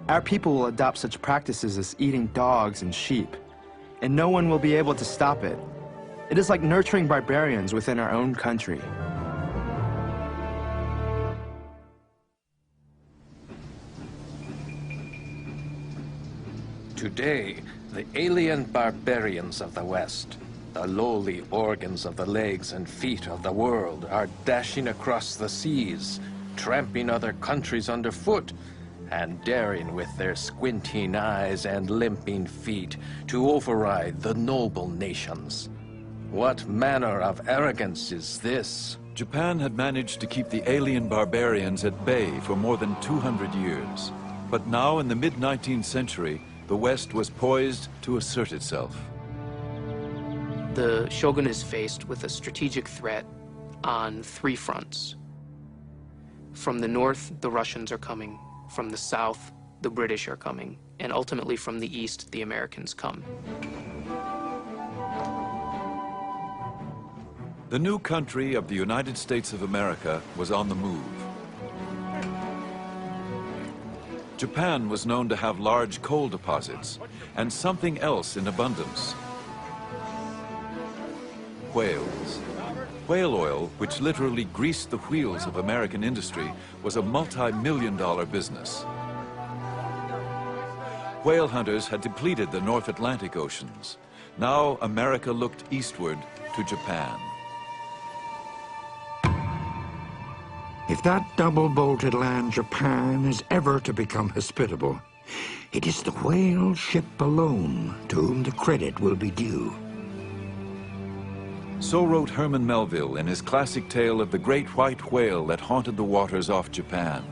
our people will adopt such practices as eating dogs and sheep, and no one will be able to stop it. It is like nurturing barbarians within our own country. Today, the alien barbarians of the West, the lowly organs of the legs and feet of the world, are dashing across the seas, tramping other countries underfoot, and daring with their squinting eyes and limping feet to override the noble nations. What manner of arrogance is this? Japan had managed to keep the alien barbarians at bay for more than 200 years. But now, in the mid-19th century, the West was poised to assert itself. The Shogun is faced with a strategic threat on 3 fronts. From the north, the Russians are coming. From the south, the British are coming. And ultimately, from the east, the Americans come. The new country of the United States of America was on the move. Japan was known to have large coal deposits and something else in abundance: whales. Whale oil, which literally greased the wheels of American industry, was a multi-million-dollar business. Whale hunters had depleted the North Atlantic oceans. Now America looked eastward to Japan. If that double-bolted land Japan is ever to become hospitable, it is the whale ship alone to whom the credit will be due. So wrote Herman Melville in his classic tale of the great white whale that haunted the waters off Japan.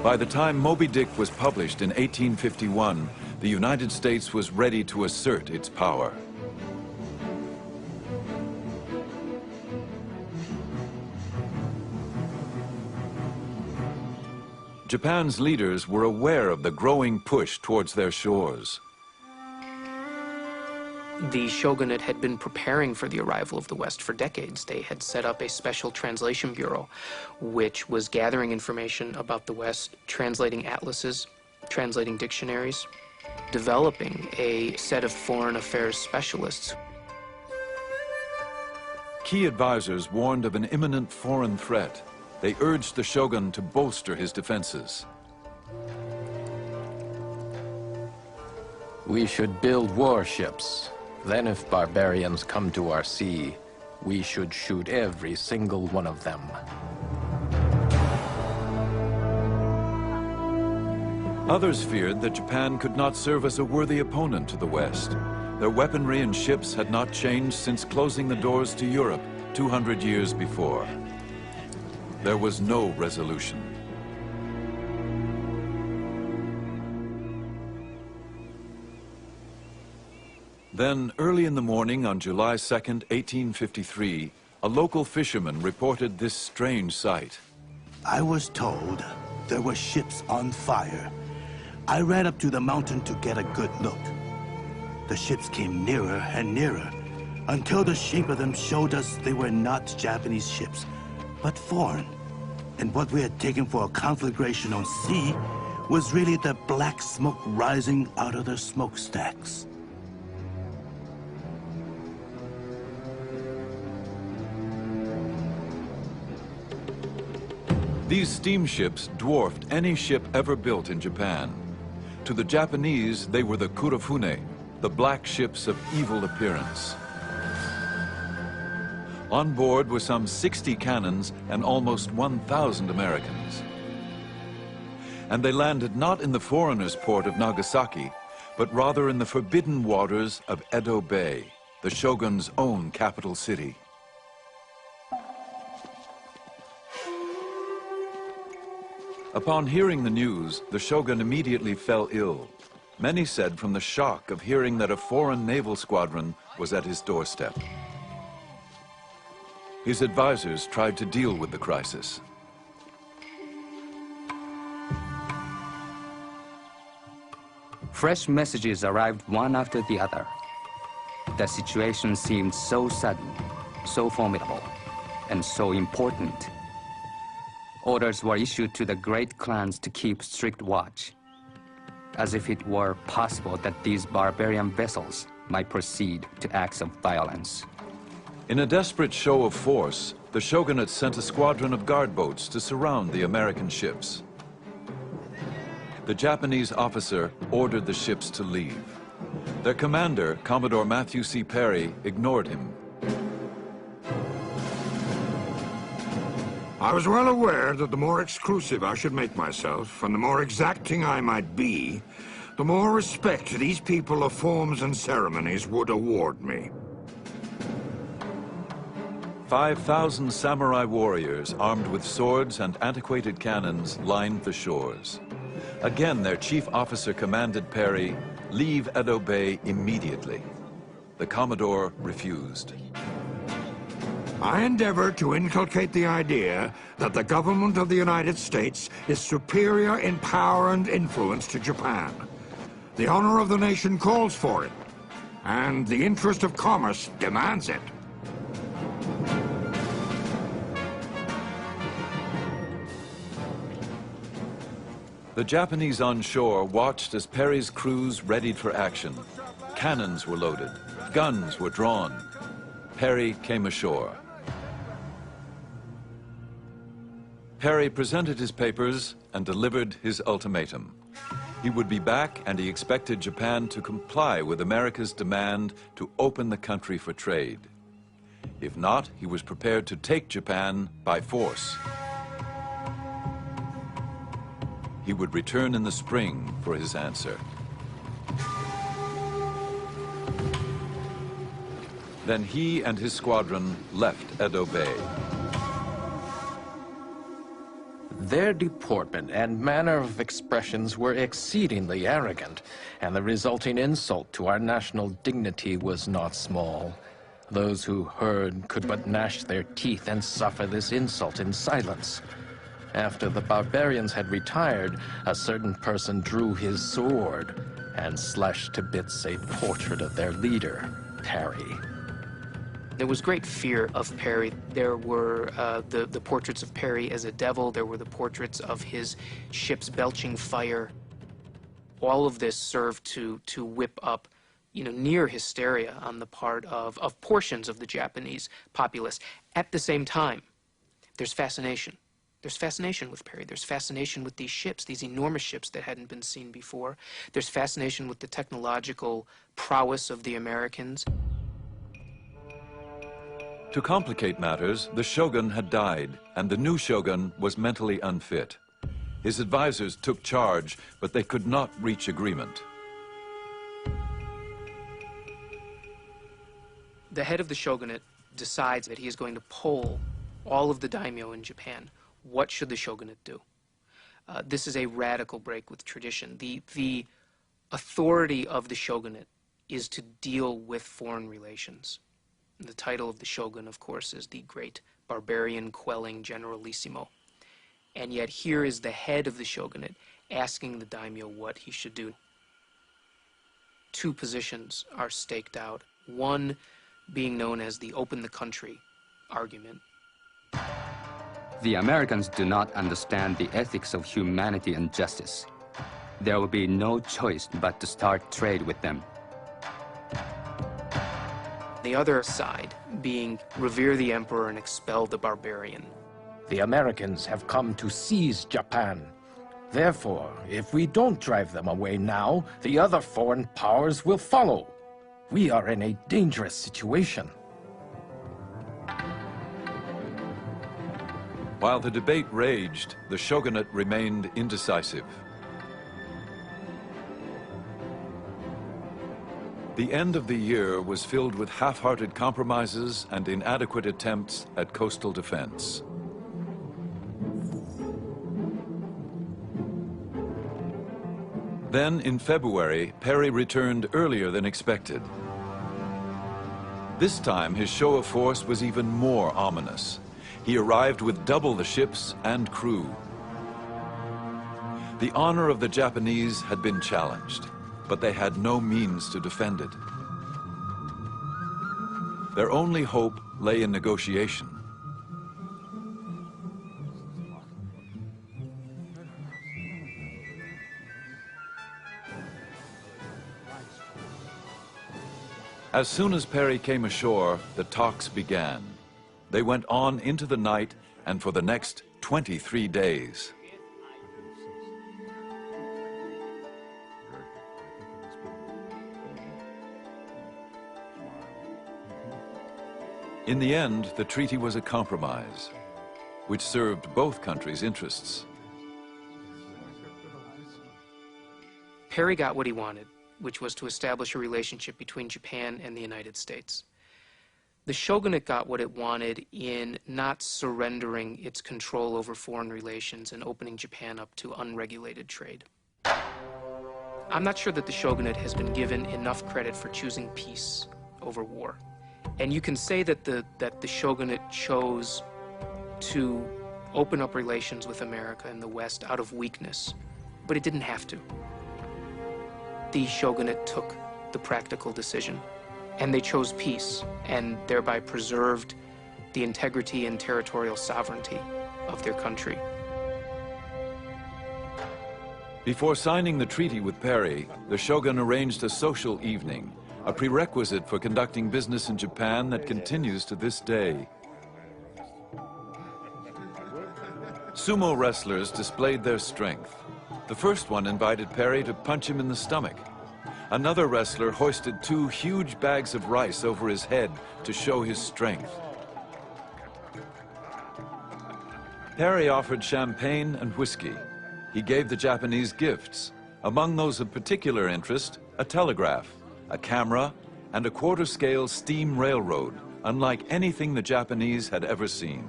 By the time Moby Dick was published in 1851, the United States was ready to assert its power. Japan's leaders were aware of the growing push towards their shores. The shogunate had been preparing for the arrival of the West for decades. They had set up a special translation bureau, which was gathering information about the West, translating atlases, translating dictionaries, developing a set of foreign affairs specialists. Key advisors warned of an imminent foreign threat. They urged the shogun to bolster his defenses. We should build warships. Then if barbarians come to our sea, we should shoot every single one of them. Others feared that Japan could not serve as a worthy opponent to the West. Their weaponry and ships had not changed since closing the doors to Europe 200 years before. There was no resolution. Then, early in the morning on July 2nd, 1853, a local fisherman reported this strange sight. I was told there were ships on fire. I ran up to the mountain to get a good look. The ships came nearer and nearer until the shape of them showed us they were not Japanese ships, but foreign. And what we had taken for a conflagration on sea was really the black smoke rising out of their smokestacks. These steamships dwarfed any ship ever built in Japan. To the Japanese, they were the kurofune, the black ships of evil appearance. On board were some 60 cannons and almost 1,000 Americans. And they landed not in the foreigners' port of Nagasaki, but rather in the forbidden waters of Edo Bay, the shogun's own capital city. Upon hearing the news, the shogun immediately fell ill. Many said from the shock of hearing that a foreign naval squadron was at his doorstep. His advisors tried to deal with the crisis. Fresh messages arrived one after the other. The situation seemed so sudden, so formidable, and so important. Orders were issued to the great clans to keep strict watch, as if it were possible that these barbarian vessels might proceed to acts of violence. In a desperate show of force, the shogunate sent a squadron of guard boats to surround the American ships. The Japanese officer ordered the ships to leave. Their commander, Commodore Matthew C. Perry, ignored him. I was well aware that the more exclusive I should make myself, and the more exacting I might be, the more respect these people of forms and ceremonies would award me. 5,000 samurai warriors armed with swords and antiquated cannons lined the shores. Again, their chief officer commanded Perry, leave Edo Bay immediately. The Commodore refused. I endeavor to inculcate the idea that the government of the United States is superior in power and influence to Japan. The honor of the nation calls for it, and the interest of commerce demands it. The Japanese on shore watched as Perry's crews readied for action. Cannons were loaded, guns were drawn. Perry came ashore. Perry presented his papers and delivered his ultimatum. He would be back, and he expected Japan to comply with America's demand to open the country for trade. If not, he was prepared to take Japan by force. He would return in the spring for his answer. Then he and his squadron left Edo Bay. Their deportment and manner of expressions were exceedingly arrogant, and the resulting insult to our national dignity was not small. Those who heard could but gnash their teeth and suffer this insult in silence. After the barbarians had retired, a certain person drew his sword and slashed to bits a portrait of their leader, Perry. There was great fear of Perry. There were the portraits of Perry as a devil. There were the portraits of his ships belching fire. All of this served to whip up, near hysteria on the part of portions of the Japanese populace. At the same time, there's fascination. There's fascination with Perry. There's fascination with these ships, these enormous ships that hadn't been seen before. There's fascination with the technological prowess of the Americans. To complicate matters, the shogun had died, and the new shogun was mentally unfit. His advisors took charge, but they could not reach agreement. The head of the shogunate decides that he is going to poll all of the daimyo in Japan. What should the shogunate do? This is a radical break with tradition. The authority of the shogunate is to deal with foreign relations. The title of the shogun, of course, is the great barbarian quelling generalissimo. And yet here is the head of the shogunate asking the daimyo what he should do. Two positions are staked out, one being known as the open the country argument. The Americans do not understand the ethics of humanity and justice. There will be no choice but to start trade with them. The other side being revere the emperor and expel the barbarian. The Americans have come to seize Japan. Therefore, if we don't drive them away now, the other foreign powers will follow. We are in a dangerous situation. While the debate raged, the shogunate remained indecisive. The end of the year was filled with half-hearted compromises and inadequate attempts at coastal defense. Then, in February, Perry returned earlier than expected. This time, his show of force was even more ominous. He arrived with double the ships and crew. The honor of the Japanese had been challenged, but they had no means to defend it. Their only hope lay in negotiation. As soon as Perry came ashore, the talks began. They went on into the night and for the next 23 days. In the end, the treaty was a compromise, which served both countries' interests. Perry got what he wanted, which was to establish a relationship between Japan and the United States. The shogunate got what it wanted in not surrendering its control over foreign relations and opening Japan up to unregulated trade. I'm not sure that the shogunate has been given enough credit for choosing peace over war. And you can say that the shogunate chose to open up relations with America and the West out of weakness, but it didn't have to. The shogunate took the practical decision, and they chose peace, and thereby preserved the integrity and territorial sovereignty of their country. Before signing the treaty with Perry, the shogun arranged a social evening, a prerequisite for conducting business in Japan that continues to this day. Sumo wrestlers displayed their strength. The first one invited Perry to punch him in the stomach. Another wrestler hoisted 2 huge bags of rice over his head to show his strength. Perry offered champagne and whiskey. He gave the Japanese gifts, among those of particular interest, a telegraph, a camera, and a quarter-scale steam railroad, unlike anything the Japanese had ever seen.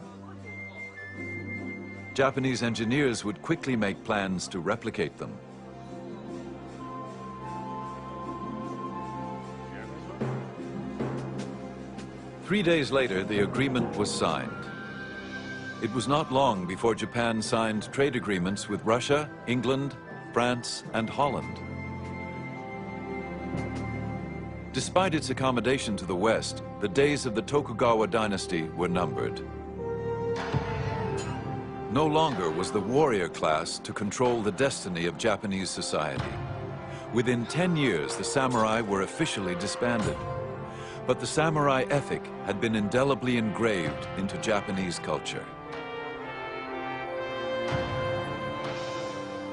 Japanese engineers would quickly make plans to replicate them. Three days later, the agreement was signed. It was not long before Japan signed trade agreements with Russia, England, France, and Holland. Despite its accommodation to the West, the days of the Tokugawa dynasty were numbered. No longer was the warrior class to control the destiny of Japanese society. Within 10 years, the samurai were officially disbanded. But the samurai ethic had been indelibly engraved into Japanese culture.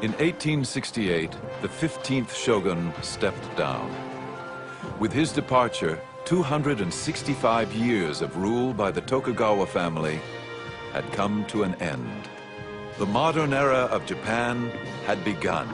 In 1868, the 15th shogun stepped down. With his departure, 265 years of rule by the Tokugawa family had come to an end. The modern era of Japan had begun.